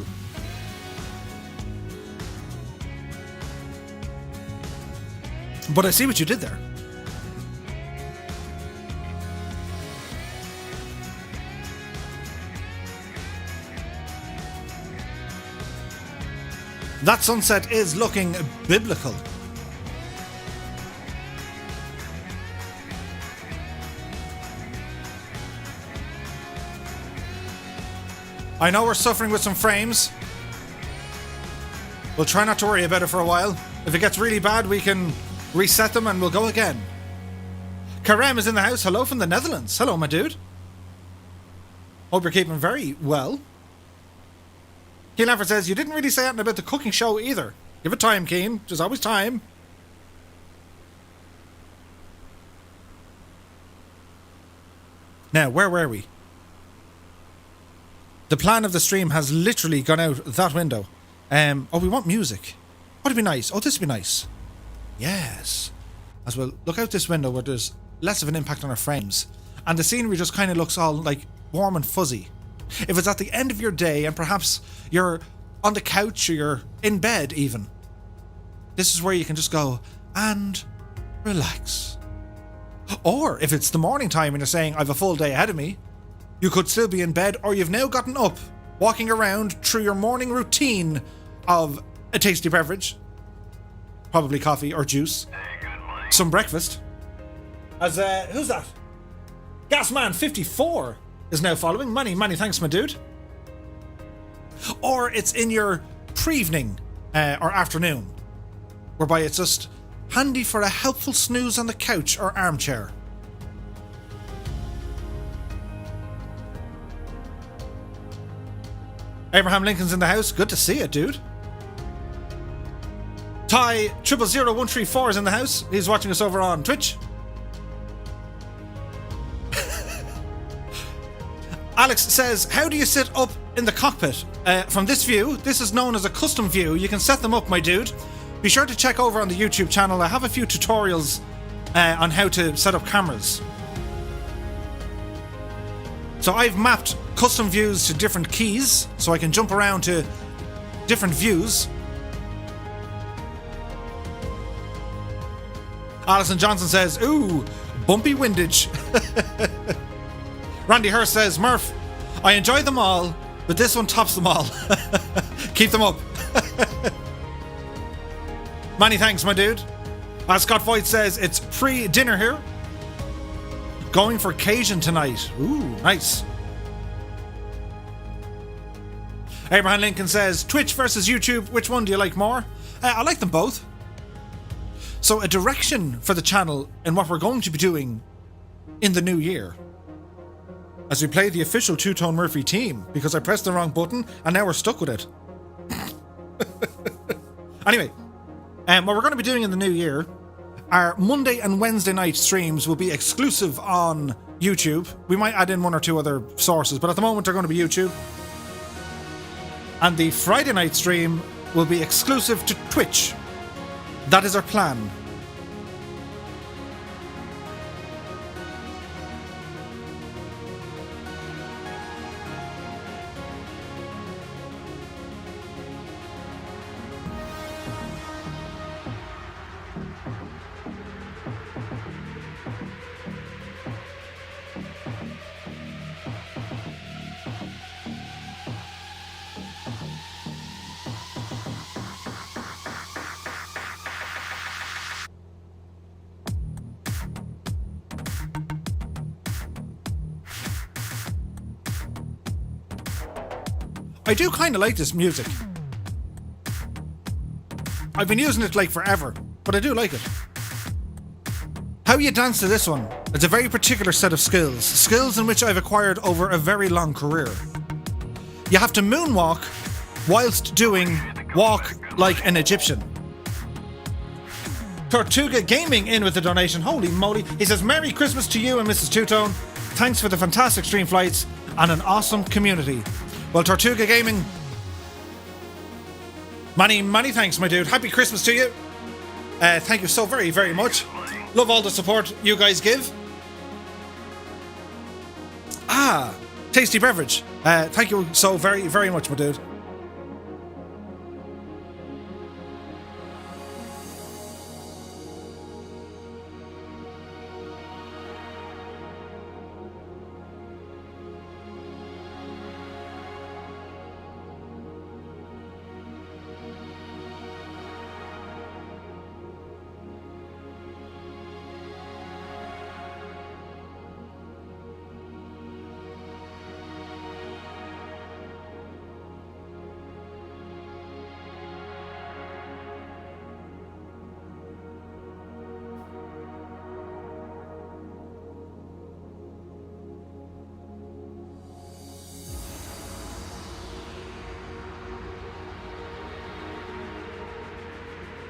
But I see what you did there. That sunset is looking biblical. I know we're suffering with some frames. We'll try not to worry about it for a while. If it gets really bad, we can reset them and we'll go again. Karem is in the house. Hello from the Netherlands. Hello, my dude. Hope you're keeping very well. Keen Laffer says, you didn't really say anything about the cooking show either. Give it time, Keen. There's always time. Now, where were we? The plan of the stream has literally gone out that window. Oh, we want music. What'd be nice? Oh, this would be nice. Yes. As well, look out this window where there's less of an impact on our frames. And the scenery just kind of looks all like warm and fuzzy. If it's at the end of your day and perhaps you're on the couch or you're in bed even, this is where you can just go and relax. Or if it's the morning time and you're saying, I have a full day ahead of me, you could still be in bed, or you've now gotten up, walking around through your morning routine of a tasty beverage, probably coffee or juice, some breakfast. As who's that? Gasman54 is now following. Many thanks, my dude. Or it's in your pre-evening or afternoon, whereby it's just handy for a helpful snooze on the couch or armchair. Abraham Lincoln's in the house. Good to see you, dude. Ty 000134 is in the house. He's watching us over on Twitch. Alex says, how do you sit up in the cockpit? From this view, this is known as a custom view. You can set them up, my dude. Be sure to check over on the YouTube channel. I have a few tutorials on how to set up cameras. So I've mapped custom views to different keys, so I can jump around to different views. Alison Johnson says, ooh, bumpy windage. Randy Hurst says, Murph, I enjoy them all, but this one tops them all. Keep them up. Many thanks, my dude. As Scott Voigt says, it's pre-dinner here. Going for Cajun tonight. Ooh, nice. Abraham Lincoln says, Twitch versus YouTube, which one do you like more? I like them both. So a direction for the channel and what we're going to be doing in the new year. As we play the official Two-Tone Murphy team, because I pressed the wrong button and now we're stuck with it. Anyway, what we're going to be doing in the new year, our Monday and Wednesday night streams will be exclusive on YouTube. We might add in one or two other sources, but at the moment they're going to be YouTube. And the Friday night stream will be exclusive to Twitch. That is our plan. I do kind of like this music. I've been using it like forever, but I do like it. How you dance to this one? It's a very particular set of skills. Skills in which I've acquired over a very long career. You have to moonwalk whilst doing walk like an Egyptian. Tortuga Gaming in with the donation. Holy moly. He says, Merry Christmas to you and Mrs. Two-Tone. Thanks for the fantastic stream flights and an awesome community. Well, Tortuga Gaming, many thanks, my dude. Happy Christmas to you. Thank you so very, very much. Love all the support you guys give. Tasty beverage. Thank you so very, very much, my dude.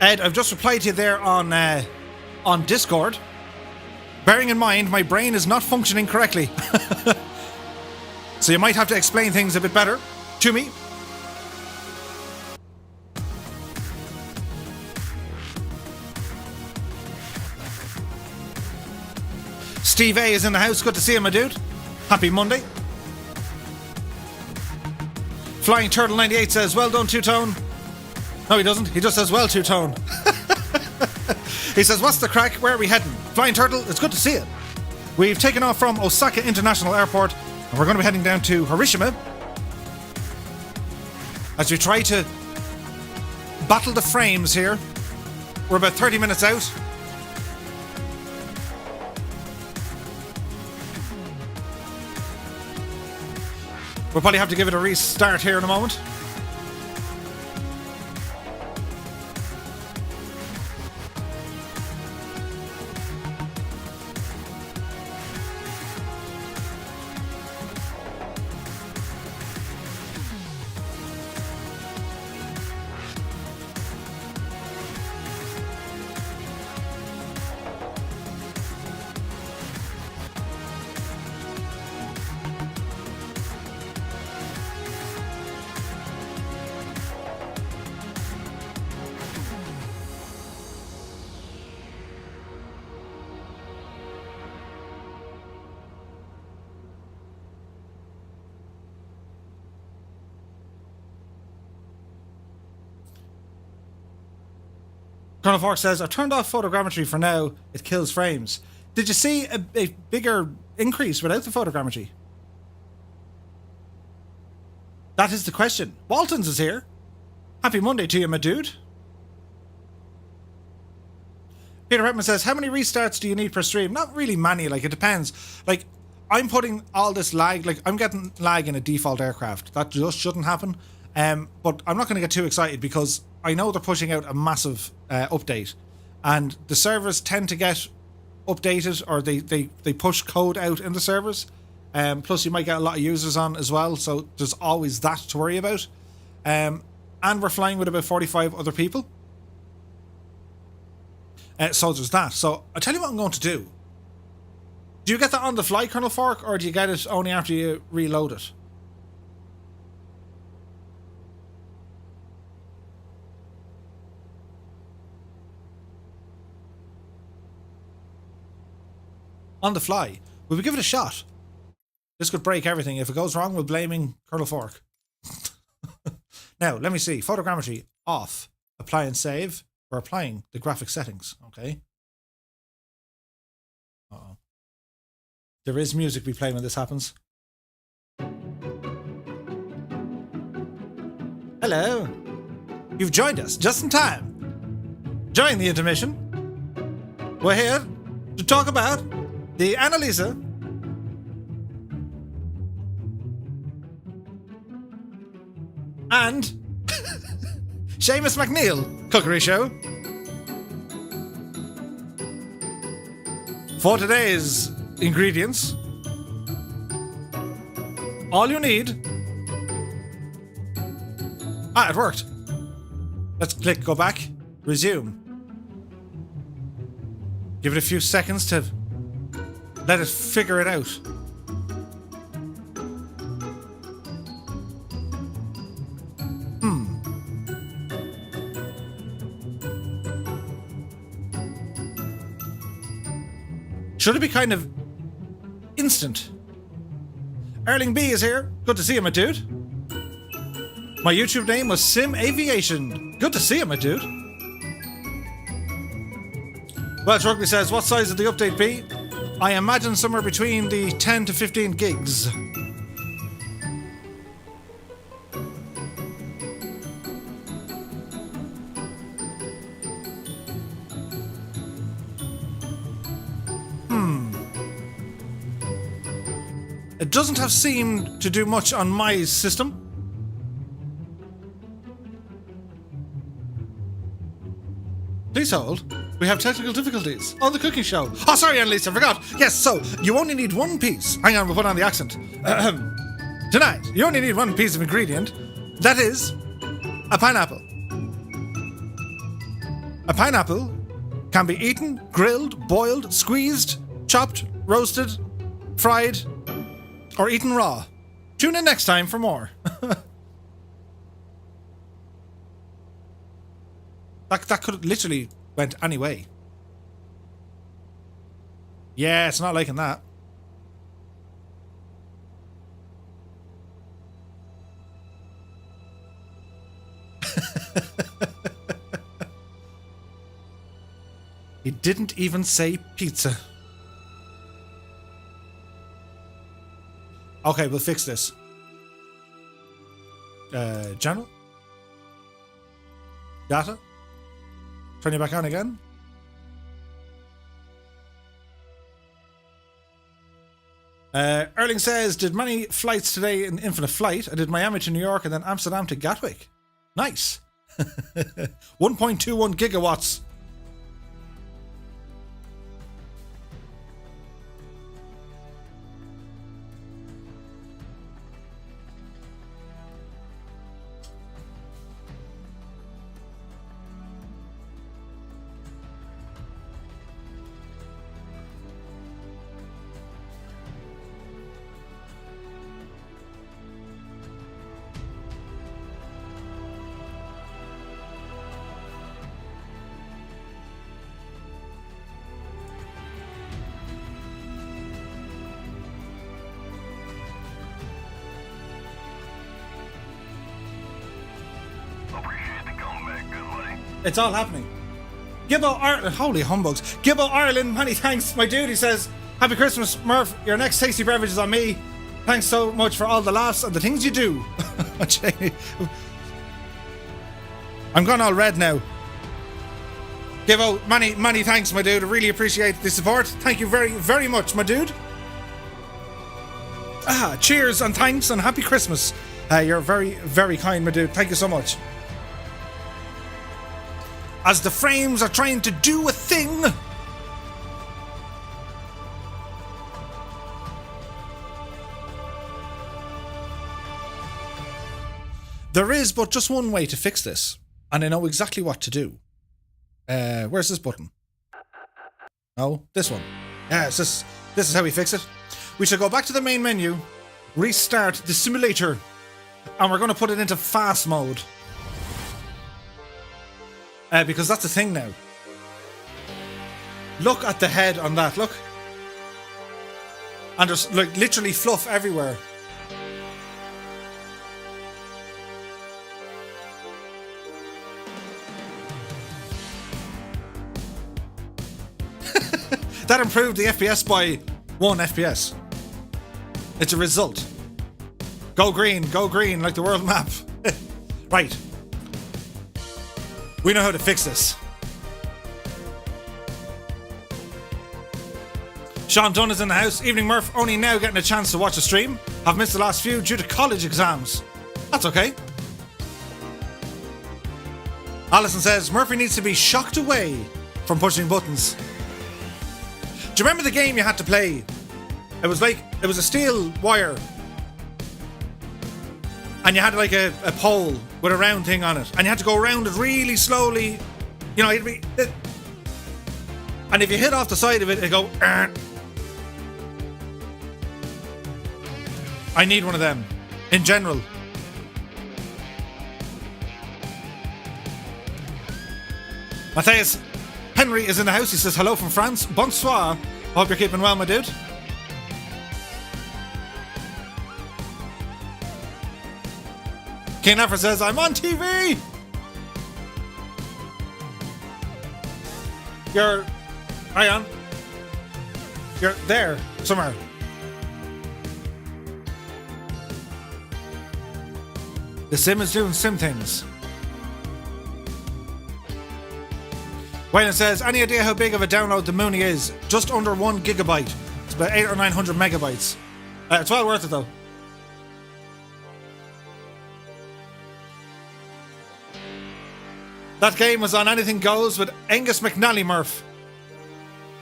Ed, I've just replied to you there on Discord. Bearing in mind, my brain is not functioning correctly. So you might have to explain things a bit better to me. Steve A is in the house. Good to see you, my dude. Happy Monday. Flying Turtle 98 says, well done, Two-Tone. No, he doesn't. He just says, well, Two-Tone. He says, what's the crack? Where are we heading? Flying Turtle, it's good to see you. We've taken off from Osaka International Airport, and we're going to be heading down to Hiroshima as we try to battle the frames here. We're about 30 minutes out. We'll probably have to give it a restart here in a moment. Colonel Fork says, I've turned off photogrammetry for now. It kills frames. Did you see a bigger increase without the photogrammetry? That is the question. Waltons is here. Happy Monday to you, my dude. Peter Hetman says, how many restarts do you need per stream? Not really many, like it depends. Like I'm putting all this lag, like I'm getting lag in a default aircraft. That just shouldn't happen. But I'm not going to get too excited because I know they're pushing out a massive update, and the servers tend to get updated, or they push code out in the servers. Plus you might get a lot of users on as well, so there's always that to worry about. And we're flying with about 45 other people. So there's that. So I'll tell you what I'm going to do. Do you get that on the fly, Colonel Fork, or do you get it only after you reload it? On the fly. Will we give it a shot? This could break everything. If it goes wrong, we're blaming Colonel Fork. Now, let me see. Photogrammetry off. Apply and save. We're applying the graphic settings. Okay. Uh-oh. There is music we play when this happens. Hello. You've joined us just in time. During the intermission, we're here to talk about the Annalisa and Seamus McNeil cookery show. For today's ingredients, all you need... it worked. Let's click go back, resume. Give it a few seconds to let it figure it out. Should it be kind of instant? Erling B is here. Good to see you, my dude. My YouTube name was Sim Aviation. Good to see you, my dude. Welsh Rugby says, what size would the update be? I imagine somewhere between the 10 to 15 gigs. It doesn't have seemed to do much on my system. Please hold. We have technical difficulties on the cooking show. Oh, sorry, Annalise, I forgot. Yes, so you only need one piece. Hang on, we'll put on the accent. Tonight, you only need one piece of ingredient. That is a pineapple. A pineapple can be eaten, grilled, boiled, squeezed, chopped, roasted, fried, or eaten raw. Tune in next time for more. That could literally went any way. Yeah, it's not liking that. He didn't even say pizza. Okay, we'll fix this. Channel? Data? Turn you back on again. Erling says, did many flights today in Infinite Flight? I did Miami to New York and then Amsterdam to Gatwick. Nice. 1.21 gigawatts. It's all happening. Gibbo Ireland, holy humbugs. Gibbo Ireland, many thanks, my dude. He says, happy Christmas, Murph. Your next tasty beverage is on me. Thanks so much for all the laughs and the things you do. I'm gone all red now. give out many thanks, my dude. I really appreciate the support. Thank you very much, my dude. Cheers and thanks and happy Christmas. You're very kind, my dude. Thank you so much. As the frames are trying to do a thing. There is but just one way to fix this, and I know exactly what to do. Where's this button? Oh, this one. Yeah, this is how we fix it. We should go back to the main menu, restart the simulator, and we're going to put it into fast mode. Because that's the thing now. Look at the head on that, look. And there's like literally fluff everywhere. That improved the FPS by 1 FPS. It's a result. Go green like the world map. Right. We know how to fix this. Sean Dunn is in the house. Evening Murph, only now getting a chance to watch the stream. Have missed the last few due to college exams. That's okay. Alison says, Murphy needs to be shocked away from pushing buttons. Do you remember the game you had to play? It was a steel wire. And you had like a pole with a round thing on it. And you had to go around it really slowly. You know, and if you hit off the side of it, it'd go... I need one of them. In general. Matthias Henry is in the house. He says, hello from France. Bonsoir. Hope you're keeping well, my dude. King Effer says, I'm on TV. You're... Hang on. You're there, somewhere. The sim is doing sim things. Wayne says, any idea how big of a download the Mooney is? Just under 1 gigabyte. It's about 800 or 900 megabytes. It's well worth it though. That game was on Anything Goes with Angus McNally, Murph.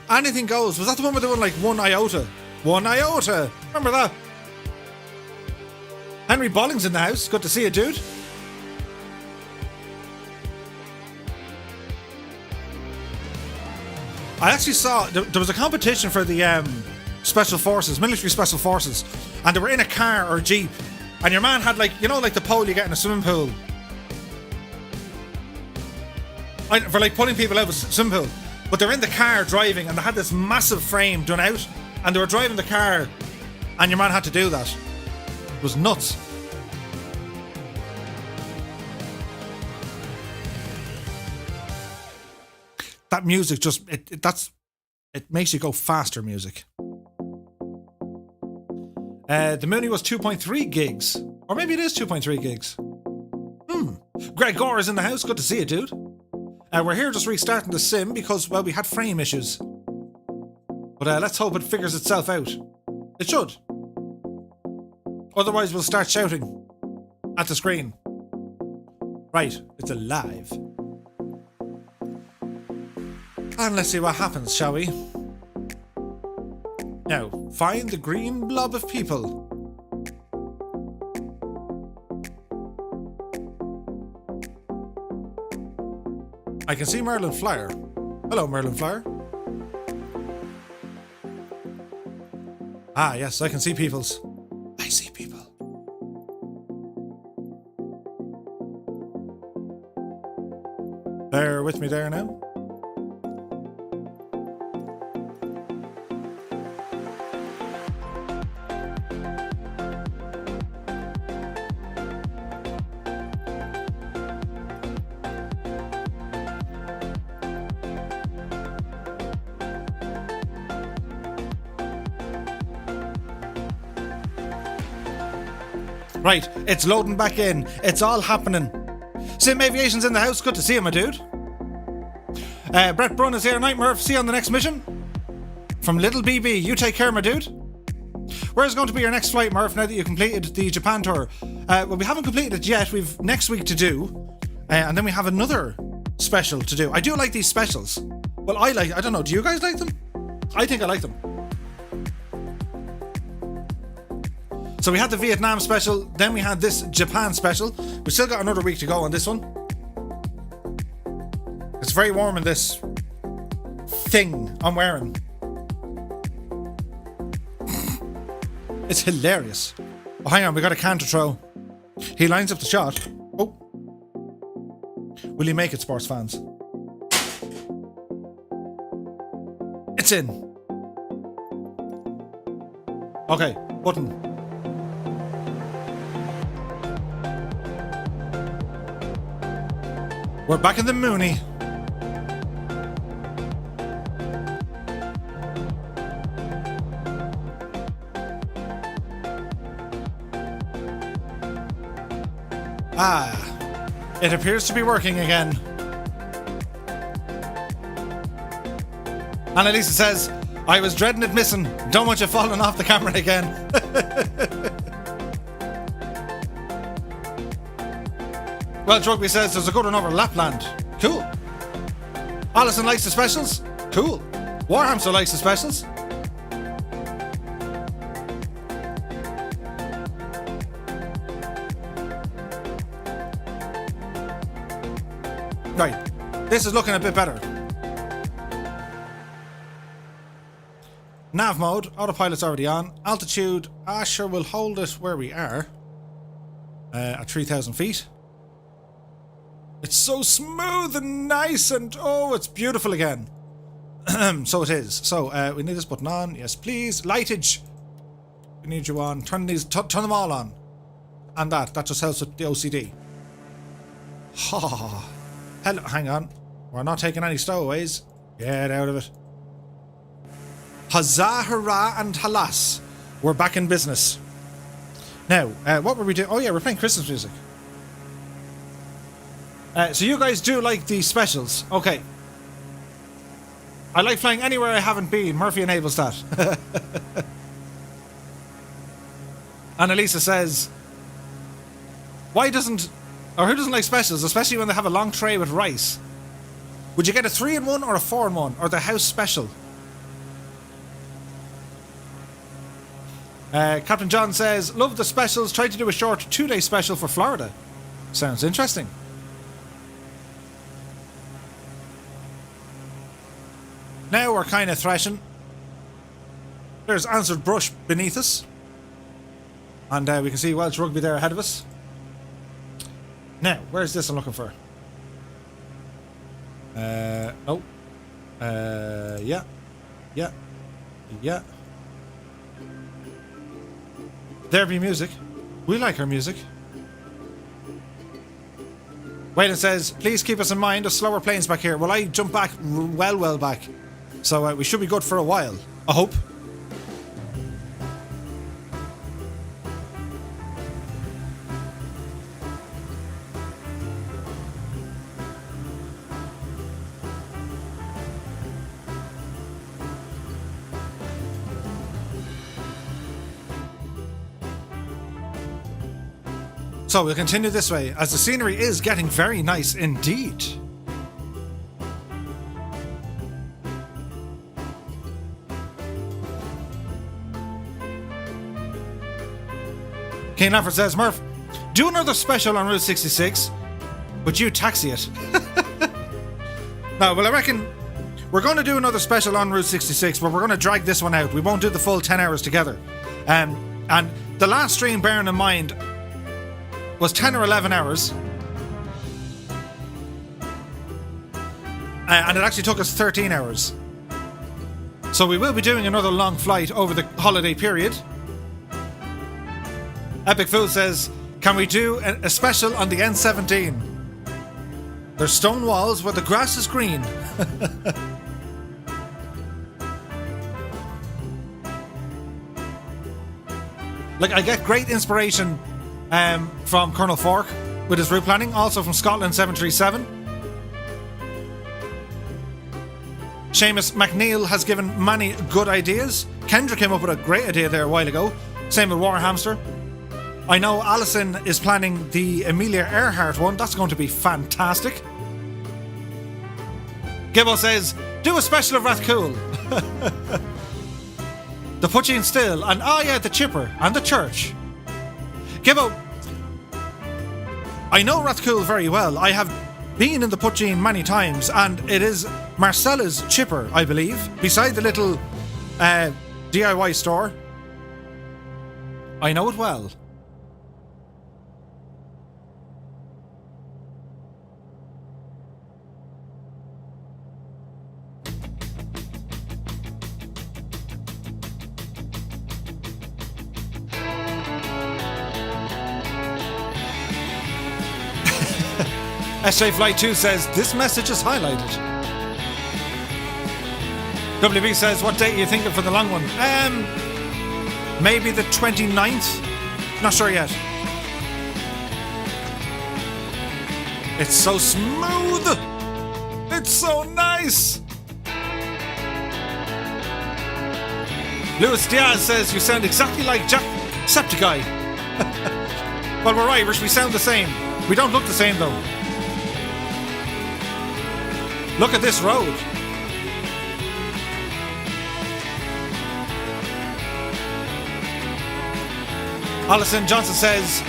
Anything Goes. Was that the one where they won like 1 iota? 1 iota. Remember that? Henry Bolling's in the house. Good to see you, dude. I actually saw there was a competition for the Special Forces, Military Special Forces, and they were in a car or a jeep, and your man had like, you know, like the pole you get in a swimming pool, for like pulling people out of a swimming pool. But they're in the car driving, and they had this massive frame done out, and they were driving the car, and your man had to do that. It was nuts. That music just, it makes you go faster, music. The Mooney was 2.3 gigs. Or maybe it is 2.3 gigs. Greg Gore is in the house. Good to see you, dude. We're here just restarting the sim because, well, we had frame issues. But let's hope it figures itself out. It should. Otherwise, we'll start shouting at the screen. Right, it's alive. And let's see what happens, shall we? Now, find the green blob of people. I can see Merlin Flyer. Hello, Merlin Flyer. Ah, yes, I can see peoples. I see people. Bear with me there now. Right, it's loading back in. It's all happening. Sim Aviation's in the house. Good to see you, my dude. Brett Brun is here. Night Murph. See you on the next mission. From Little BB. You take care, my dude. Where's going to be your next flight, Murph, now that you completed the Japan tour? Well, we haven't completed it yet. We've next week to do. And then we have another special to do. I do like these specials. Well, I don't know. Do you guys like them? I think I like them. So we had the Vietnam special. Then we had this Japan special. We still got another week to go on this one. It's very warm in this thing I'm wearing. It's hilarious. Oh, hang on, we got a counter throw. He lines up the shot. Oh. Will he make it, sports fans? It's in. Okay, button. We're back in the Mooney. It appears to be working again. Annalisa says, I was dreading it missing. Don't want you falling off the camera again. Well, Rugby says there's a good one over Lapland. Cool. Alison likes the specials. Cool. Warhamster likes the specials. Right, this is looking a bit better. Nav mode, autopilot's already on. Altitude, sure, we'll hold it where we are. At 3,000 feet. It's so smooth and nice and oh, it's beautiful again. So it is. So we need this button on. Yes, please. Lightage. We need you on. Turn them all on. And that just helps with the OCD. Ha. Hello, hang on. We're not taking any stowaways. Get out of it. Huzzah, hurrah, and halas. We're back in business. Now, what were we doing? Oh yeah, we're playing Christmas music. So you guys do like these specials. Okay. I like flying anywhere I haven't been. Murphy enables that. Annalisa says, why doesn't... Or who doesn't like specials, especially when they have a long tray with rice? Would you get a 3-in-1 or a 4-in-1? Or the house special? Captain John says, love the specials. Tried to do a short 2-day special for Florida. Sounds interesting. Now we're kind of thrashing. There's Answered Brush beneath us. And we can see Welsh Rugby there ahead of us. Now, where's this I'm looking for? Yeah. There be music. We like our music. Waylon says, please keep us in mind of slower planes back here. Well, I jump back well back. So we should be good for a while. I hope. So we'll continue this way, as the scenery is getting very nice indeed. Kane Lafford says, Murph, do another special on Route 66, but you taxi it. No, well, I reckon we're going to do another special on Route 66, but we're going to drag this one out. We won't do the full 10 hours together. And the last stream, bearing in mind, was 10 or 11 hours. And it actually took us 13 hours. So we will be doing another long flight over the holiday period. Epic Fool says, can we do a special on the N17? There's stone walls where the grass is green. Like, I get great inspiration from Colonel Fork with his route planning, also from Scotland 737. Seamus McNeil has given many good ideas. Kendra came up with a great idea there a while ago. Same with Warhamster. I know Alison is planning the Amelia Earhart one. That's going to be fantastic. Gibbo says, do a special of Rathcool. The Putching Still, and oh yeah, the Chipper, and the church. Gibbo, I know Rathcool very well. I have been in the Putching many times, and it is Marcella's Chipper, I believe, beside the little DIY store. I know it well. SJ Flight 2 says, this message is highlighted. WB says, what date are you thinking for the long one? Maybe the 29th? Not sure yet. It's so smooth! It's so nice! Lewis Diaz says, you sound exactly like Jacksepticeye. Well, we're Irish, we sound the same. We don't look the same though. Look at this road. Alison Johnson says,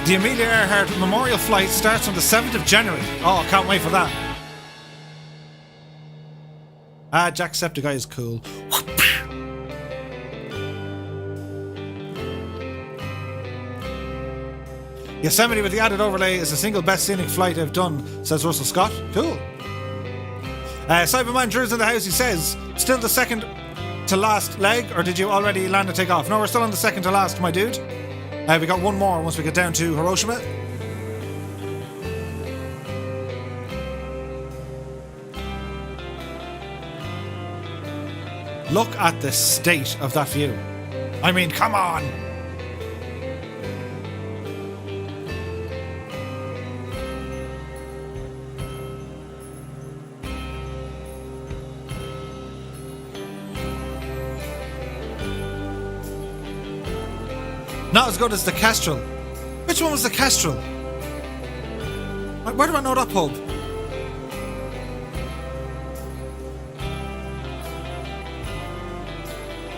the Amelia Earhart Memorial Flight starts on the 7th of January. Oh, can't wait for that. Jacksepticeye is cool. Yosemite with the added overlay is the single best scenic flight I've done, says Russell Scott. Cool. Cyberman Drew's in the house. He says, still the second to last leg, or did you already land and take off? No, we're still on the second to last, my dude. We got one more once we get down to Hiroshima. Look at the state of that view. I mean, come on. Not as good as the Kestrel. Which one was the Kestrel? Where do I know that pub?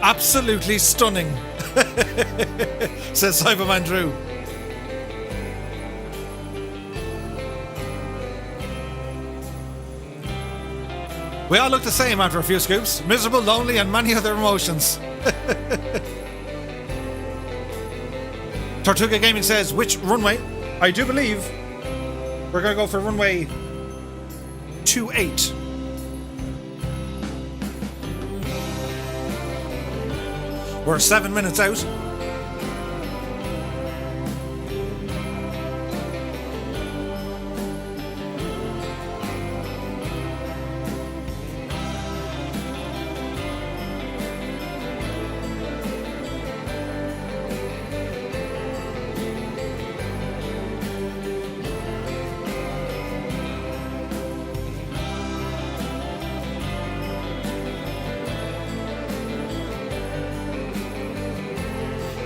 Absolutely stunning, says Cyberman Drew. We all look the same after a few scoops. Miserable, lonely, and many other emotions. Tortuga Gaming says, which runway? I do believe we're going to go for runway 28. We're 7 minutes out.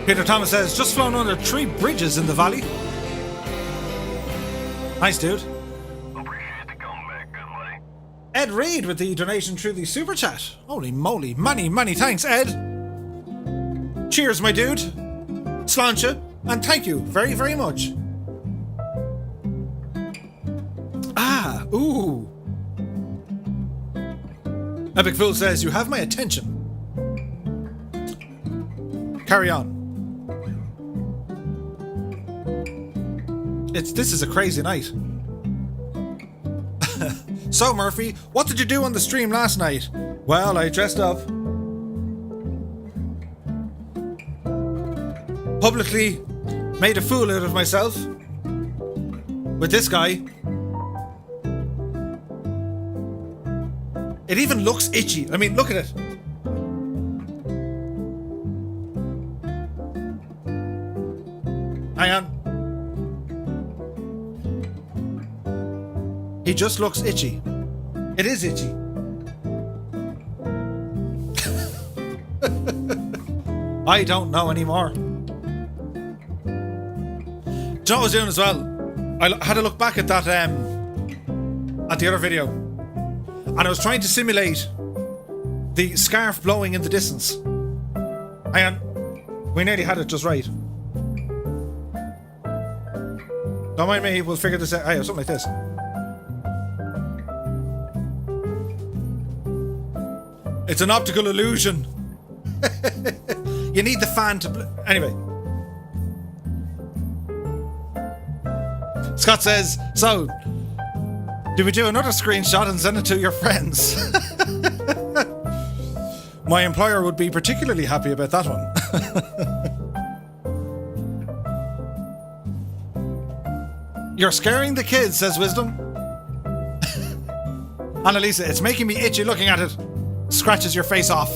Peter Thomas says, just flown under 3 bridges in the valley. Nice, dude. Appreciate the comeback, good buddy. Ed Reed with the donation through the super chat. Holy moly. Many thanks, Ed. Cheers, my dude. Sláinte. And thank you very, very much. Ooh. Epic Fool says, you have my attention. Carry on. This is a crazy night. So, Murphy, what did you do on the stream last night? Well, I dressed up. Publicly made a fool out of myself. With this guy. It even looks itchy. I mean, look at it. Hang on. He just looks itchy. It is itchy. I don't know anymore. Do you know what I was doing as well? I had to look back at that, at the other video. And I was trying to simulate the scarf blowing in the distance. Hang on. We nearly had it just right. Don't mind me, we'll figure this out. Oh, yeah, something like this. It's an optical illusion. You need the fan to... Anyway. Scott says, so, do we do another screenshot and send it to your friends? My employer would be particularly happy about that one. You're scaring the kids, says Wisdom. Annalisa, it's making me itchy looking at it. Scratches your face off.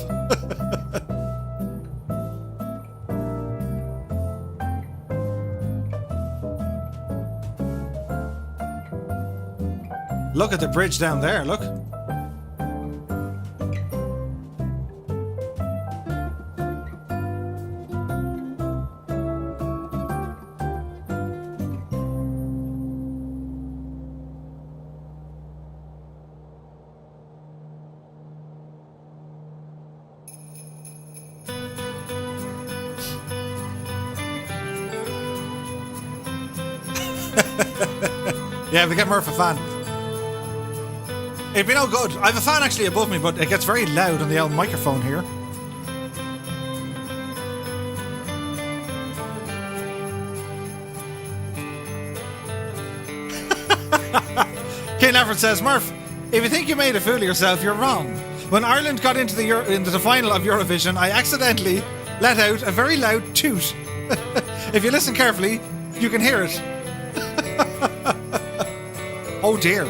Look at the bridge down there, look. Yeah, we get Murph a fan. It'd be no good. I have a fan actually above me, but it gets very loud on the old microphone here. Kane Everett says, Murph, if you think you made a fool of yourself, you're wrong. When Ireland got into the final of Eurovision, I accidentally let out a very loud toot. If you listen carefully, you can hear it. Oh dear.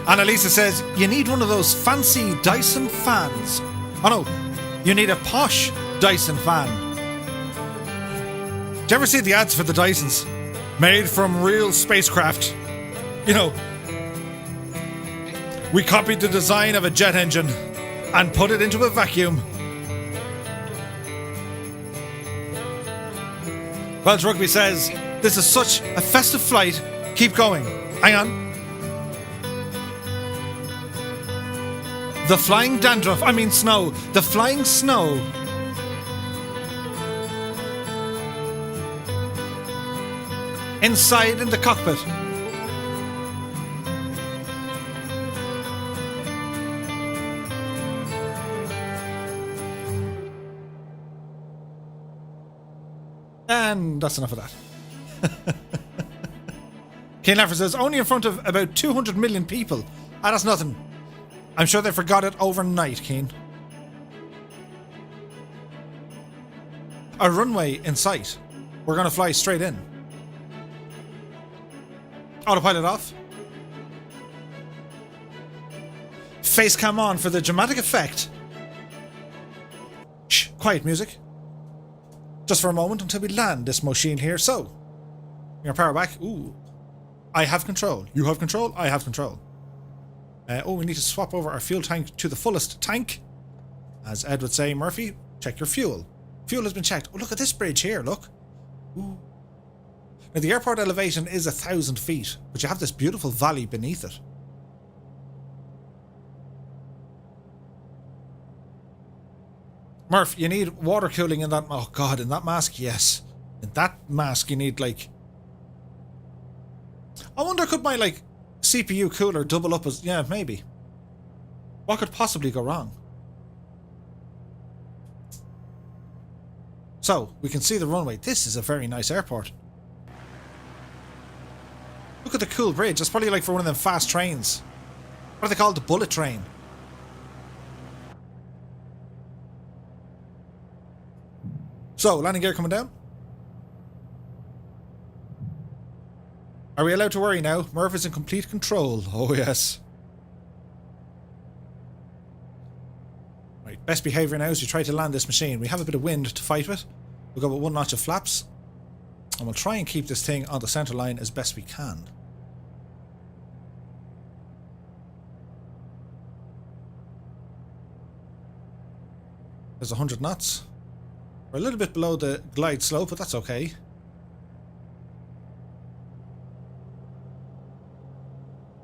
Annalisa says, you need one of those fancy Dyson fans. Oh no, you need a posh Dyson fan. Do you ever see the ads for the Dysons? Made from real spacecraft. You know, we copied the design of a jet engine and put it into a vacuum. Welsh Rugby says, this is such a festive flight. Keep going. Hang on. The flying dandruff. I mean snow. The flying snow. Inside in the cockpit. And that's enough of that. Kane Laffer says, only in front of about 200 million people. Ah, that's nothing. I'm sure they forgot it overnight, Kane. A runway in sight. We're going to fly straight in. Autopilot off. Face cam on for the dramatic effect. Shh, quiet music. Just for a moment until we land this machine here. So, your power back. Ooh. I have control. You have control. I have control. Oh, we need to swap over our fuel tank to the fullest tank. As Ed would say, Murphy, check your fuel. Fuel has been checked. Oh, look at this bridge here, look. Ooh. Now, the airport elevation is 1,000 feet, but you have this beautiful valley beneath it. Murph, you need water cooling in that... Oh, God, in that mask, yes. In that mask, you need, like... I wonder, could my, like, CPU cooler double up as... Yeah, maybe. What could possibly go wrong? So, we can see the runway. This is a very nice airport. Look at the cool bridge. That's probably like for one of them fast trains. What are they called? The bullet train. So, landing gear coming down. Are we allowed to worry now? Murph is in complete control. Oh, yes. Right, best behaviour now is you try to land this machine. We have a bit of wind to fight with. We'll go with one notch of flaps. And we'll try and keep this thing on the center line as best we can. There's 100 knots. We're a little bit below the glide slope, but that's okay.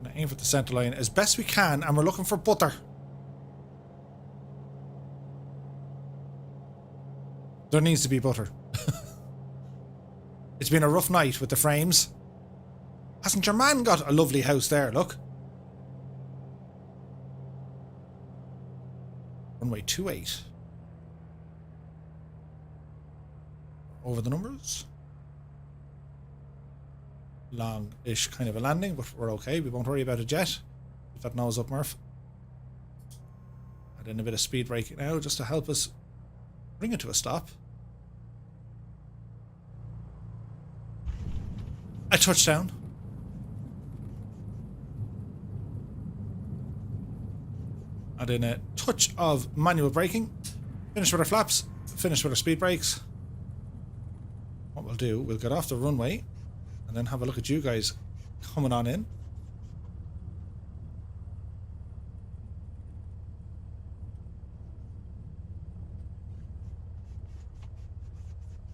Gonna aim for the center line as best we can, and we're looking for butter. There needs to be butter. It's been a rough night with the frames. Hasn't your man got a lovely house there, look? Runway 28. Over the numbers. Long-ish kind of a landing, but we're okay. We won't worry about it yet. Keep that nose up, Murph. Add in a bit of speed braking now, just to help us bring it to a stop. A touchdown. Add in a touch of manual braking. Finish with our flaps. Finish with our speed brakes. What we'll do, we'll get off the runway and then have a look at you guys coming on in.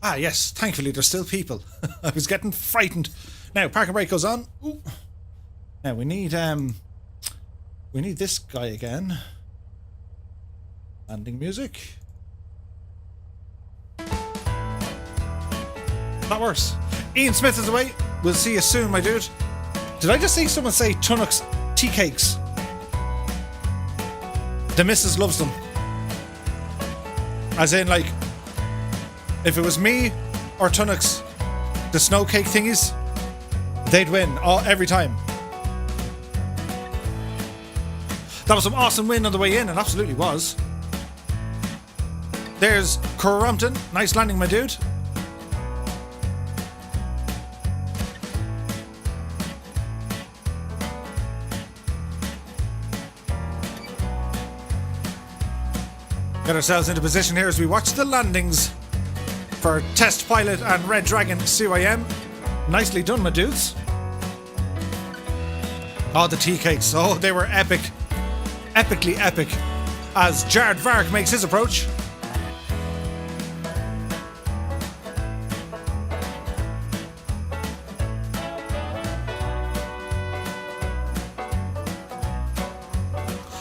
Ah, yes, thankfully there's still people. I was getting frightened. Now, park and brake goes on. Ooh. Now, we need this guy again. Landing music. That works. Ian Smith is away. We'll see you soon, my dude. Did I just see someone say Tunnock's tea cakes? The missus loves them. As in, like, if it was me or Tunnock's, the snow cake thingies, they'd win every time. That was some awesome wind on the way in, it absolutely was. There's Corrumpton. Nice landing, my dude. Get ourselves into position here as we watch the landings for Test Pilot and Red Dragon CYM. Nicely done, my dudes. Oh, the tea cakes. Oh, they were epic. Epically epic. As Jared Vark makes his approach.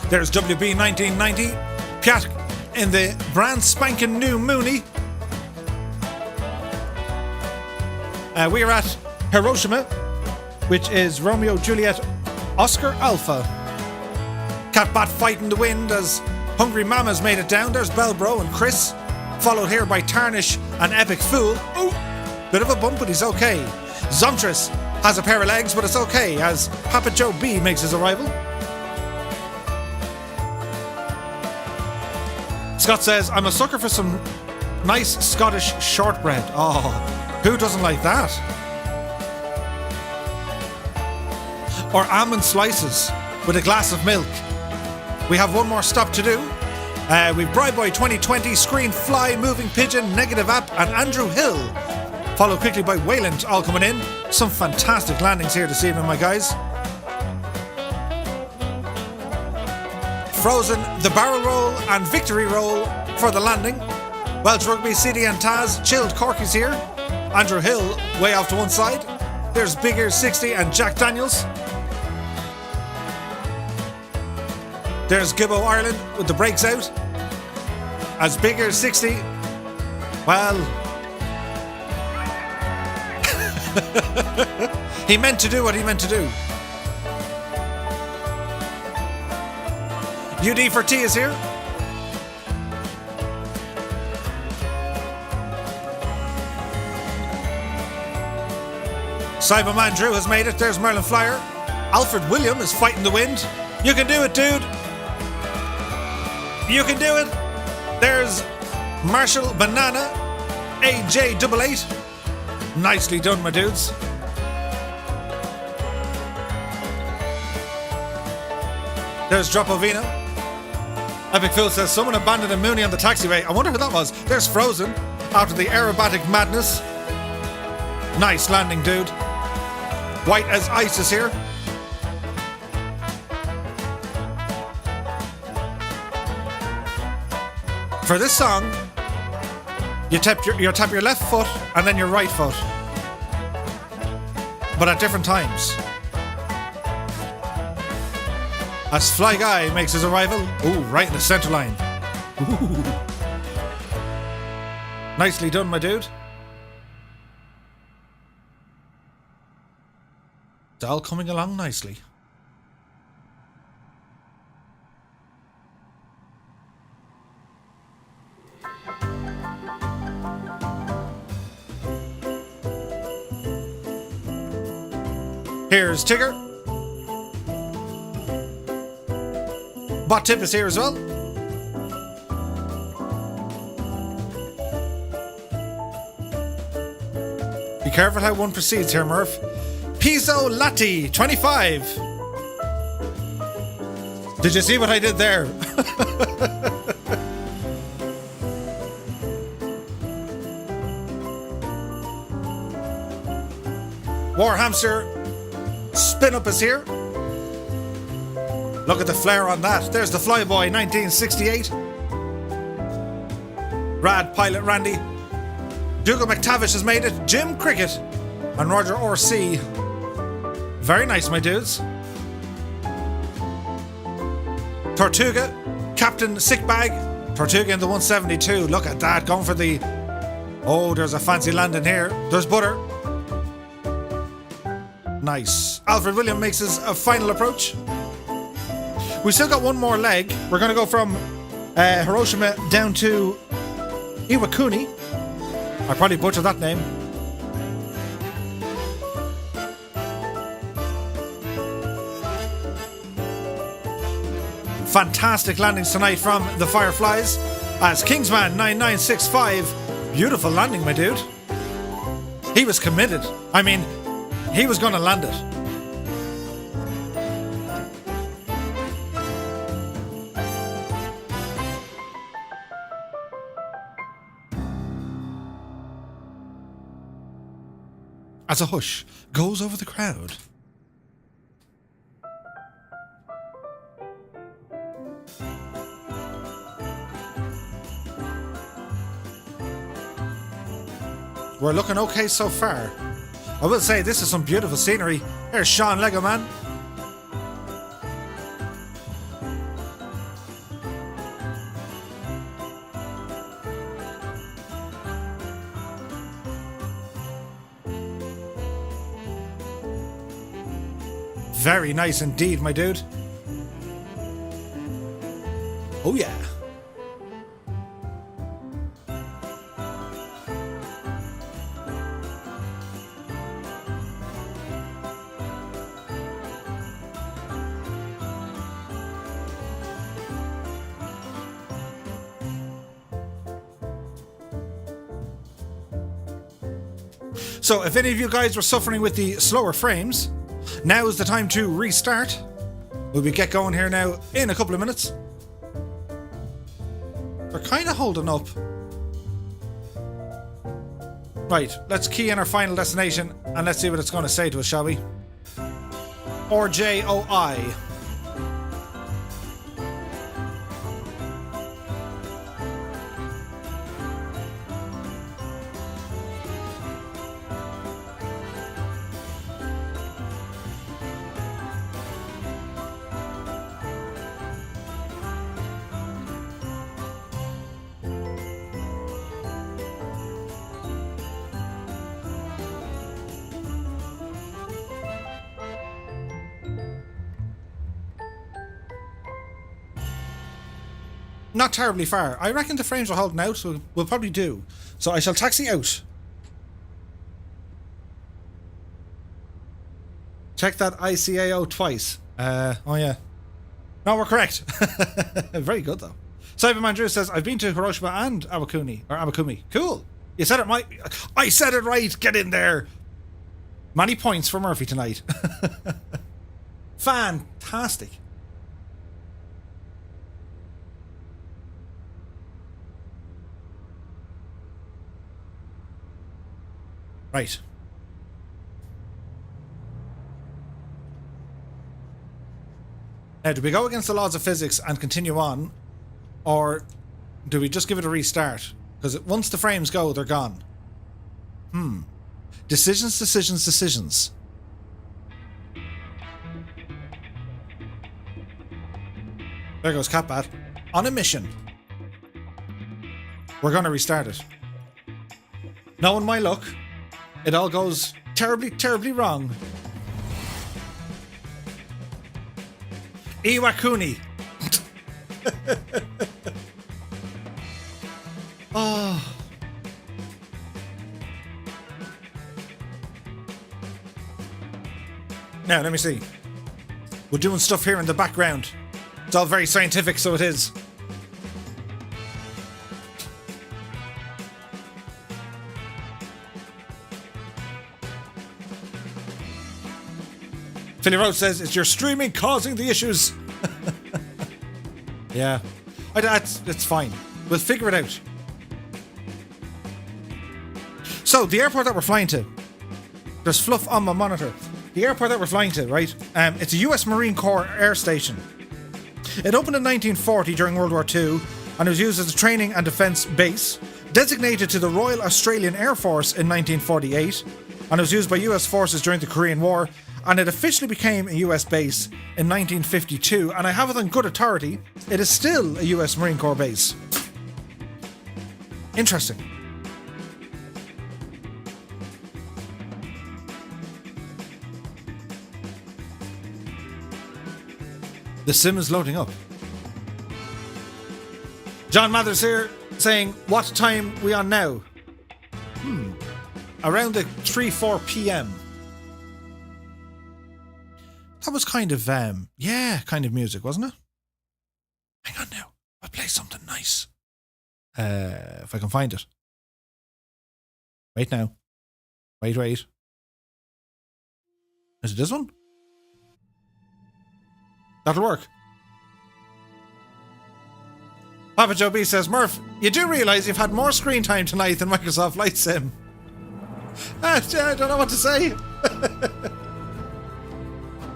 There's WB 1990. Piat in the brand spanking new Mooney. We are at Hiroshima, which is Romeo Juliet Oscar Alpha. Catbat fighting the wind as Hungry Mama's made it down. There's Belbro and Chris, followed here by Tarnish and Epic Fool. Ooh, bit of a bump, but he's okay. Zomtris has a pair of legs, but it's okay as Papa Joe B makes his arrival. Scott says, I'm a sucker for some nice Scottish shortbread. Oh, who doesn't like that? Or almond slices with a glass of milk. We have one more stop to do. We've Bribeboy 2020, Screen Fly, Moving Pigeon, Negative App, and Andrew Hill. Followed quickly by Wayland, all coming in. Some fantastic landings here this evening, my guys. Frozen, the barrel roll and victory roll for the landing. Welsh Rugby, CD and Taz, Chilled Corky's here. Andrew Hill way off to one side. There's Bigger 60 and Jack Daniels. There's Gibbo Ireland with the brakes out. As Bigger 60, well, he meant to do what he meant to do. UD4T is here. Cyberman Drew has made it. There's Merlin Flyer. Alfred William is fighting the wind. You can do it, dude. You can do it. There's Marshall Banana. AJ88. Nicely done, my dudes. There's Dropovina. Epic Phil says someone abandoned a Mooney on the taxiway. I wonder who that was. There's Frozen after the aerobatic madness. Nice landing, dude. White as ice is here. For this song, you tap your left foot and then your right foot, but at different times. As Fly Guy makes his arrival, ooh, right in the center line. Ooh. Nicely done, my dude. It's all coming along nicely. Here's Tigger. Bot Tip is here as well. Be careful how one proceeds here, Murph. Pizzo Latti 25. Did you see what I did there? War Hamster Spin Up is here. Look at the flare on that. There's the Flyboy 1968. Rad Pilot Randy. Dougal McTavish has made it. Jim Cricket and Roger RC. Very nice, my dudes. Tortuga, Captain Sickbag. Tortuga in the 172. Look at that, going for the... Oh, there's a fancy landing here. There's Butter. Nice. Alfred William makes his final approach. We still got one more leg. We're going to go from Hiroshima down to Iwakuni. I probably butchered that name. Fantastic landings tonight from the Fireflies as Kingsman 9965. Beautiful landing, my dude. He was committed. I mean, he was going to land it. As a hush goes over the crowd. We're looking okay so far. I will say this is some beautiful scenery. There's Sean Lego Man. Very nice indeed, my dude. Oh yeah. So if any of you guys were suffering with the slower frames, now is the time to restart. We'll be get going here now in a couple of minutes. We're kind of holding up. Right, let's key in our final destination and let's see what it's going to say to us, shall we? RJOI. Not terribly far. I reckon the frames are holding out, so we'll probably do. So I shall taxi out. Check that ICAO twice. Oh yeah. No, we're correct. Very good though. Cyberman Drew says, I've been to Hiroshima and Iwakuni. Cool. You said it right. I said it right. Get in there. Many points for Murphy tonight. Fantastic. Right. Now, do we go against the laws of physics and continue on, or do we just give it a restart? Because once the frames go, they're gone. Decisions, decisions, decisions. There goes Catbat. On a mission. We're going to restart it. Knowing my luck, it all goes terribly, terribly wrong. Iwakuni. Oh. Now, let me see. We're doing stuff here in the background. It's all very scientific, so it is. Philly Rose says, it's your streaming causing the issues. Yeah. It's fine. We'll figure it out. So, the airport that we're flying to. There's fluff on my monitor. The airport that we're flying to, right? It's a US Marine Corps air station. It opened in 1940 during World War II, and it was used as a training and defence base. Designated to the Royal Australian Air Force in 1948, and it was used by US forces during the Korean War, and it officially became a US base in 1952, and I have it on good authority, it is still a US Marine Corps base. Interesting. The sim is loading up. John Mathers here saying, what time we on now? Around the 3-4 p.m. That was kind of, kind of music, wasn't it? Hang on now. I'll play something nice. If I can find it. Wait now. Wait. Is it this one? That'll work. Papa Joe B says, Murph, you do realise you've had more screen time tonight than Microsoft Flight Sim. I don't know what to say.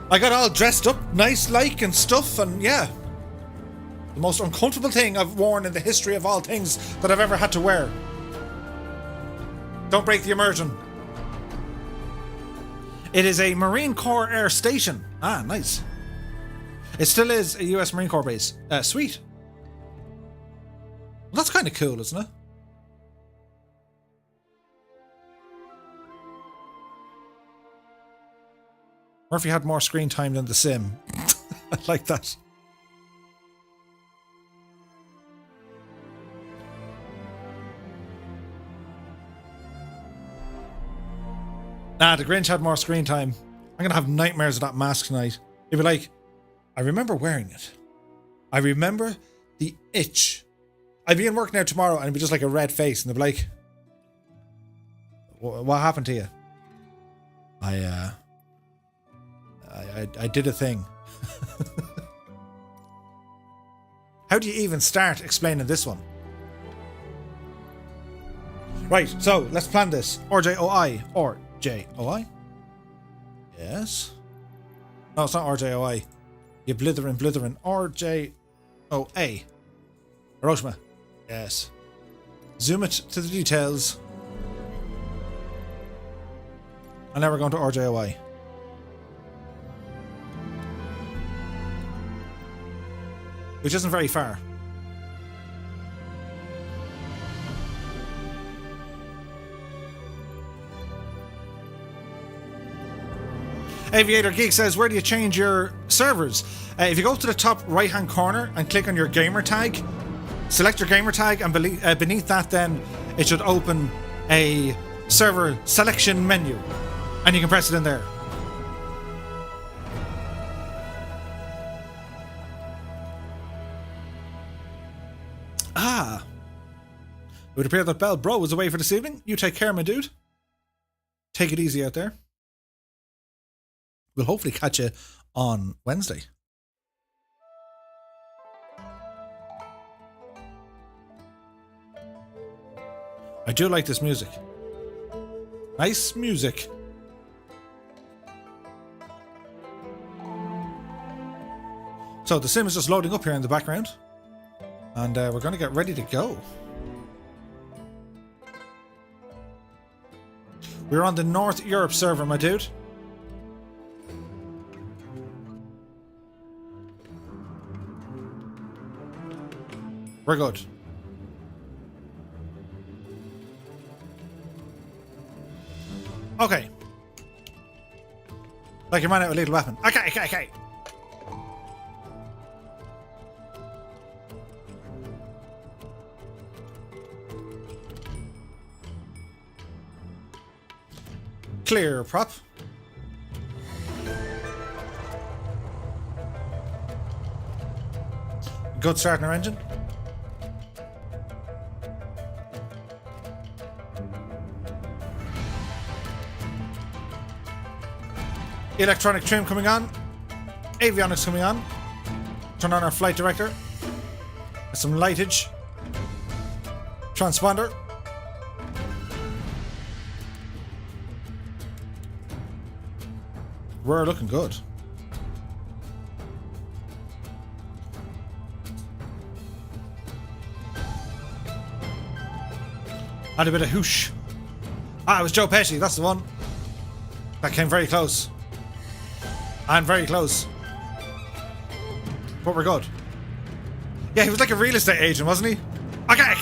I got all dressed up, nice like and stuff, and yeah. The most uncomfortable thing I've worn in the history of all things that I've ever had to wear. Don't break the immersion. It is a Marine Corps air station. Ah, nice. It still is a US Marine Corps base. Sweet. Well, that's kind of cool, isn't it? Murphy had more screen time than the sim. I like that. Nah, the Grinch had more screen time. I'm going to have nightmares of that mask tonight. He'd be like, I remember wearing it. I remember the itch. I'd be in work now tomorrow and it'd be just like a red face and they'd be like, what happened to you? I did a thing. How do you even start explaining this one? Right, so let's plan this. RJOI. RJOI? Yes. No, it's not RJOI. You blithering. RJOA. Hiroshima. Yes. Zoom it to the details. And now we're going to RJOI. Which isn't very far. Aviator Geek says, where do you change your servers? If you go to the top right hand corner and click on your gamer tag, select your gamer tag, and beneath that then it should open a server selection menu and you can press it in there. Ah, it would appear that Bell Bro is away for this evening. You take care, my dude. Take it easy out there. We'll hopefully catch you on Wednesday. I do like this music. Nice music. So the sim is just loading up here in the background. And we're going to get ready to go. We're on the North Europe server, my dude. We're good. Okay. Like you ran out of a lethal weapon. Okay. Clear prop. Good starting our engine. Electronic trim coming on. Avionics coming on. Turn on our flight director. Some lightage. Transponder. We're looking good. Had a bit of whoosh. Ah, it was Joe Pesci, that's the one. That came very close. And very close. But we're good. Yeah, he was like a real estate agent, wasn't he? Okay.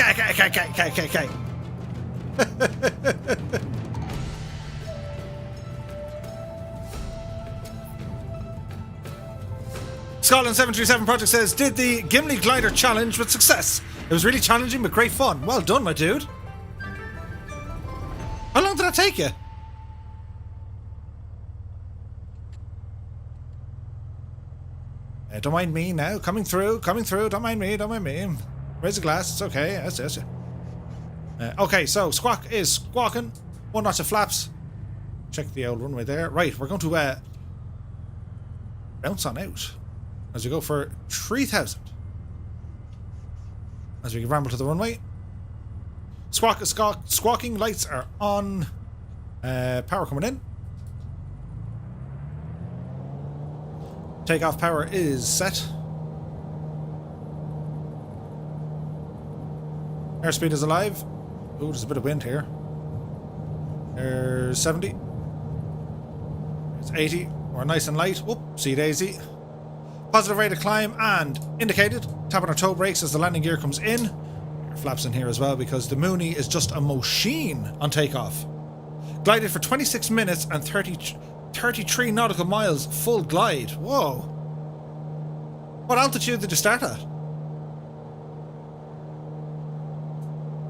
Scotland 737 Project says, did the Gimli glider challenge with success. It was really challenging but great fun. Well done, my dude. How long did that take you? Don't mind me now. Coming through. Don't mind me. Raise the glass. It's okay. Yes. Okay, so squawk is squawking. 1 notch of flaps. Check the old runway there. Right, we're going to bounce on out as we go for 3,000. As we ramble to the runway. Squawk is squawking. Lights are on. Power coming in. Takeoff power is set. Airspeed is alive. Ooh, there's a bit of wind here. There's 70. It's 80. We're nice and light. Whoopsie daisy. Positive rate of climb and indicated. Tapping our toe brakes as the landing gear comes in. Our flaps in here as well because the Mooney is just a machine on takeoff. Glided for 26 minutes and 33 nautical miles full glide. Whoa. What altitude did you start at?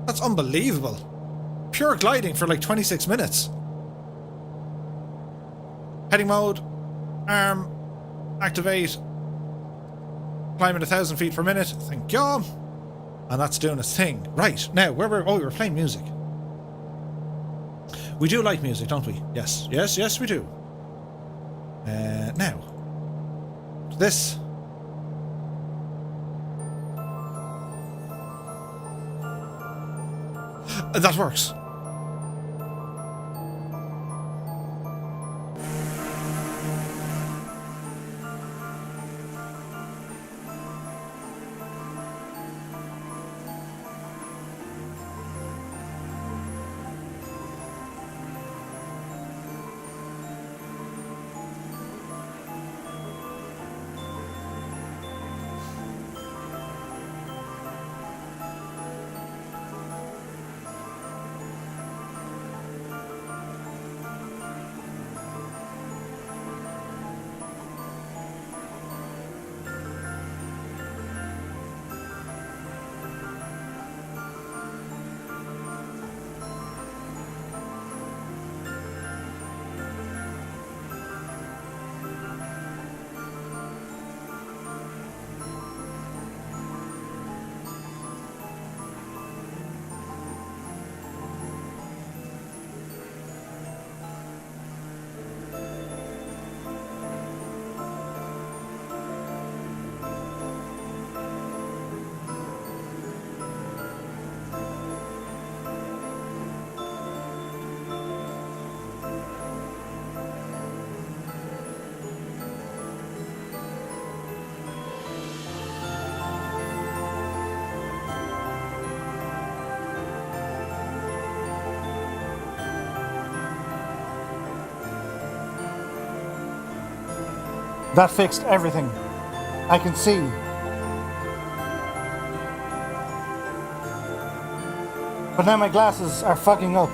That's unbelievable. Pure gliding for like 26 minutes. Heading mode. Arm. Activate. Climbing 1,000 feet per minute. Thank you. And that's doing its thing. Right. Now, we were playing music. We do like music, don't we? Yes, we do. Now, this. That works. That fixed everything. I can see. But now my glasses are fucking up.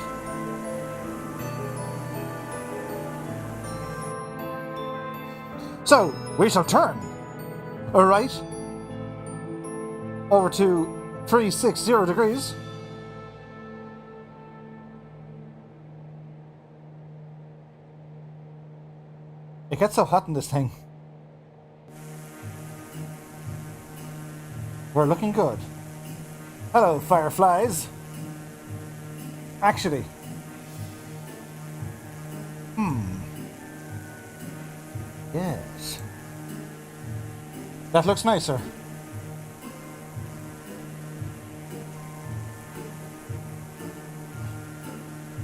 So, we shall turn. Alright. Over to 360 degrees. It gets so hot in this thing. We're looking good. Hello, fireflies. Actually. Yes. That looks nicer.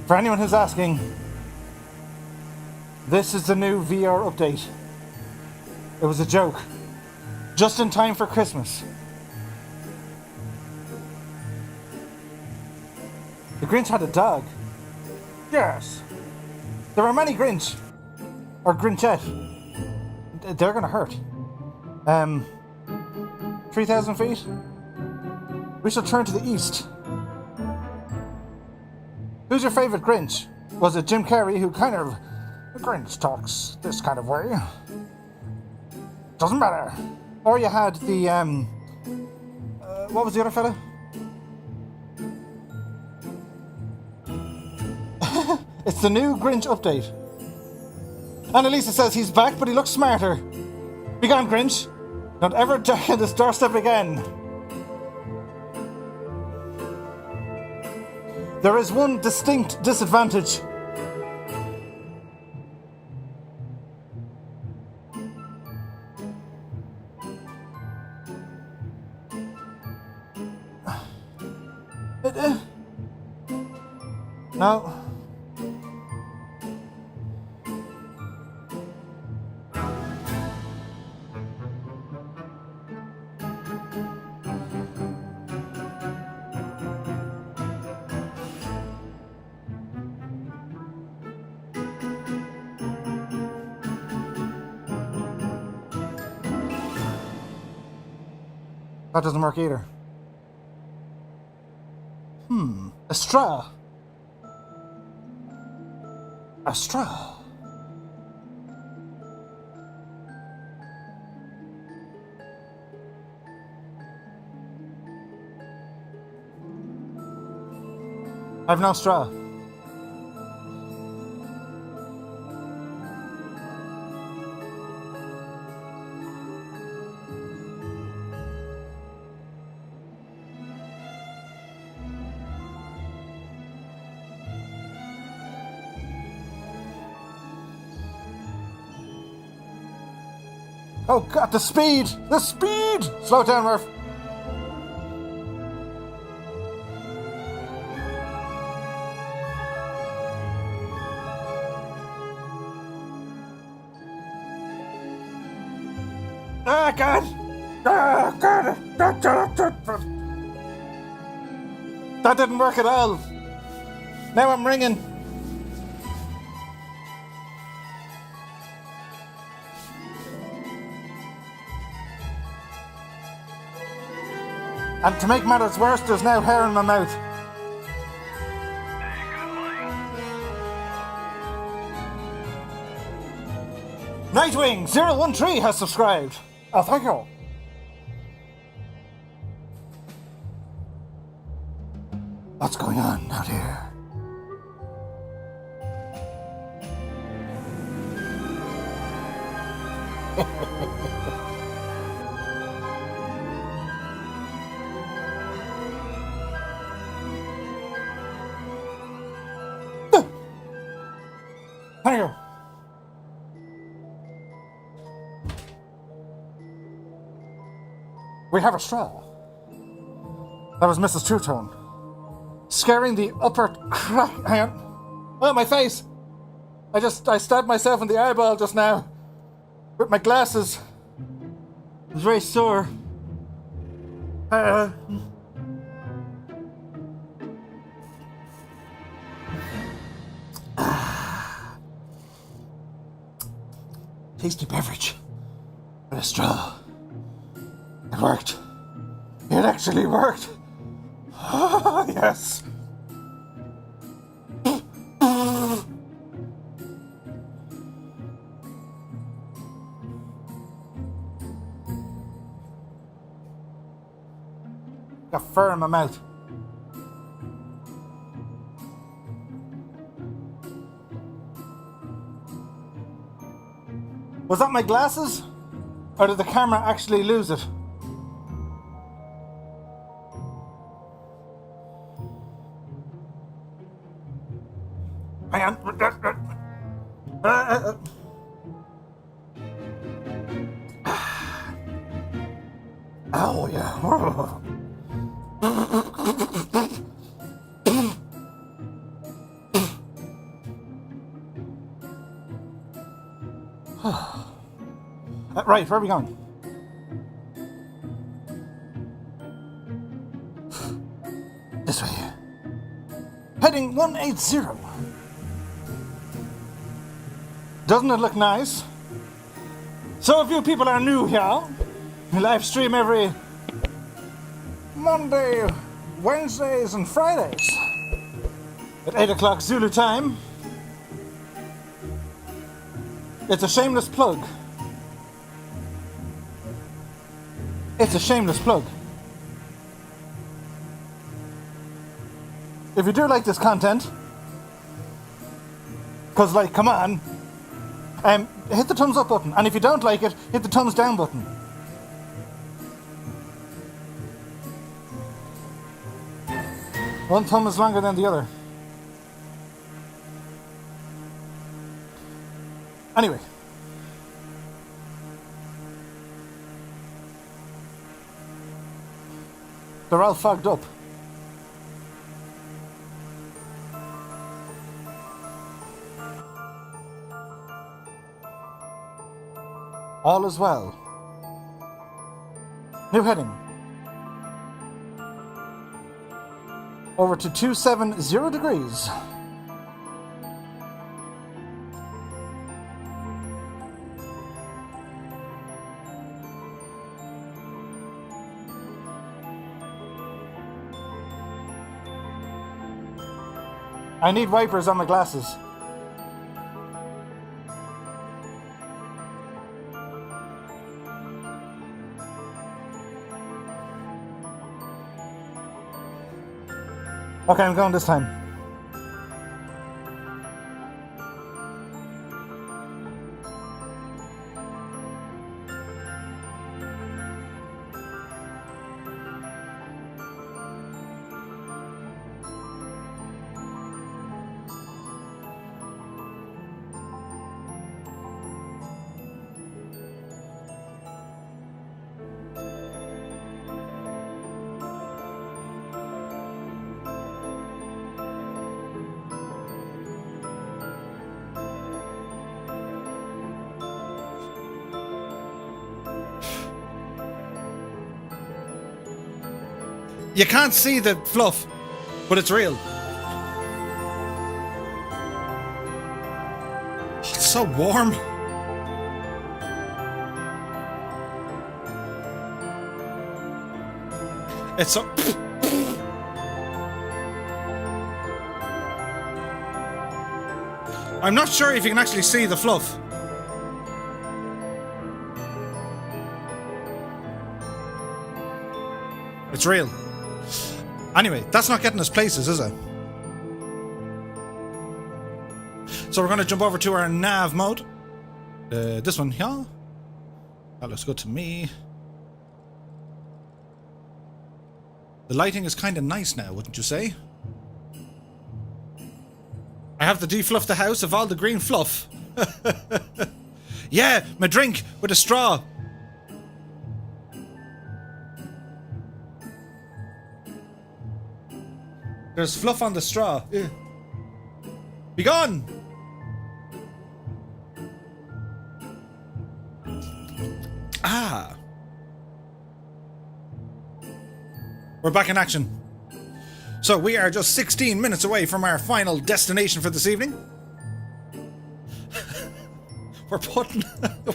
For anyone who's asking, this is the new VR update. It was a joke. Just in time for Christmas. The Grinch had a dog. Yes. There are many Grinch. Or Grinchette. They're gonna hurt. 3,000 feet. We shall turn to the east. Who's your favorite Grinch? Was it Jim Carrey, who kind of... The Grinch talks this kind of way. Doesn't matter. Or you had the, what was the other fella? It's the new Grinch update. Annalisa says he's back, but he looks smarter. Be gone, Grinch. Don't ever die on this doorstep again. There is one distinct disadvantage. No. That doesn't work either. A straw. A straw. I've no straw. Oh god, the speed! The speed! Slow down, Murph. Ah, god! Ah, god! That didn't work at all. Now I'm ringing. And to make matters worse, there's now hair in my mouth. Hey, good morning. Nightwing013 has subscribed. Oh, thank you. What's going on out here? Thank you. We have a straw. That was Mrs. True Tone. Scaring the upper crack. Hang on. Oh, my face. I stabbed myself in the eyeball just now. With my glasses. It was very sore. Tasty beverage. The straw. It worked. It actually worked. Ah, yes. Got fur in my mouth. Was that my glasses? Or did the camera actually lose it? Hang on. Oh, yeah. Right, where are we going? This way. Heading 180. Doesn't it look nice? So if you people are new here, we live stream every Monday, Wednesdays and Fridays at 8 o'clock Zulu time. It's a shameless plug. It's a shameless plug. If you do like this content, because, like, come on, hit the thumbs up button. And if you don't like it, hit the thumbs down button. One thumb is longer than the other. Anyway. They're all fogged up. All is well. New heading. Over to 270 degrees. I need wipers on my glasses. Okay, I'm going this time. You can't see the fluff, but it's real. It's so warm. It's so... I'm not sure if you can actually see the fluff. It's real. Anyway, that's not getting us places, is it? So we're going to jump over to our nav mode. This one here. That looks good to me. The lighting is kind of nice now, wouldn't you say? I have to defluff the house of all the green fluff. Yeah, my drink with a straw. There's fluff on the straw. Yeah. Be gone! Ah. We're back in action. So we are just 16 minutes away from our final destination for this evening. we're putting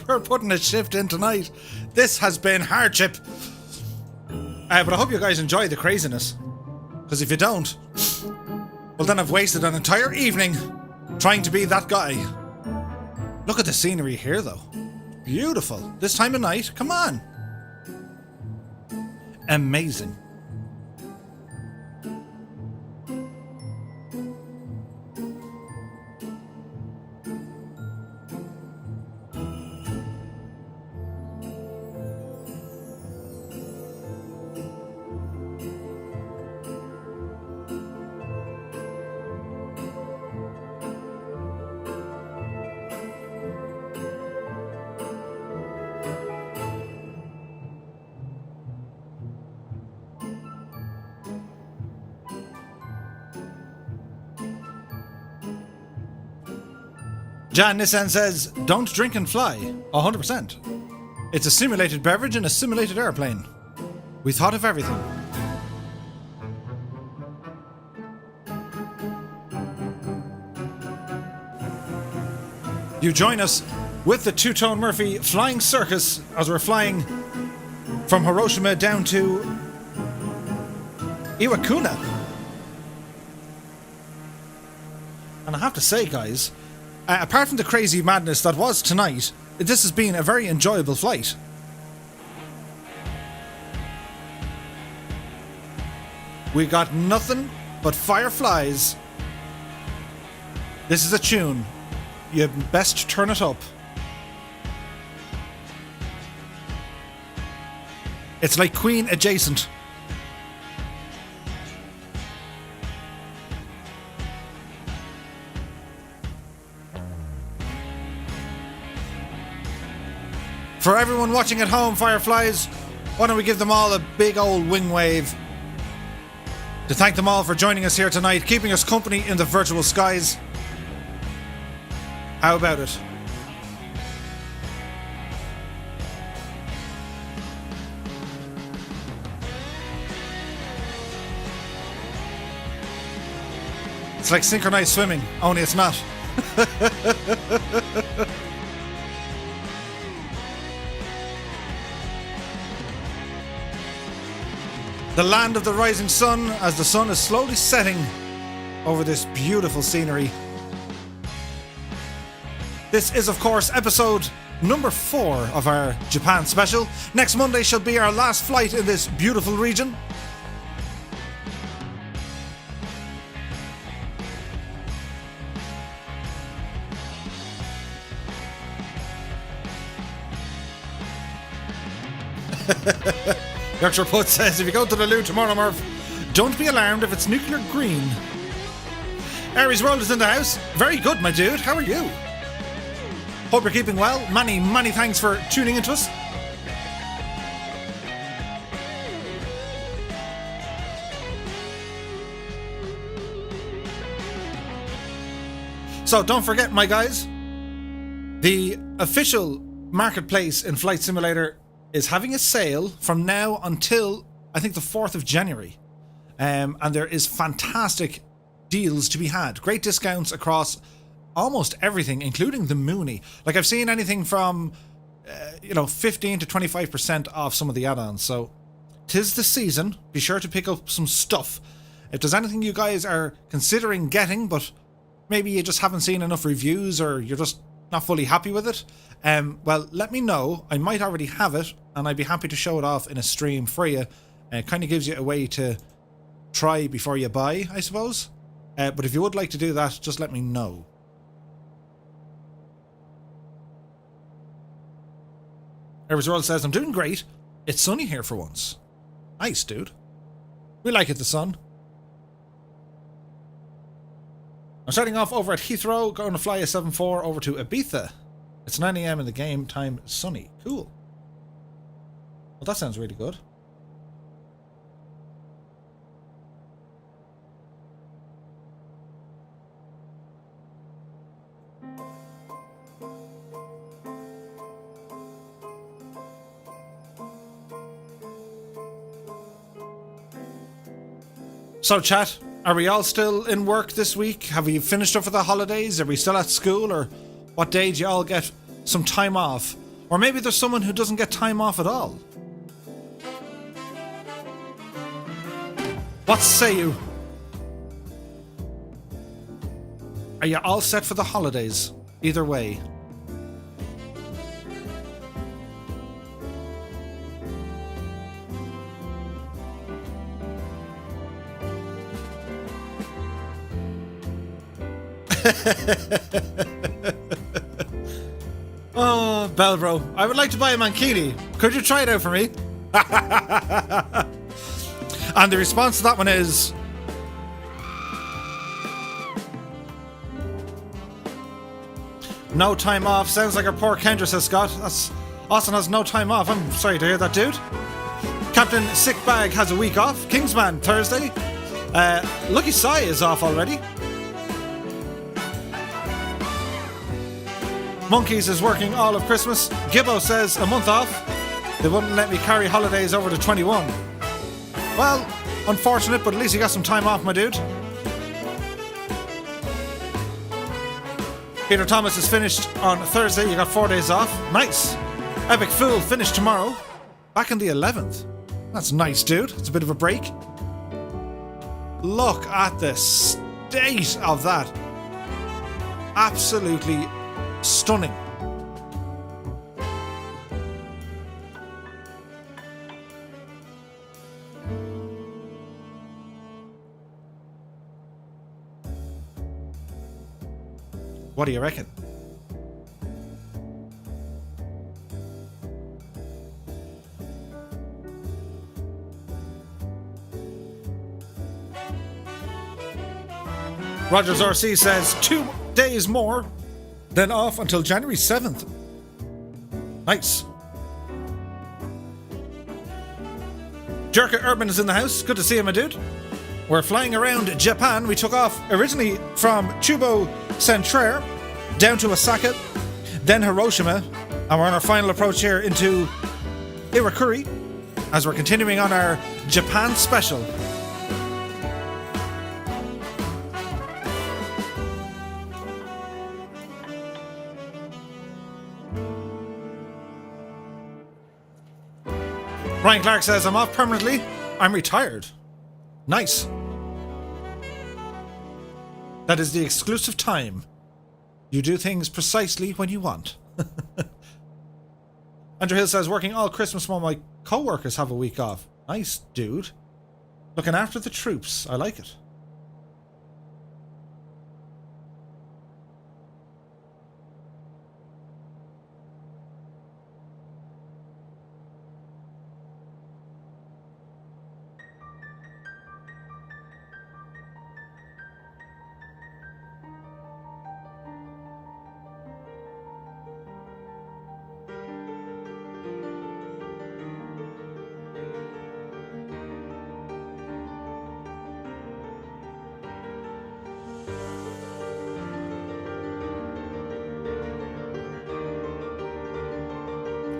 we're putting a shift in tonight. This has been hardship. But I hope you guys enjoy the craziness. Because if you don't, well then I've wasted an entire evening trying to be that guy. Look at the scenery here though. Beautiful. This time of night, come on. Amazing. Jan Nissan says, don't drink and fly. 100%. It's a simulated beverage in a simulated airplane. We thought of everything. You join us with the Two-Tone Murphy Flying Circus as we're flying from Hiroshima down to Iwakuni. And I have to say, guys, apart from the crazy madness that was tonight, this has been a very enjoyable flight. We got nothing but fireflies. This is a tune. You best turn it up. It's like Queen adjacent. For everyone watching at home, Fireflies, why don't we give them all a big old wing wave to thank them all for joining us here tonight, keeping us company in the virtual skies. How about it? It's like synchronized swimming, only it's not. The land of the rising sun as the sun is slowly setting over this beautiful scenery. This is, of course, episode number 4 of our Japan special. Next Monday shall be our last flight in this beautiful region. Dr. Put says, if you go to the loo tomorrow, Murph, don't be alarmed if it's nuclear green. Aries World is in the house. Very good, my dude. How are you? Hope you're keeping well. Many thanks for tuning into us. So don't forget, my guys, the official marketplace in Flight Simulator is having a sale from now until, I think, the 4th of January. And there is fantastic deals to be had. Great discounts across almost everything, including the Mooney. Like, I've seen anything from, 15 to 25% off some of the add-ons. So, 'tis the season. Be sure to pick up some stuff. If there's anything you guys are considering getting, but maybe you just haven't seen enough reviews or you're just not fully happy with it, well, let me know. I might already have it, and I'd be happy to show it off in a stream for you. It kind of gives you a way to try before you buy, I suppose. But if you would like to do that, just let me know. Eversworld says, I'm doing great. It's sunny here for once. Nice, dude. We like it, the sun. I'm starting off over at Heathrow, going to fly a 7-4 over to Ibiza. It's 9 AM in the game time, sunny. Cool. Well, that sounds really good. So, chat, are we all still in work this week? Have we finished up for the holidays? Are we still at school? Or what day do you all get some time off. Or maybe there's someone who doesn't get time off at all. What say you? Are you all set for the holidays? Either way. Oh, Belbro, I would like to buy a Mankini. Could you try it out for me? And the response to that one is... no time off. Sounds like our poor Kendra, says Scott. That's... Austin has no time off. I'm sorry to hear that, dude. Captain Sickbag has a week off. Kingsman, Thursday. Lucky Sai is off already. Monkeys is working all of Christmas. Gibbo says a month off. They wouldn't let me carry holidays over to 21. Well, unfortunate, but at least you got some time off, my dude. Peter Thomas is finished on Thursday. You got 4 days off. Nice. Epic Fool finished tomorrow. Back on the 11th. That's nice, dude. It's a bit of a break. Look at the state of that. Absolutely stunning. What do you reckon? Rogers RC says 2 days more, then off until January 7th. Nice. Jerka Urban is in the house. Good to see you, my dude. We're flying around Japan. We took off originally from Chubu Centrair down to Osaka, then Hiroshima, and we're on our final approach here into Iwakuni as we're continuing on our Japan special. Ryan Clark says, I'm off permanently. I'm retired. Nice. That is the exclusive time. You do things precisely when you want. Andrew Hill says, working all Christmas while my co-workers have a week off. Nice, dude. Looking after the troops. I like it.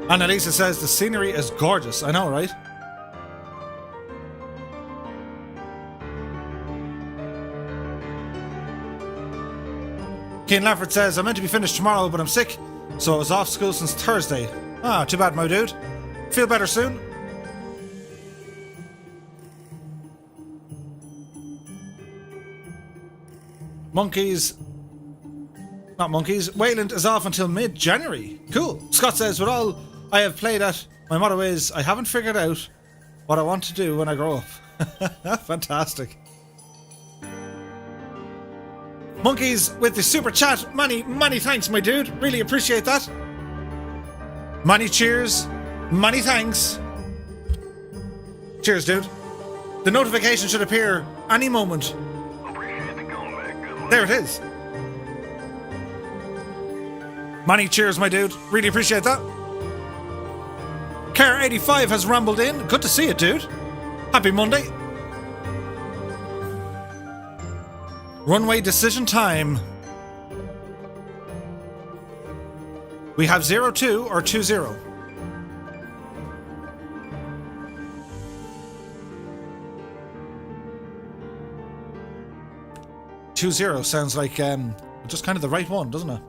Annalisa says the scenery is gorgeous. I know, right? Keane Lafford says, I'm meant to be finished tomorrow, but I'm sick, so I was off school since Thursday. Ah, too bad, my dude. Feel better soon. Monkeys. Not monkeys. Wayland is off until mid-January. Cool. Scott says, with all I have played at, my motto is, I haven't figured out what I want to do when I grow up. Fantastic. Monkeys with the super chat. Many thanks, my dude. Really appreciate that. Many cheers. Many thanks. Cheers, dude. The notification should appear any moment. Appreciate the comeback, good There it is. Many cheers, my dude. Really appreciate that. Care85 has rambled in. Good to see you, dude. Happy Monday. Runway decision time. We have 02 or 20. Sounds like just kind of the right one, doesn't it?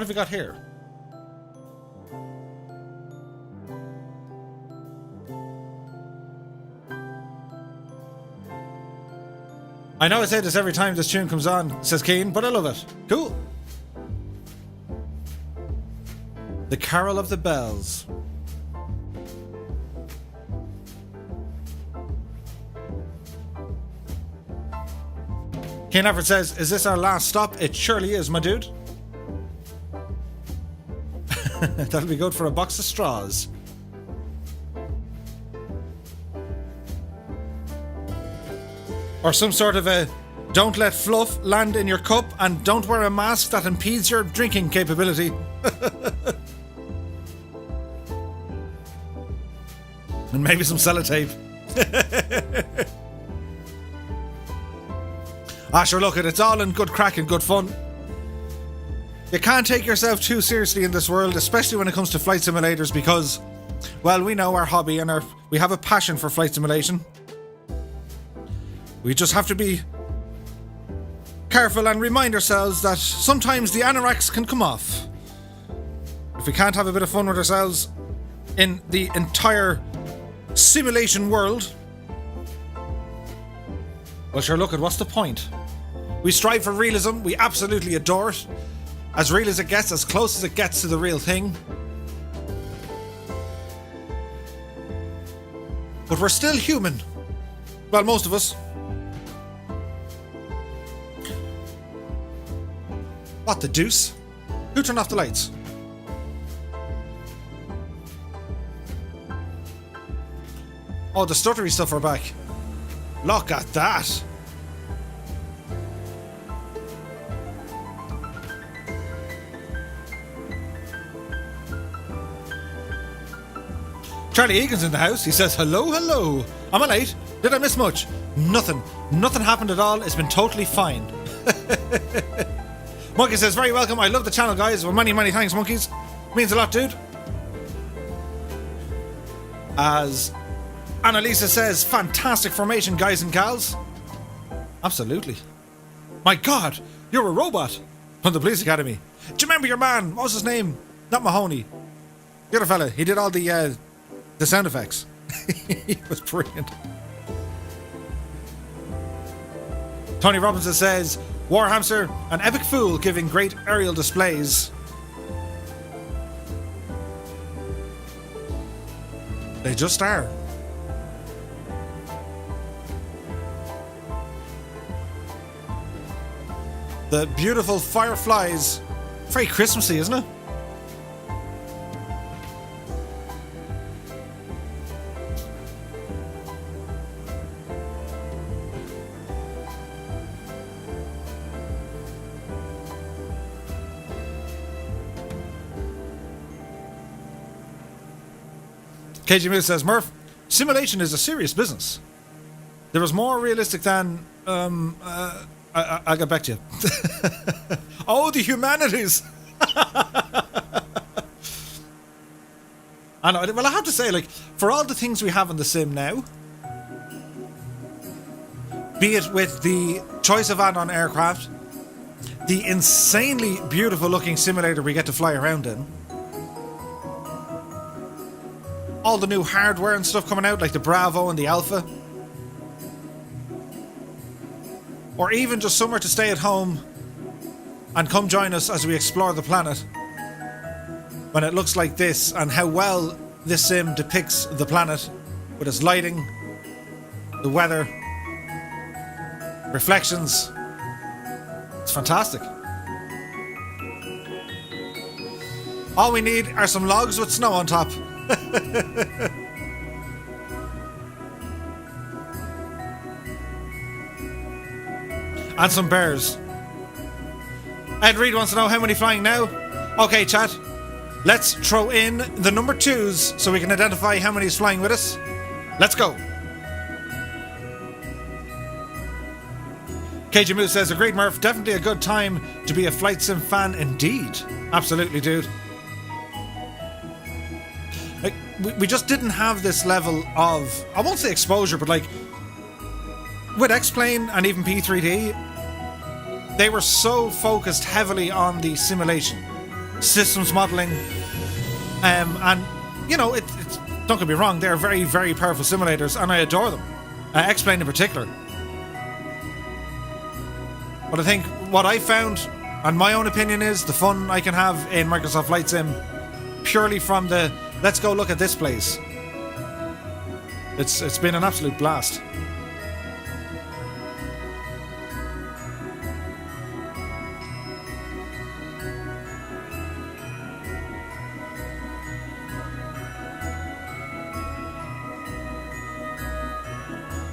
What have we got here? I know I say this every time this tune comes on, says Keen, but I love it. Cool. The Carol of the Bells. Kane Everett says, is this our last stop? It surely is, my dude. That'll be good for a box of straws. Or some sort of a don't let fluff land in your cup and don't wear a mask that impedes your drinking capability. And maybe some sellotape. Sure, look, it's all in good crack and good fun. You can't take yourself too seriously in this world, especially when it comes to flight simulators, because, well, we know our hobby and we have a passion for flight simulation. We just have to be careful and remind ourselves that sometimes the anoraks can come off. If we can't have a bit of fun with ourselves in the entire simulation world, well, sure, look, what's the point? We strive for realism, we absolutely adore it. As real as it gets, as close as it gets to the real thing. But we're still human. Well, most of us. What the deuce? Who turned off the lights? Oh, the stuttery stuff are back. Look at that. Charlie Egan's in the house. He says, hello, hello. Am I late? Did I miss much? Nothing. Nothing happened at all. It's been totally fine. Monkey says, very welcome. I love the channel, guys. Well, many, many thanks, monkeys. Means a lot, dude. As Annalisa says, fantastic formation, guys and gals. Absolutely. My God, you're a robot. From the police academy. Do you remember your man? What was his name? Not Mahoney. The other fella. He did all the sound effects. He was brilliant. Tony Robinson says, Warhamster, an epic fool giving great aerial displays. They just are. The beautiful fireflies. Very Christmassy, isn't it? KG Mills says, Murph, simulation is a serious business. There was more realistic than... I'll get back to you. Oh, the humanities! I know, well, I have to say, like, for all the things we have in the sim now, be it with the choice of add-on aircraft, the insanely beautiful looking simulator we get to fly around in, all the new hardware and stuff coming out, like the Bravo and the Alpha, or even just somewhere to stay at home and come join us as we explore the planet when it looks like this, and how well this sim depicts the planet with its lighting, the weather, reflections. It's fantastic. All we need are some logs with snow on top. And some bears. Ed Reed wants to know how many flying now. Okay, chat. Let's throw in the number 2s so we can identify how many is flying with us. Let's go. KG Moose says, agreed, Murph. Definitely a good time to be a flight sim fan indeed. Absolutely, dude. Like, we just didn't have this level of, I won't say exposure, but like with X-Plane and even P3D, they were so focused heavily on the simulation. systems modeling, and you know, it's don't get me wrong, they're very, very powerful simulators, and I adore them. X-Plane in particular. But I think what I found, and my own opinion, is the fun I can have in Microsoft Flight Sim purely from the let's go look at this place. It's been an absolute blast.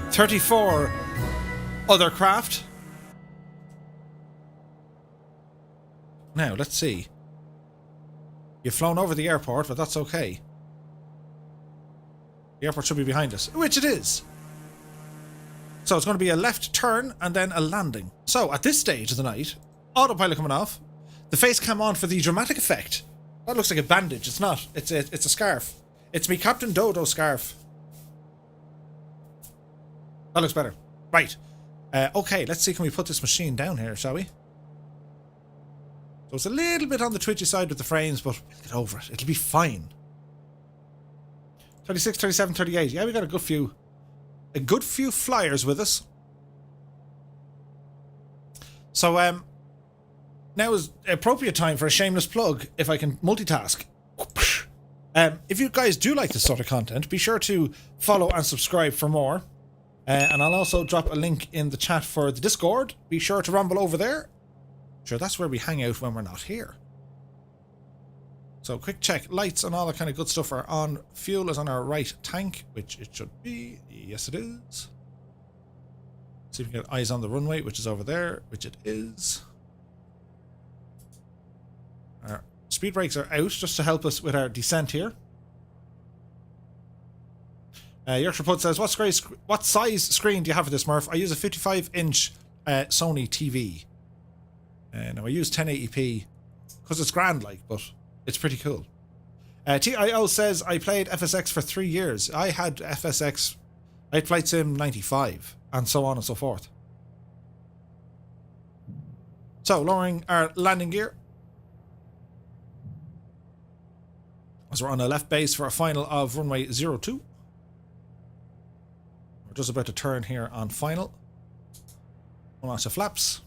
$34 other craft. Now, let's see. You've flown over the airport, but that's okay. The airport should be behind us, which it is. So it's going to be a left turn and then a landing. So at this stage of the night, autopilot coming off, the face cam on for the dramatic effect. That looks like a bandage. It's not. It's a scarf. It's me Captain Dodo scarf. That looks better. Right. Okay, let's see. Can we put this machine down here, shall we? So it's a little bit on the twitchy side with the frames, but we'll get over it. It'll be fine. 36, 37, 38. Yeah, we got a good few flyers with us. So now is appropriate time for a shameless plug, if I can multitask. If you guys do like this sort of content, be sure to follow and subscribe for more. And I'll also drop a link in the chat for the Discord. Be sure to rumble over there. Sure, that's where we hang out when we're not here. So quick check. Lights and all that kind of good stuff are on. Fuel is on our right tank, which it should be. Yes, it is. See if we can get eyes on the runway, which is over there, which it is. Our speed brakes are out just to help us with our descent here. Yorkshire Pud says, what size screen do you have for this, Murph? I use a 55-inch Sony TV. Now I use 1080p because it's grand, like, but it's pretty cool. TIO says, I played FSX for 3 years. I had FSX, I had Flight Sim 95, and so on and so forth. So, lowering our landing gear. As we're on a left base for a final of runway 02. We're just about to turn here on final. Lots of flaps.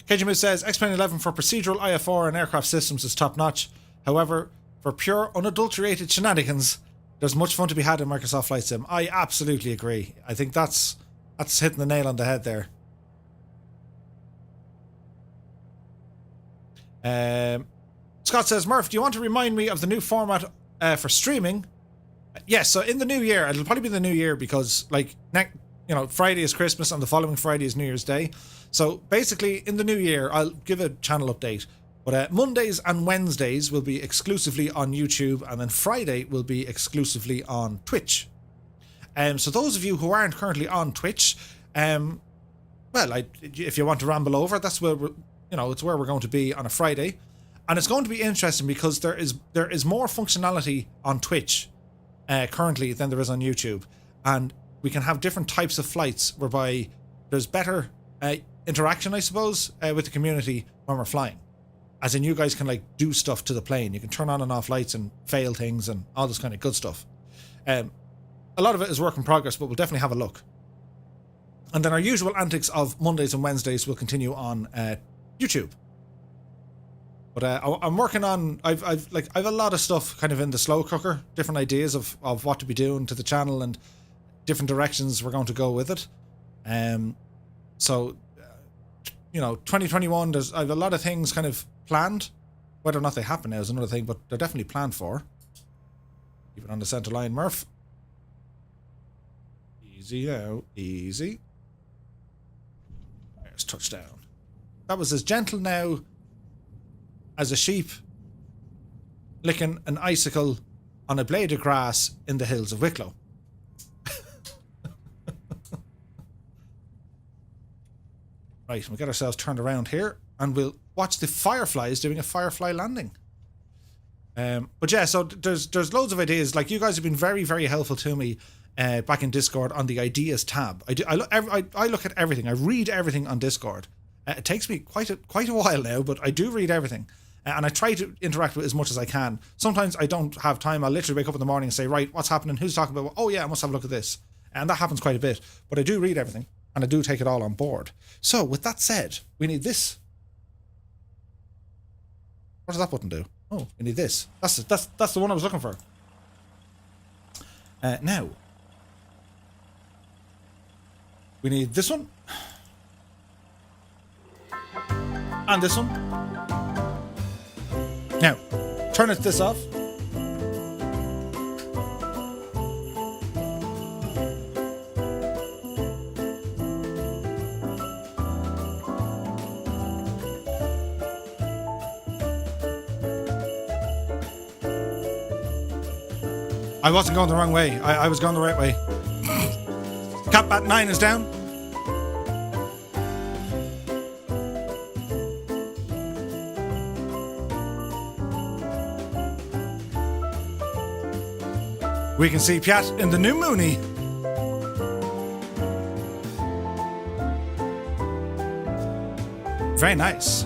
KJ says, X-Plane 11 for procedural IFR and aircraft systems is top notch. However, for pure unadulterated shenanigans, there's much fun to be had in Microsoft Flight Sim. I absolutely agree. I think that's hitting the nail on the head there. Scott says, Murph, do you want to remind me of the new format for streaming? Yes, so in the new year, it'll probably be the new year because, like, Friday is Christmas and the following Friday is New Year's Day. So basically, in the new year, I'll give a channel update. But Mondays and Wednesdays will be exclusively on YouTube, and then Friday will be exclusively on Twitch. So those of you who aren't currently on Twitch, if you want to ramble over, that's where it's where we're going to be on a Friday, and it's going to be interesting because there is more functionality on Twitch currently than there is on YouTube, and we can have different types of flights whereby there's better interaction, I suppose, with the community when we're flying. As in, you guys can like do stuff to the plane. You can turn on and off lights and fail things and all this kind of good stuff. A lot of it is work in progress, but we'll definitely have a look. And then our usual antics of Mondays and Wednesdays will continue on YouTube. But I'm working on. I've a lot of stuff kind of in the slow cooker, different ideas of what to be doing to the channel and different directions we're going to go with it. So 2021. I have a lot of things kind of planned. Whether or not they happen now is another thing, but they're definitely planned for. Keep it on the center line, Murph. Easy now, easy. There's touchdown. That was as gentle now as a sheep licking an icicle on a blade of grass in the hills of Wicklow. Right, we'll get ourselves turned around here and we'll watch the Fireflies doing a Firefly landing. But yeah, so there's loads of ideas. Like, you guys have been very, very helpful to me back in Discord on the ideas tab. I look at everything. I read everything on Discord. It takes me quite a while now, but I do read everything. And I try to interact with it as much as I can. Sometimes I don't have time. I'll literally wake up in the morning and say, right, what's happening? Who's talking about what? Oh yeah, I must have a look at this. And that happens quite a bit. But I do read everything, and I do take it all on board. So with that said, we need this. What does that button do? Oh, we need this. That's the one I was looking for. Now, we need this one. And this one. Now, turn this off. I wasn't going the wrong way. I was going the right way. Catbat 9 is down. We can see Piat in the new Mooney. Very nice.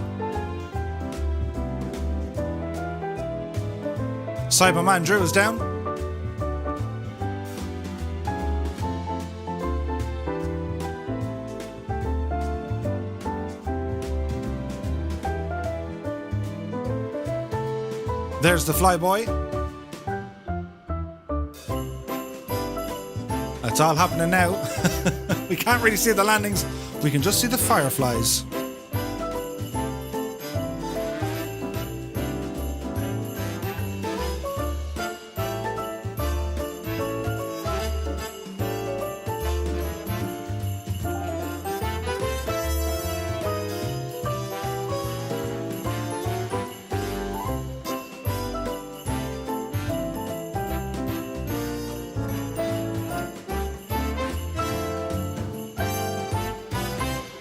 Cyberman Drew is down. There's the flyboy. It's all happening now. We can't really see the landings. We can just see the fireflies.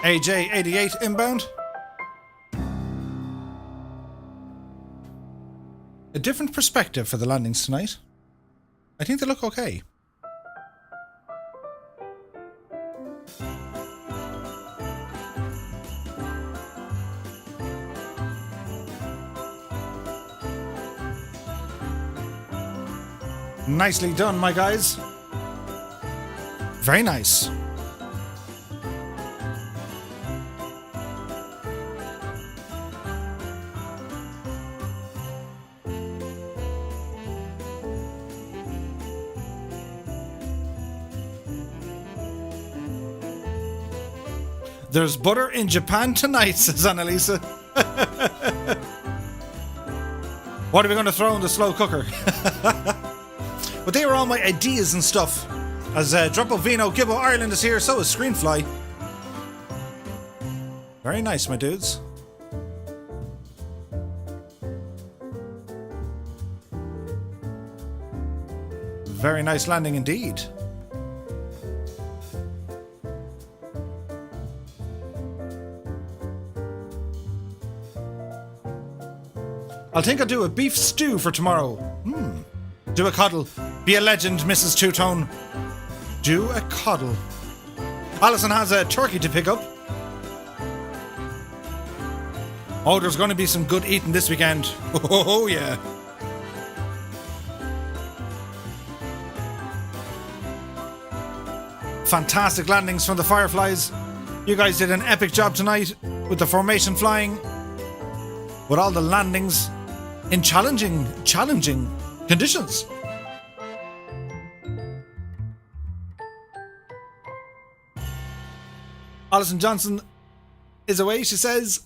AJ88 inbound. A different perspective for the landings tonight. I think they look okay. Nicely done, my guys. Very nice. There's butter in Japan tonight, says Annalisa. What are we going to throw in the slow cooker? But they were all my ideas and stuff. As Drupal Vino Gibbo Ireland is here, so is Screenfly. Very nice, my dudes. Very nice landing indeed. I think I'll do a beef stew for tomorrow. Do a coddle. Be a legend, Mrs. Two-Tone. Do a coddle. Alison has a turkey to pick up. Oh, there's going to be some good eating this weekend. Oh, yeah. Fantastic landings from the Fireflies. You guys did an epic job tonight with the formation flying. With all the landings in challenging conditions. Alison Johnson is away. She says,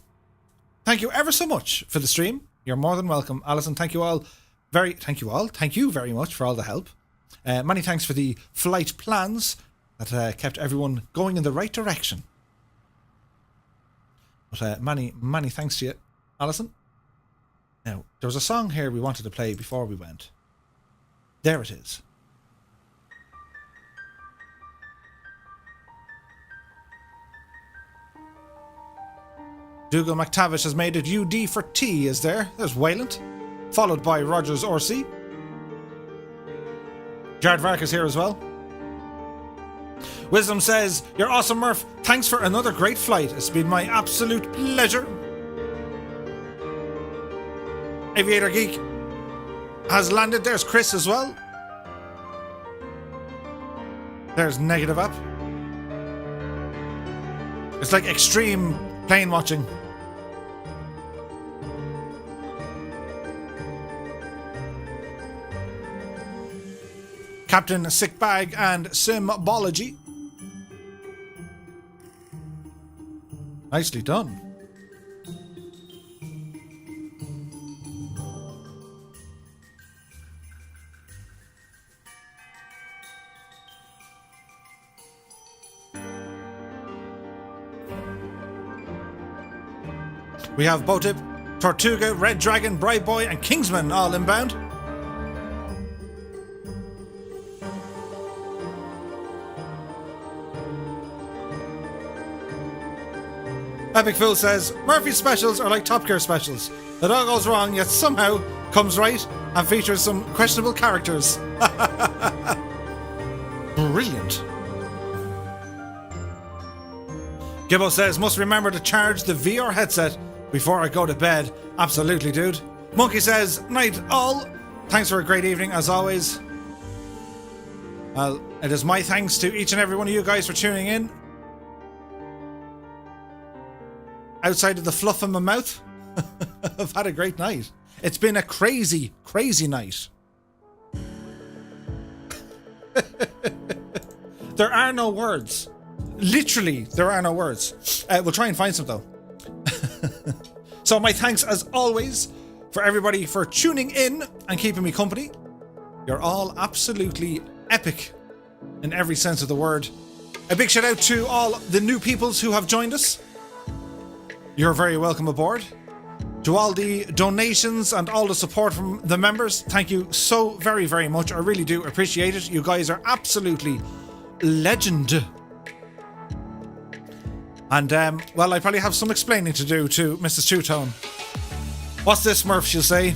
thank you ever so much for the stream. You're more than welcome, Alison. Thank you all. Thank you very much for all the help. Many thanks for the flight plans that kept everyone going in the right direction. But many thanks to you, Alison. Now, there was a song here we wanted to play before we went. There it is. Dougal McTavish has made it UD for T, is there? There's Wayland. Followed by Rogers Orsi. Jared Vark is here as well. Wisdom says, you're awesome, Murph. Thanks for another great flight. It's been my absolute pleasure. Aviator Geek has landed. There's Chris as well. There's Negative Up. It's like extreme plane watching. Captain Sickbag and Symbology. Nicely done. We have Botip, Tortuga, Red Dragon, Bright Boy, and Kingsman all inbound. Epic Fool says, Murphy's specials are like Top Gear specials. It all goes wrong, yet somehow comes right and features some questionable characters. Brilliant. Gibbo says, must remember to charge the VR headset before I go to bed. Absolutely, dude. Monkey says, night all. Thanks for a great evening, as always. Well, it is my thanks to each and every one of you guys for tuning in. Outside of the fluff in my mouth, I've had a great night. It's been a crazy, crazy night. There are no words. Literally, there are no words. We'll try and find some, though. So my thanks, as always, for everybody for tuning in and keeping me company. You're all absolutely epic in every sense of the word. A big shout out to all the new peoples who have joined us. You're very welcome aboard. To all the donations and all the support from the members, thank you so very, very much. I really do appreciate it. You guys are absolutely legend. And, well, I probably have some explaining to do to Mrs. Two-Tone. What's this, Murph, she'll say?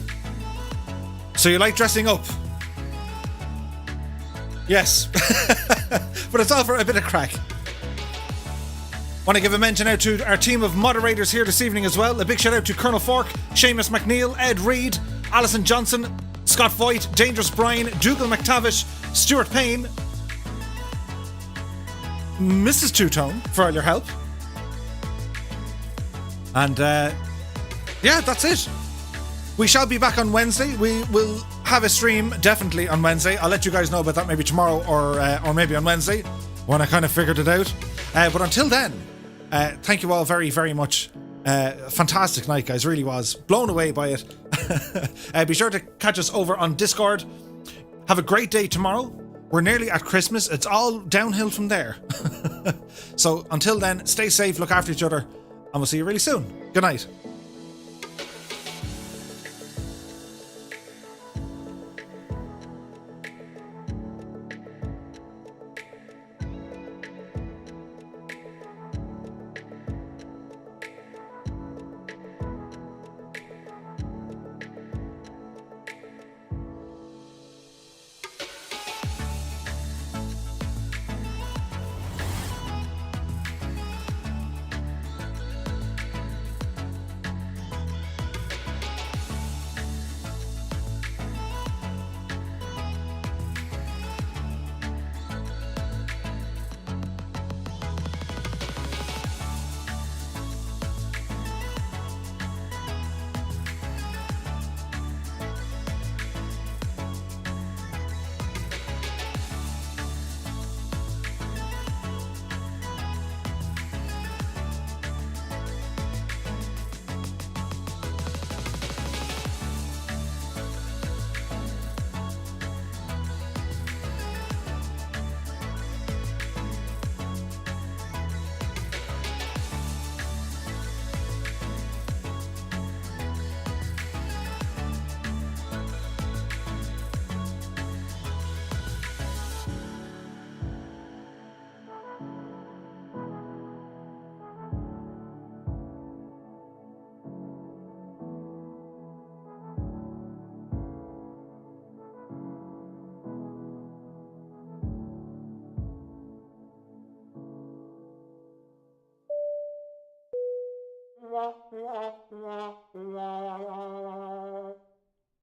So you like dressing up? Yes. But it's all for a bit of crack. Want to give a mention out to our team of moderators here this evening as well. A big shout out to Colonel Fork, Seamus McNeil, Ed Reed, Alison Johnson, Scott Voigt, Dangerous Brian, Dougal McTavish, Stuart Payne, Mrs. Two-Tone for all your help. And yeah, that's it. We shall be back on Wednesday. We will have a stream definitely on Wednesday. I'll let you guys know about that maybe tomorrow or maybe on Wednesday when I kind of figured it out. But until then, thank you all very, very much. Fantastic night, guys. Really was. Blown away by it. Be sure to catch us over on Discord. Have a great day tomorrow. We're nearly at Christmas. It's all downhill from there. So until then, stay safe, look after each other, and we'll see you really soon. Good night. La la la la la la la